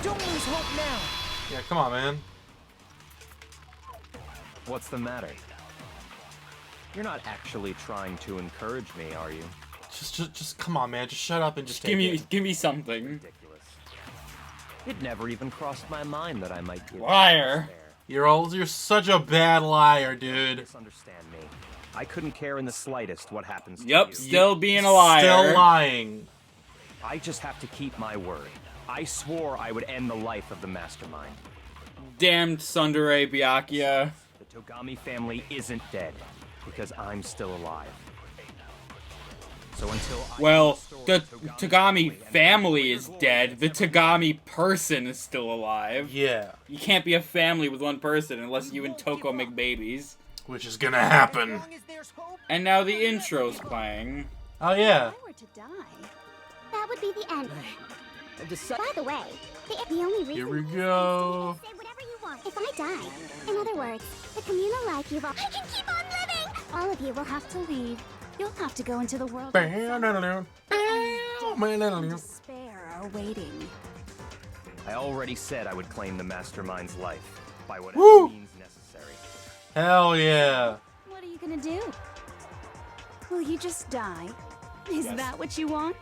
Don't lose hope now. Yeah, come on, man. What's the matter? You're not actually trying to encourage me, are you? Just come on, man. Just shut up and just Give take me, it. give me something. Ridiculous. It never even crossed my mind that I might give Liar. You're such a bad liar, dude. Misunderstand me. I couldn't care in the slightest what happens to Yep, you. still being a liar. Still lying. I just have to keep my word. I swore I would end the life of the mastermind. Damned Tsundere Byakuya. The Togami family isn't dead, because I'm still alive. So until Well, the Togami family is dead. The Togami person is still alive. Yeah. You can't be a family with one person unless you and Toko make babies. Which is gonna happen. And now the intro's playing. Oh, yeah. If I were to die, that would be the end. By the way, the only reason Here we go. say whatever you want. If I die, in other words, the communal life you've all, I can keep on living. All of you will have to leave. You'll have to go into the world. Despair are waiting. I already said I would claim the mastermind's life by whatever Woo! means necessary. Hell yeah. What are you gonna do? Will you just die? Is that what you want?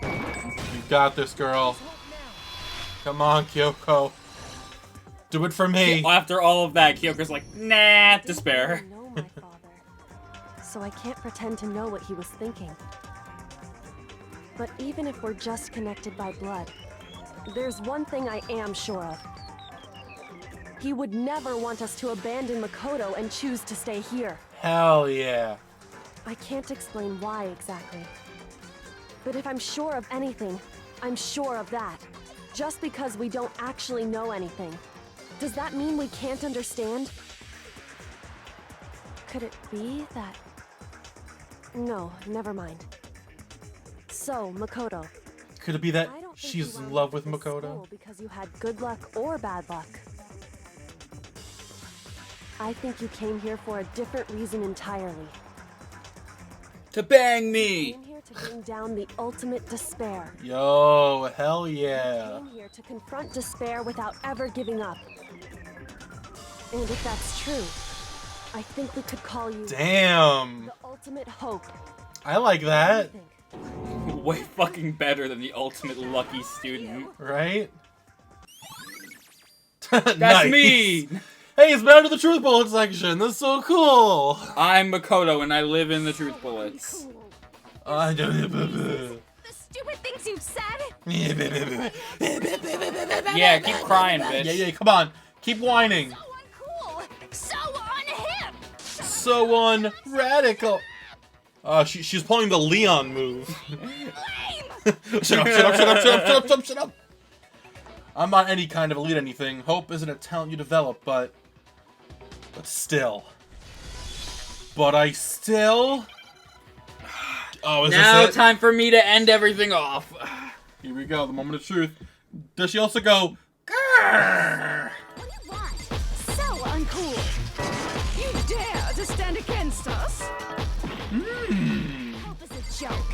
You got this, girl. Come on, Kyoko. Do it for me. After all of that, Kyoko's like, nah, despair. I know my father, so I can't pretend to know what he was thinking. But even if we're just connected by blood, there's one thing I am sure of. He would never want us to abandon Makoto and choose to stay here. Hell yeah. I can't explain why exactly. But if I'm sure of anything, I'm sure of that. Just because we don't actually know anything, does that mean we can't understand? Could it be that... No, never mind. So, Makoto. Could it be that I don't think she's you in wound love up with this Makoto? school because you had good luck or bad luck. I think you came here for a different reason entirely. To bang You me! came here to bring down the ultimate despair. Yo, hell You yeah. came here to confront despair without ever giving up. And if that's true, I think we could call you Damn. the ultimate hope. I like that. Way fucking better than the ultimate lucky student. Right? That's Nice. me! Hey, it's back to the Truth Bullet section. That's so cool. I'm Makoto and I live in the Truth Bullets. I don't. The stupid things you've said. Yeah, keep crying, bitch. Yeah, come on. Keep whining. So uncool. So unhip. So radical. She's pulling the Leon move. Shut up. I'm not any kind of elite anything. Hope isn't a talent you develop, but still. But I still... Oh, is now this it? time for me to end everything off. Here we go, the moment of truth. Does she also go... Grrr? What do you want? So uncool. You dare to stand against us? Hope is a joke.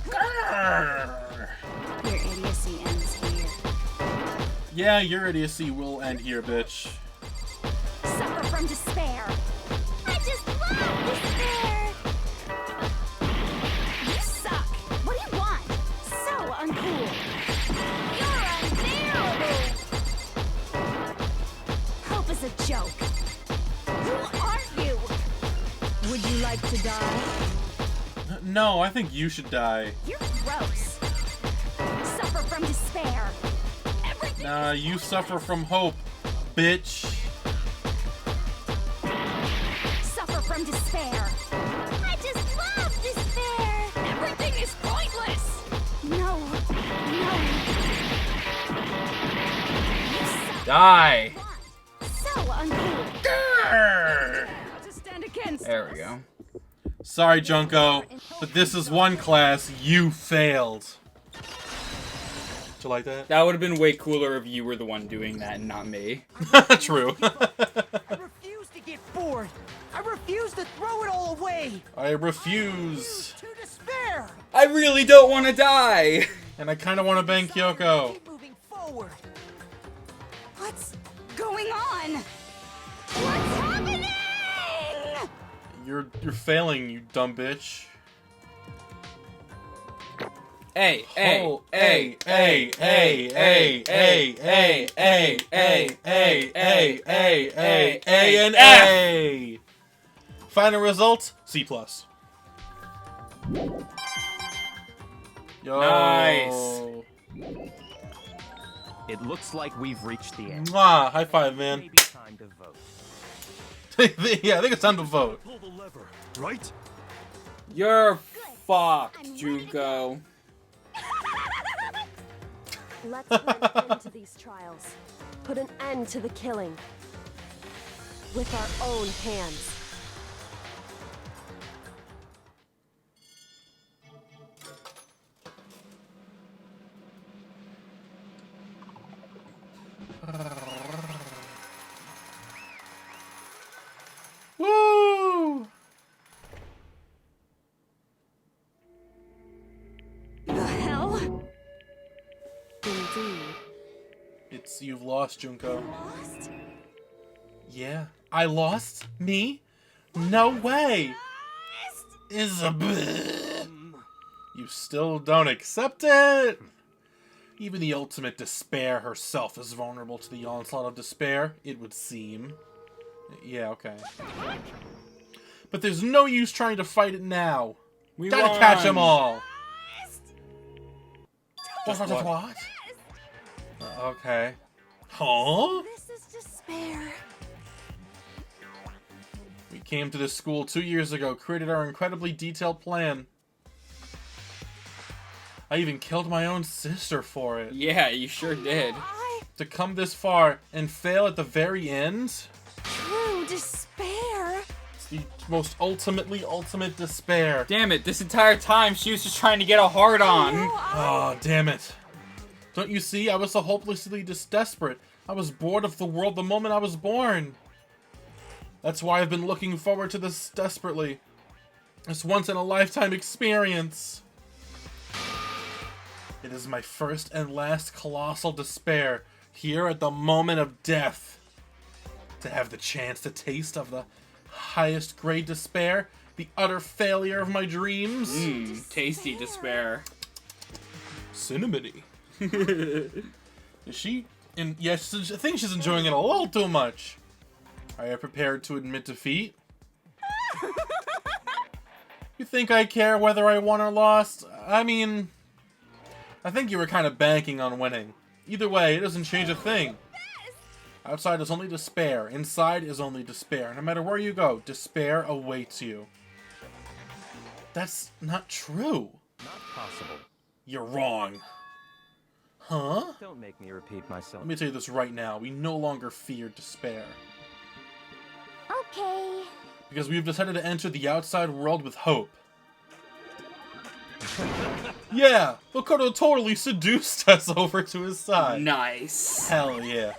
Grrr. Your idiocy ends here. Yeah, your idiocy will end here, bitch. Suffer from despair. I just love despair. You suck. What do you want? So uncool. You're unbearable. Hope is a joke. Who are you? Would you like to die? No, I think you should die. You're gross. Suffer from despair. Everything Nah, you suffer from hope, bitch. suffer from despair. I just love despair. Everything is pointless. No. You suck. Die! So uncool. Grrr. To stand against There we us. go. Sorry, Junko, but this is one class you failed. Did you like that? That would have been way cooler if you were the one doing that and not me. True. I refuse to get bored. I refuse to throw it all away. I refuse. To despair. I really don't want to die! And I kind of want to bang Kyoko. Keep moving forward. What's going on? What's happening? You're failing, you dumb bitch. Hey, Oh, hey, hey, hey, hey, hey, hey, hey, hey, hey, hey, hey, hey, A and A. Final result, C+. Yo. Nice. It looks like we've reached the end. Mwah, high five, man. Maybe time time to vote. Yeah, I think it's time to vote. Pull the lever, right? You're fucked, Junko. Let's put an end to these trials. Put an end to the killing. With our own hands. Woo! The hell? Indeed. You've lost, Junko. Lost? Yeah, I lost? Me? No way! Isabel! You still don't accept it? Even the ultimate despair herself is vulnerable to the onslaught of despair, it would seem. Yeah, okay. But there's no use trying to fight it now. We gotta won. catch them all. What? Okay. Huh? This is despair. We came to this school 2 years ago, created our incredibly detailed plan. I even killed my own sister for it. Yeah, you sure did. To come this far and fail at the very end? True despair. It's the most ultimate despair. Damn it, this entire time she was just trying to get a hard on. Oh, damn it. Don't you see? I was so hopelessly desperate. I was bored of the world the moment I was born. That's why I've been looking forward to this desperately. This once-in-a-lifetime experience. It is my first and last colossal despair, here at the moment of death. To have the chance to taste of the highest grade despair, the utter failure of my dreams. Tasty despair. Cinnamony. Is she? Yes, I think she's enjoying it a little too much. Are you prepared to admit defeat? You think I care whether I won or lost? I mean, I think you were kind of banking on winning. Either way, it doesn't change a thing. Outside is only despair. Inside is only despair. No matter where you go, despair awaits you. That's not true. Not possible. You're wrong. Huh? Don't make me repeat myself. Let me tell you this right now. We no longer fear despair. Okay. Because we've decided to enter the outside world with hope. Yeah! Makoto totally seduced us over to his side. Nice. Hell yeah.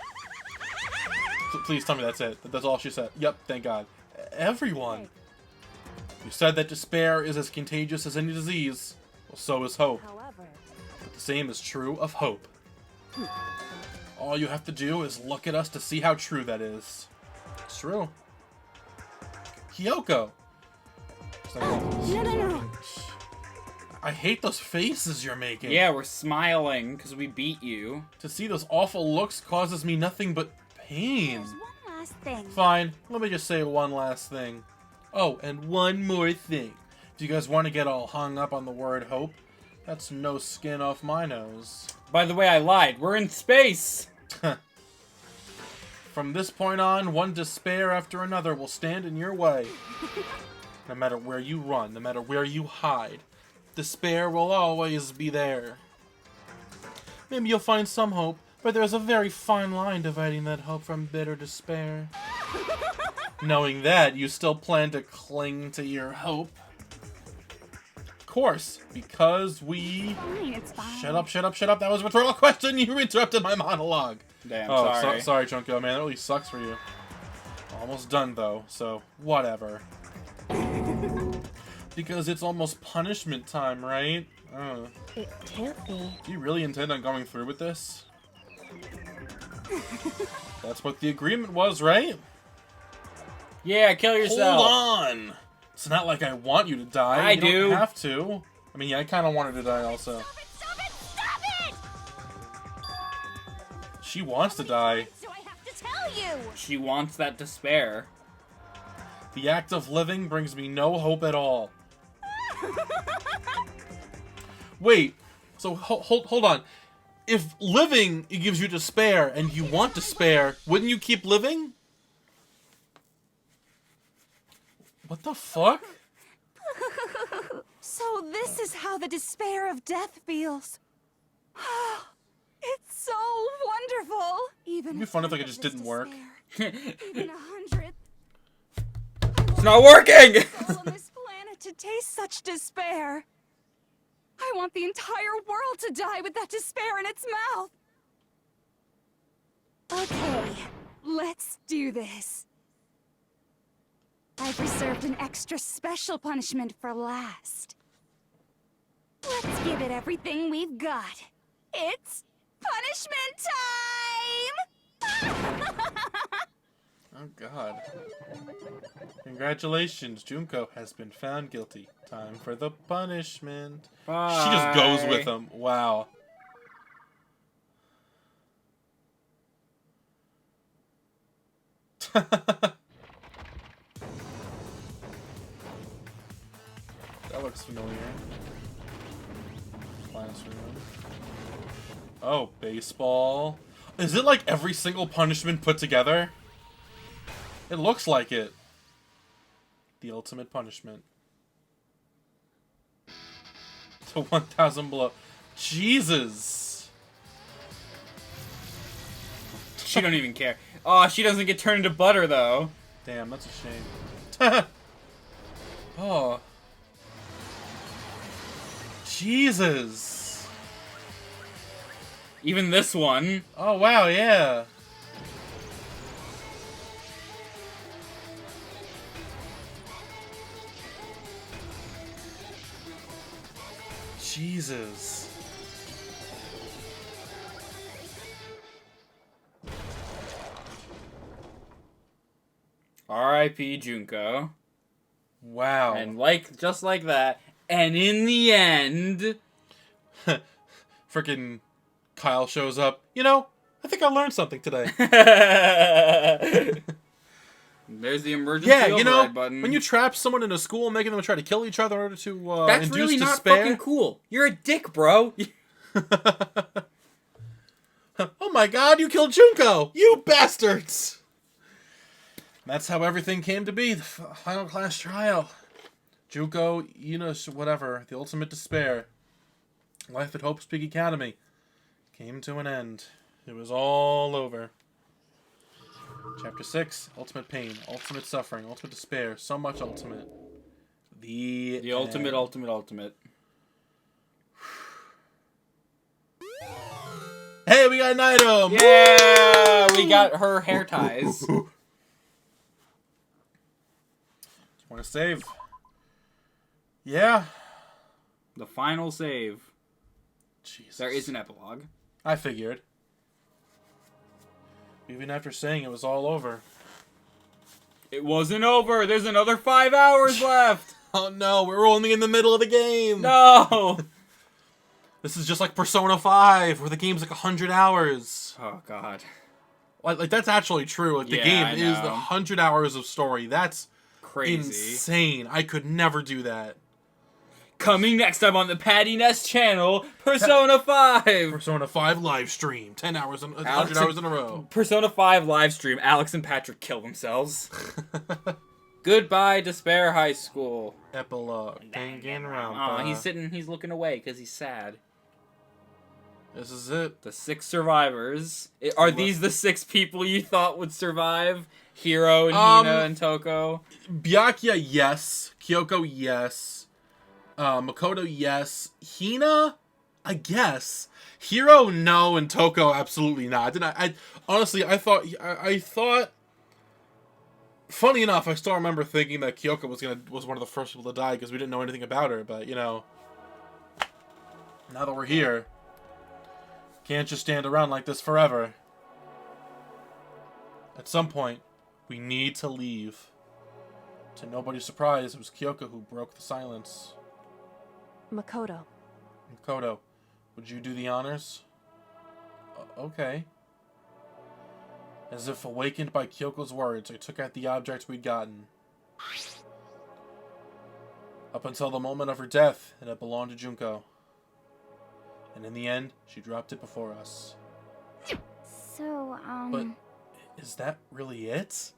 So please tell me that's it. That's all she said. Yep, thank God. Everyone. You said that despair is as contagious as any disease. Well, so is hope. However, But the same is true of hope. All you have to do is look at us to see how true that is. It's true. Kyoko! no. I hate those faces you're making. Yeah, we're smiling because we beat you. To see those awful looks causes me nothing but pain. There's one last thing. Fine, let me just say one last thing. Oh, and one more thing. Do you guys want to get all hung up on the word hope? That's no skin off my nose. By the way, I lied. We're in space. From this point on, one despair after another will stand in your way. No matter where you run, no matter where you hide, despair will always be there. Maybe you'll find some hope, but there's a very fine line dividing that hope from bitter despair. Knowing that, you still plan to cling to your hope. Of course, because we... Fine, it's fine. Shut up. That was a rhetorical question. You interrupted my monologue. Damn, sorry. sorry. Sorry, Junko, man. That really sucks for you. Almost done, though, so whatever. Because it's almost punishment time, right? It can't be. Do you really intend on going through with this? That's what the agreement was, right? Yeah, kill yourself. Hold on! It's not like I want you to die. You do. Don't have to. I mean, yeah, I kind of wanted to die also. Stop it! She wants to die. So I have to tell you. She wants that despair. The act of living brings me no hope at all. Wait, so hold on. If living it gives you despair and you want despair, wouldn't you keep living? What the fuck? So this is how the despair of death feels. It's so wonderful. Even It'd be fun if like it just didn't work. even 100th. It's not working! Soul on this planet to taste such despair. I want the entire world to die with that despair in its mouth. Okay, let's do this. I've reserved an extra special punishment for last. Let's give it everything we've got. It's punishment time! Oh god. Congratulations, Junko has been found guilty. Time for the punishment. Bye. She just goes with him. Wow. That looks familiar. Classroom. Oh, baseball. Is it like every single punishment put together? It looks like it. The ultimate punishment. To 1,000 below. Jesus. She don't even care. Oh, she doesn't get turned into butter, though. Damn, that's a shame. Oh. Jesus. Even this one. Oh, wow, yeah. Jesus. R.I.P. Junko. Wow. And just like that, and in the end... Frickin' Kyle shows up. You know, I think I learned something today. There's the emergency override button. When you trap someone in a school, making them try to kill each other in order to That's induce really not despair. fucking cool. You're a dick, bro. Oh my god, you killed Junko! You bastards! That's how everything came to be. The final class trial. Junko, Enos, whatever. The ultimate despair. Life at Hope's Peak Academy came to an end. It was all over. Chapter 6, Ultimate Pain, Ultimate Suffering, Ultimate Despair, so much ultimate. The ultimate, ultimate. Hey, we got an item! Yeah! We got her hair ties. Want to save? Yeah. The final save. Jesus. There is an epilogue. I figured. Even after saying it was all over. It wasn't over. There's another 5 hours left. Oh no, we're only in the middle of the game. No. This is just like Persona 5, where the game's like 100 hours. Oh god. Like that's actually true. Like the game is the 100 hours of story. That's crazy. Insane. I could never do that. Coming next time on the Patty Nest channel, Persona 5. Persona 5 live stream. 10 hours, 100 hours in a row. Persona 5 live stream. Alex and Patrick kill themselves. Goodbye, Despair High School. Epilogue. Danganronpa. Oh, he's looking away because he's sad. This is it. The 6 survivors. Are these the 6 people you thought would survive? Hiro and Hina and Toko? Byakuya, yes. Kyoko, yes. Makoto, yes. Hina, I guess. Hiro, no, and Toko, absolutely not. I honestly, I thought. Funny enough, I still remember thinking that Kyoko was one of the first people to die because we didn't know anything about her. But you know, now that we're here, can't just stand around like this forever. At some point, we need to leave. To nobody's surprise, it was Kyoko who broke the silence. Makoto. Makoto, would you do the honors? Okay. As if awakened by Kyoko's words, I took out the object we'd gotten. Up until the moment of her death, it had belonged to Junko. And in the end, she dropped it before us. So, But is that really it?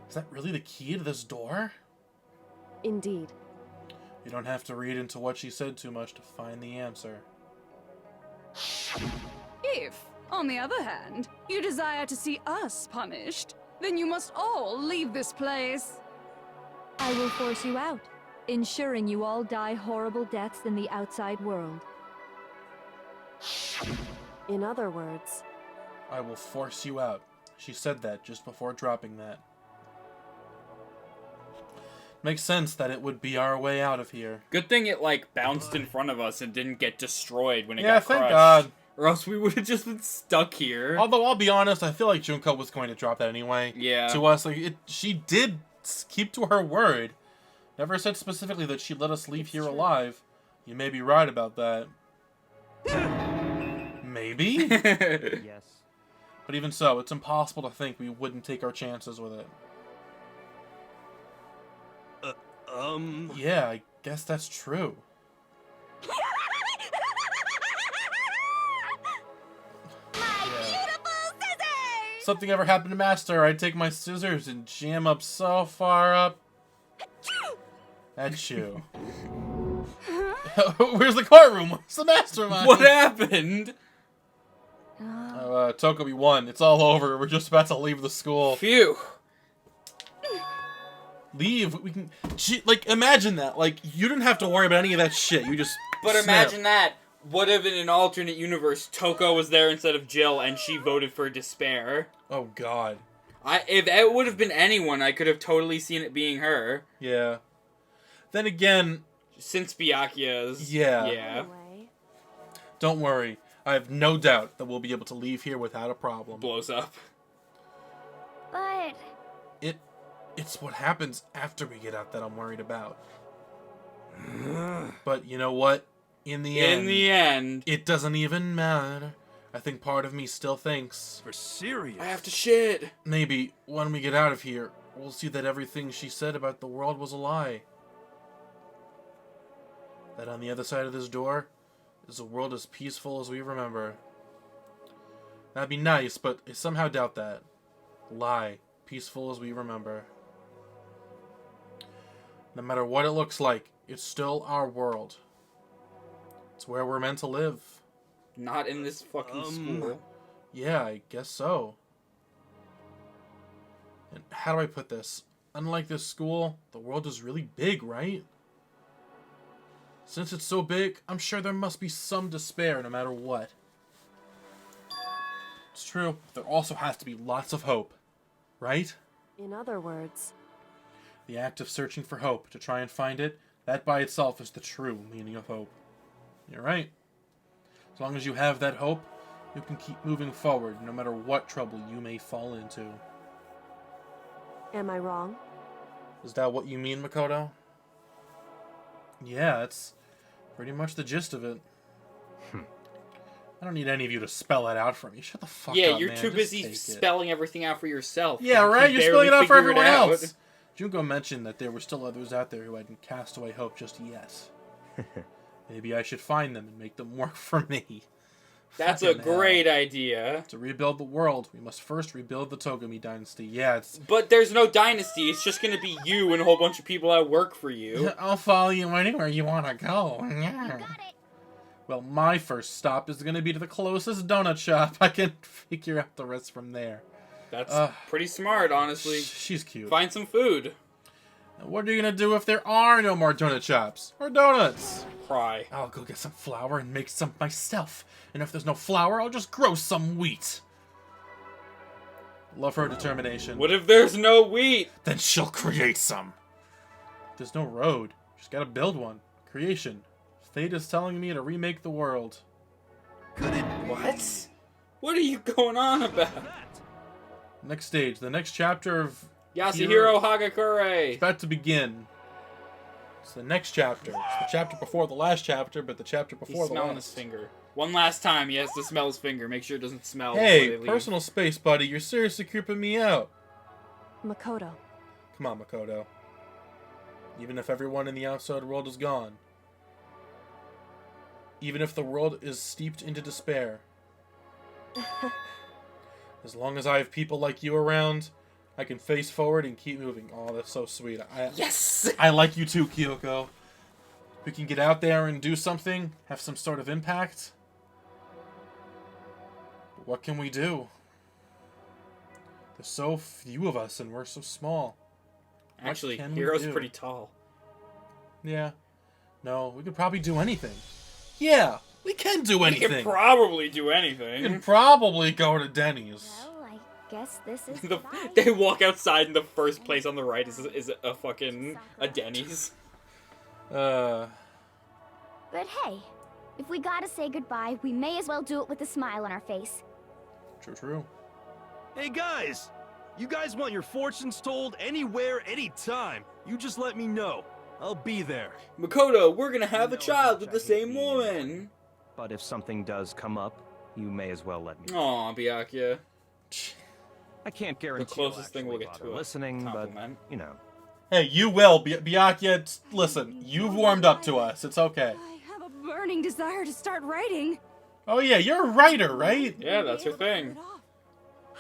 Is that really the key to this door? Indeed. You don't have to read into what she said too much to find the answer. If, on the other hand, you desire to see us punished, then you must all leave this place. I will force you out, ensuring you all die horrible deaths in the outside world. In other words, I will force you out. She said that just before dropping that. Makes sense that it would be our way out of here. Good thing it, like, bounced in front of us and didn't get destroyed when it Yeah, got crushed. thank God. Or else we would have just been stuck here. Although, I'll be honest, I feel like Junko was going to drop that anyway. Yeah. To us, like, she did keep to her word. Never said specifically that she'd let us leave here alive. You may be right about that. Maybe? Yes. But even so, it's impossible to think we wouldn't take our chances with it. Yeah, I guess that's true. Something ever happened to Master, I'd take my scissors and jam up so far up. Achoo. Where's the courtroom? Where's the mastermind? What happened? Tokobi won. It's all over. We're just about to leave the school. Phew. Leave. We can. Like, imagine that. Like, you didn't have to worry about any of that shit. You just. But snap. imagine that. What if in an alternate universe, Toko was there instead of Jill, and she voted for despair? Oh God. If it would have been anyone, I could have totally seen it being her. Yeah. Then again. Since Byakuya's. Yeah. Yeah. anyway, Don't worry. I have no doubt that we'll be able to leave here without a problem. Blows up. But It's what happens after we get out that I'm worried about. But you know what? In the end, it doesn't even matter. I think part of me still thinks. For serious? I have to shit. Maybe when we get out of here, we'll see that everything she said about the world was a lie. That on the other side of this door is a world as peaceful as we remember. That'd be nice, but I somehow doubt that. Lie. Peaceful as we remember. No matter what it looks like, it's still our world. It's where we're meant to live. Not in this fucking school. Yeah, I guess so. And how do I put this? Unlike this school, the world is really big, right? Since it's so big, I'm sure there must be some despair no matter what. It's true, but there also has to be lots of hope, right? in other words, The act of searching for hope to try and find it, that by itself is the true meaning of hope. You're right. As long as you have that hope, you can keep moving forward no matter what trouble you may fall into. am I wrong? Is that what you mean, Makoto? Yeah, that's pretty much the gist of it. I don't need any of you to spell it out for me. Shut the fuck up, Yeah, you're man. too Just busy take it. spelling everything out for yourself. Yeah, You right? can You're spelling it barely out for figure it everyone out. else. Junko mentioned that there were still others out there who hadn't cast away hope just yet. Maybe I should find them and make them work for me. That's a Fucking hell. great idea. To rebuild the world, we must first rebuild the Togami dynasty. Yeah, it's... But there's no dynasty. It's just gonna be you and a whole bunch of people that work for you. I'll follow you anywhere you want to go. Yeah. Well, my first stop is going to be to the closest donut shop. I can figure out the rest from there. That's pretty smart, honestly. She's cute. Find some food. Now, what are you going to do if there are no more donut shops? Or donuts? Cry. I'll go get some flour and make some myself. And if there's no flour, I'll just grow some wheat. Love her determination. What if there's no wheat? Then she'll create some. There's no road. She's got to build one. Creation. Fate is telling me to remake the world. What? What are you going on about? Next stage. The next chapter of... Yasuhiro Hagakure. It's about to begin. It's the next chapter. It's the chapter before the last chapter, but the chapter before He's the smelling last. his finger. One last time, he has to smell his finger. Make sure it doesn't smell. Hey, before they leave. personal space, buddy. You're seriously creeping me out. Makoto. Come on, Makoto. Even if everyone in the outside world is gone. Even if the world is steeped into despair. As long as I have people like you around, I can face forward and keep moving. Oh, that's so sweet. Yes! I like you too, Kyoko. We can get out there and do something, have some sort of impact. But what can we do? There's so few of us and we're so small. Actually, Hero's pretty tall. Yeah. No, we could probably do anything. Yeah, we can do anything. We can probably do anything. We can probably go to Denny's. Well, I guess this is They walk outside and the first place on the right is a fucking a Denny's. But hey, if we gotta say goodbye, we may as well do it with a smile on our face. True. Hey guys! You guys want your fortunes told anywhere, anytime. You just let me know. I'll be there. Makoto, we're gonna have a child with the same woman. But if something does come up, you may as well let me know. Aw, Byakuya. I can't guarantee the closest thing we'll get to listening, compliment. but, you know. Hey, you will. Byakuya, listen, you've warmed up to us. It's okay. I have a burning desire to start writing. Oh yeah, you're a writer, right? Yeah, that's her thing.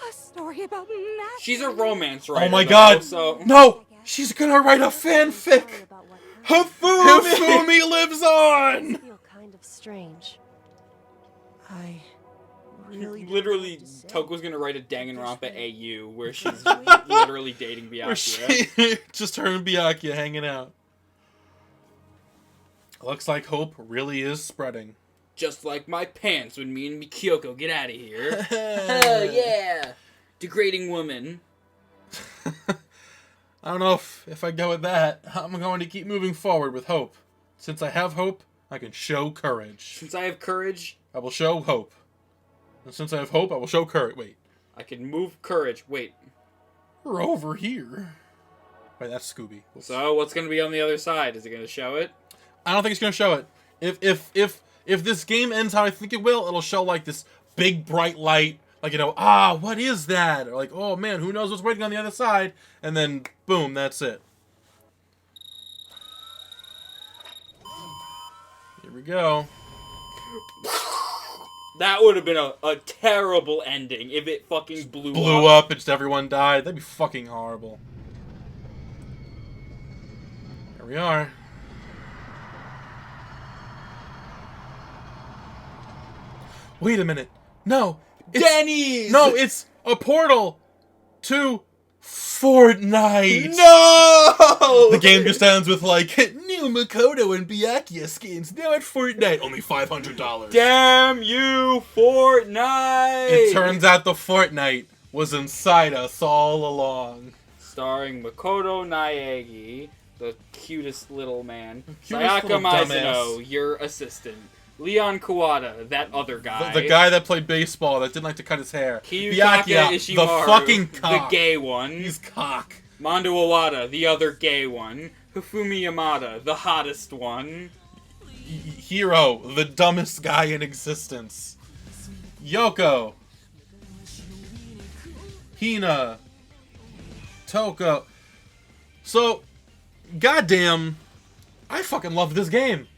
A story about magic. She's a romance writer. Oh my god! So... No! She's gonna write a fanfic! Hifumi lives on! I feel kind of strange. I really literally, Toko's gonna write a Danganronpa AU where she's literally dating Byakuya. Just her and Byakuya hanging out. Looks like hope really is spreading. Just like my pants when me and Kyoko get out of here. Hell yeah! Degrading woman. I don't know if I go with that. I'm going to keep moving forward with hope. Since I have hope, I can show courage. Since I have courage, I will show hope. And since I have hope, I will show courage. Wait. I can move courage. Wait. We're over here. Wait, that's Scooby. Oops. So, what's going to be on the other side? Is it going to show it? I don't think it's going to show it. If this game ends how I think it will, it'll show like this big bright light. Like, you know, what is that? Or like, oh man, who knows what's waiting on the other side? And then, boom, that's it. Here we go. That would have been a terrible ending if it fucking blew up and just everyone died. That'd be fucking horrible. Here we are. Wait a minute. No. Denny's! No, it's a portal to Fortnite. No! The game just ends with like, new Makoto and Byakuya skins now at Fortnite. Only $500. Damn you, Fortnite! It turns out the Fortnite was inside us all along. Starring Makoto Naegi, the cutest little man. Cutest Sayaka little Mizuno, dumbass. your assistant. Leon Kawada, that other guy. The guy that played baseball that didn't like to cut his hair. Kiyutaka Byakuya, Ishimaru, the fucking cock. the gay one. He's cock. Mondo Owada, the other gay one. Hifumi Yamada, the hottest one. Hero, the dumbest guy in existence. Yoko. Hina. Toko. So, goddamn, I fucking love this game.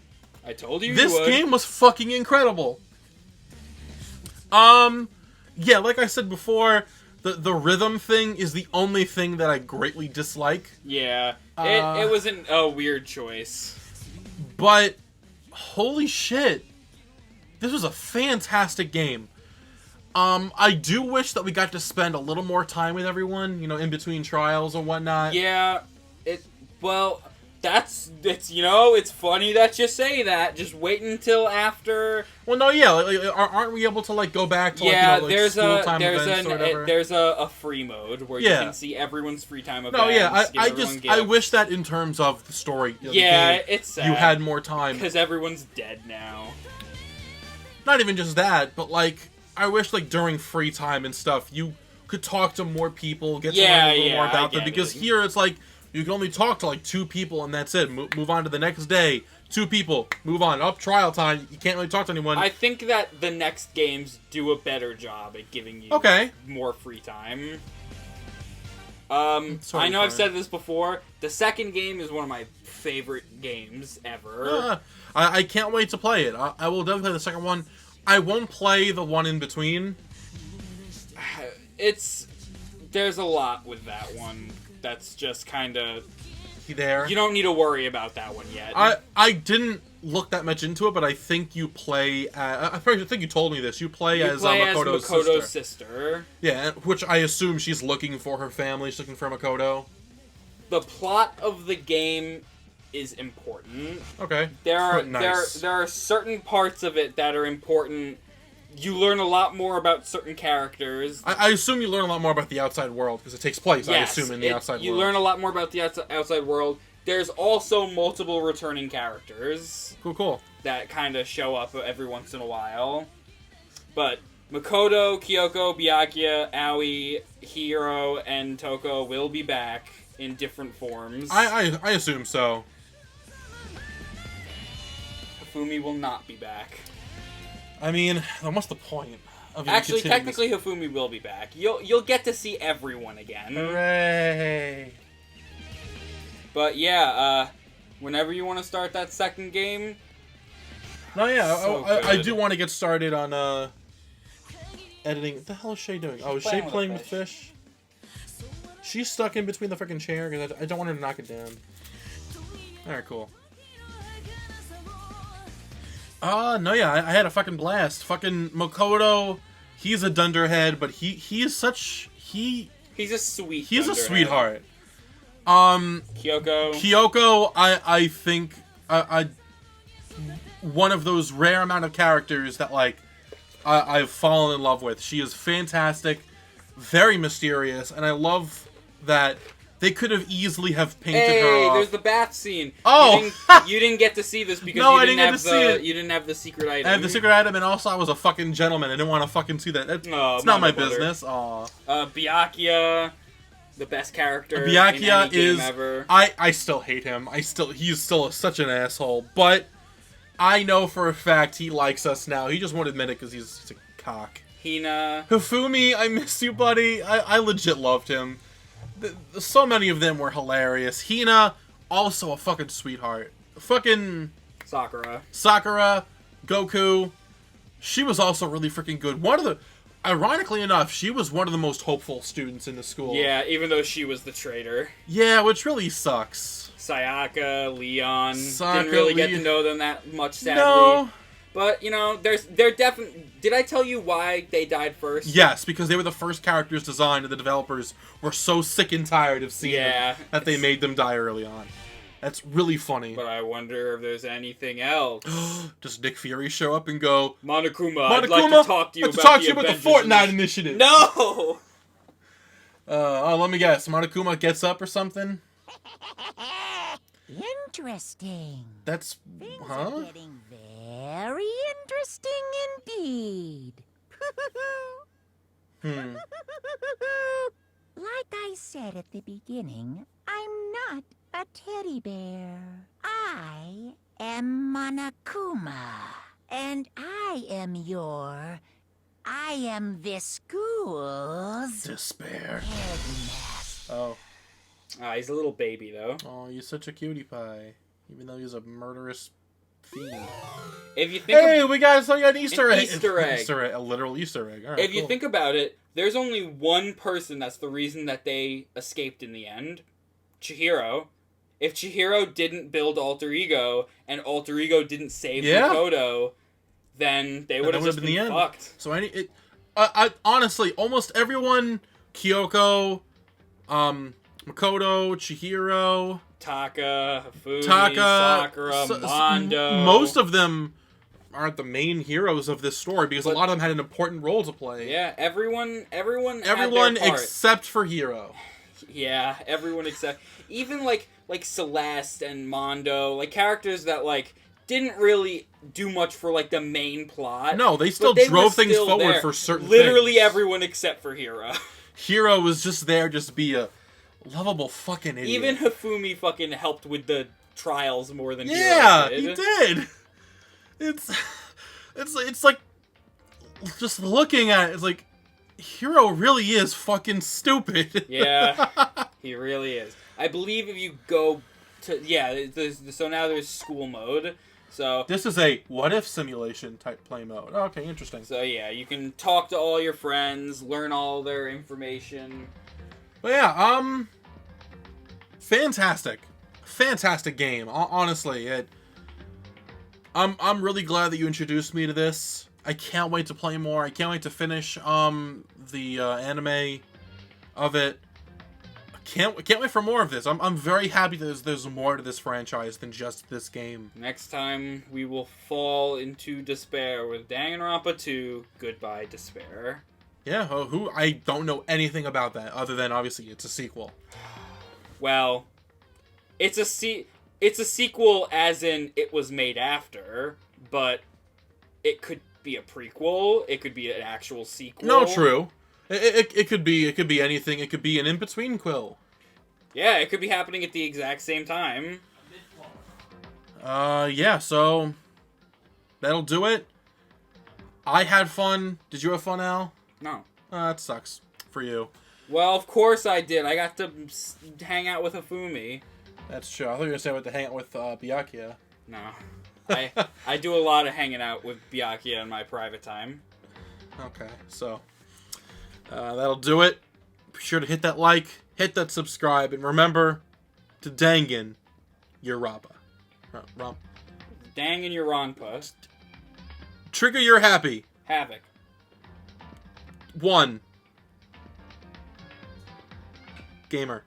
I told you This you would. game was fucking incredible. Yeah, like I said before, the rhythm thing is the only thing that I greatly dislike. Yeah, it wasn't a weird choice. But, holy shit. This was a fantastic game. I do wish that we got to spend a little more time with everyone, you know, in between trials and whatnot. Yeah, well, it's funny that you say that. Just wait until after. Well, no, yeah, aren't we able to like go back to there's a free mode where you can see everyone's free time events. No, yeah, I wish that in terms of the story. You know, yeah, the game, it's sad you had more time because everyone's dead now. Not even just that, but like I wish like during free time and stuff you could talk to more people, get to learn a little more about them. Because here it's like. You can only talk to like 2 people and that's it. Move on to the next day. 2 people. Move on. Up trial time. You can't really talk to anyone. I think that the next games do a better job at giving you more free time. I know I've said this before. The second game is one of my favorite games ever. I can't wait to play it. I will definitely play the second one. I won't play the one in between. there's a lot with that one. That's just kind of there. You don't need to worry about that one yet. I didn't look that much into it, but I think you play. I think you told me this. You play as Makoto's sister. Yeah, which I assume she's looking for her family. She's looking for Makoto. The plot of the game is important. Okay. There are nice. there are certain parts of it that are important. You learn a lot more about certain characters. I assume you learn a lot more about the outside world because it takes place. Yes, I assume in the outside world. You learn a lot more about the outside world. There's also multiple returning characters. Cool. That kind of show up every once in a while. But Makoto, Kyoko, Byakuya, Aoi, Hiro, and Toko will be back in different forms. I assume so. Hifumi will not be back. I mean, what's the point of Actually, technically, Hifumi will be back. You'll get to see everyone again. Hooray! But yeah, whenever you want to start that second game. No, yeah, so I do want to get started on editing. What the hell is Shay doing? Oh, is Shay playing with fish? She's stuck in between the freaking chair because I don't want her to knock it down. Alright, cool. No, yeah, I had a fucking blast. Fucking Makoto, he's a dunderhead, but he is such... He's a sweet He's dunderhead. a sweetheart. Kyoko, I think... one of those rare amount of characters that, like, I've fallen in love with. She is fantastic, very mysterious, and I love that they could have easily have painted her off. There's the bath scene. Oh! You didn't get to see this because No, you I didn't didn't have get to see it. You didn't have the secret item. I have the secret item, and also I was a fucking gentleman. I didn't want to fucking see that. It's not my business. Aw. Byakuya, the best character Byakuya in any game is... ever. I still hate him. He's still such an asshole. But I know for a fact he likes us now. He just won't admit it because he's a cock. Hina. Hifumi, I miss you, buddy. I legit loved him. So many of them were hilarious. Hina, also a fucking sweetheart. Fucking... Sakura, Goku. She was also really freaking good. Ironically enough, she was one of the most hopeful students in the school. Yeah, even though she was the traitor. Yeah, which really sucks. Sayaka, Leon. Didn't really get to know them that much, sadly. No. But, you know, they're definitely... Did I tell you why they died first? Yes, because they were the first characters designed, and the developers were so sick and tired of seeing them that they made them die early on. That's really funny. But I wonder if there's anything else. Does Nick Fury show up and go, Monokuma, I'd like to talk to you about the Fortnite initiative. No! Let me guess. Monokuma gets up or something? Interesting. That's... Things huh? are getting very interesting indeed. Like I said at the beginning, I'm not a teddy bear. I am Monokuma. And I am this school's... despair. Headmaster. Oh. He's a little baby, though. Oh, he's such a cutie pie. Even though he's a murderous fiend. If you think we got an Easter egg. Easter egg. A literal Easter egg. All right, if you think about it, there's only one person that's the reason that they escaped in the end. Chihiro. If Chihiro didn't build Alter Ego, and Alter Ego didn't save Makoto, then they would have just been fucked. So I honestly, almost everyone, Kyoko, Makoto, Chihiro, Taka, Hifumi, Sakura, Mondo. Most of them aren't the main heroes of this story because a lot of them had an important role to play. Yeah, everyone had their part. Except for Hiro. Yeah, everyone except even like Celeste and Mondo, like characters that like didn't really do much for like the main plot. No, they still drove things forward for certain Literally things. everyone except for Hiro. Hiro was just there just to be a lovable fucking idiot. Even Hifumi fucking helped with the trials more than Hiro did. He did. It's like just looking at it, it's like Hiro really is fucking stupid. Yeah, he really is. I believe if you go to so now there's school mode. So this is a what if simulation type play mode. Oh, okay, interesting. So yeah, you can talk to all your friends, learn all their information. But yeah, fantastic game. Honestly, I'm really glad that you introduced me to this. I can't wait to play more. I can't wait to finish the anime of it. Can't wait for more of this. I'm very happy that there's more to this franchise than just this game. Next time we will fall into despair with Danganronpa 2. Goodbye, despair. Yeah, who I don't know anything about that other than obviously it's a sequel. Well, it's a sequel as in it was made after, but it could be a prequel. It could be an actual sequel. No, true. It could be anything. It could be an in-between quill. Yeah, it could be happening at the exact same time. Yeah, so that'll do it. I had fun. Did you have fun, Al? No. That sucks for you. Well, of course I did. I got to hang out with Hifumi. That's true. I thought you were going to say with the hang out with Byakuya. No. I do a lot of hanging out with Byakuya in my private time. Okay, so that'll do it. Be sure to hit that like, hit that subscribe, and remember to Dangan your Rappa. Dangan your Ronpa. Trigger your happy. Havoc. 1. Gamer.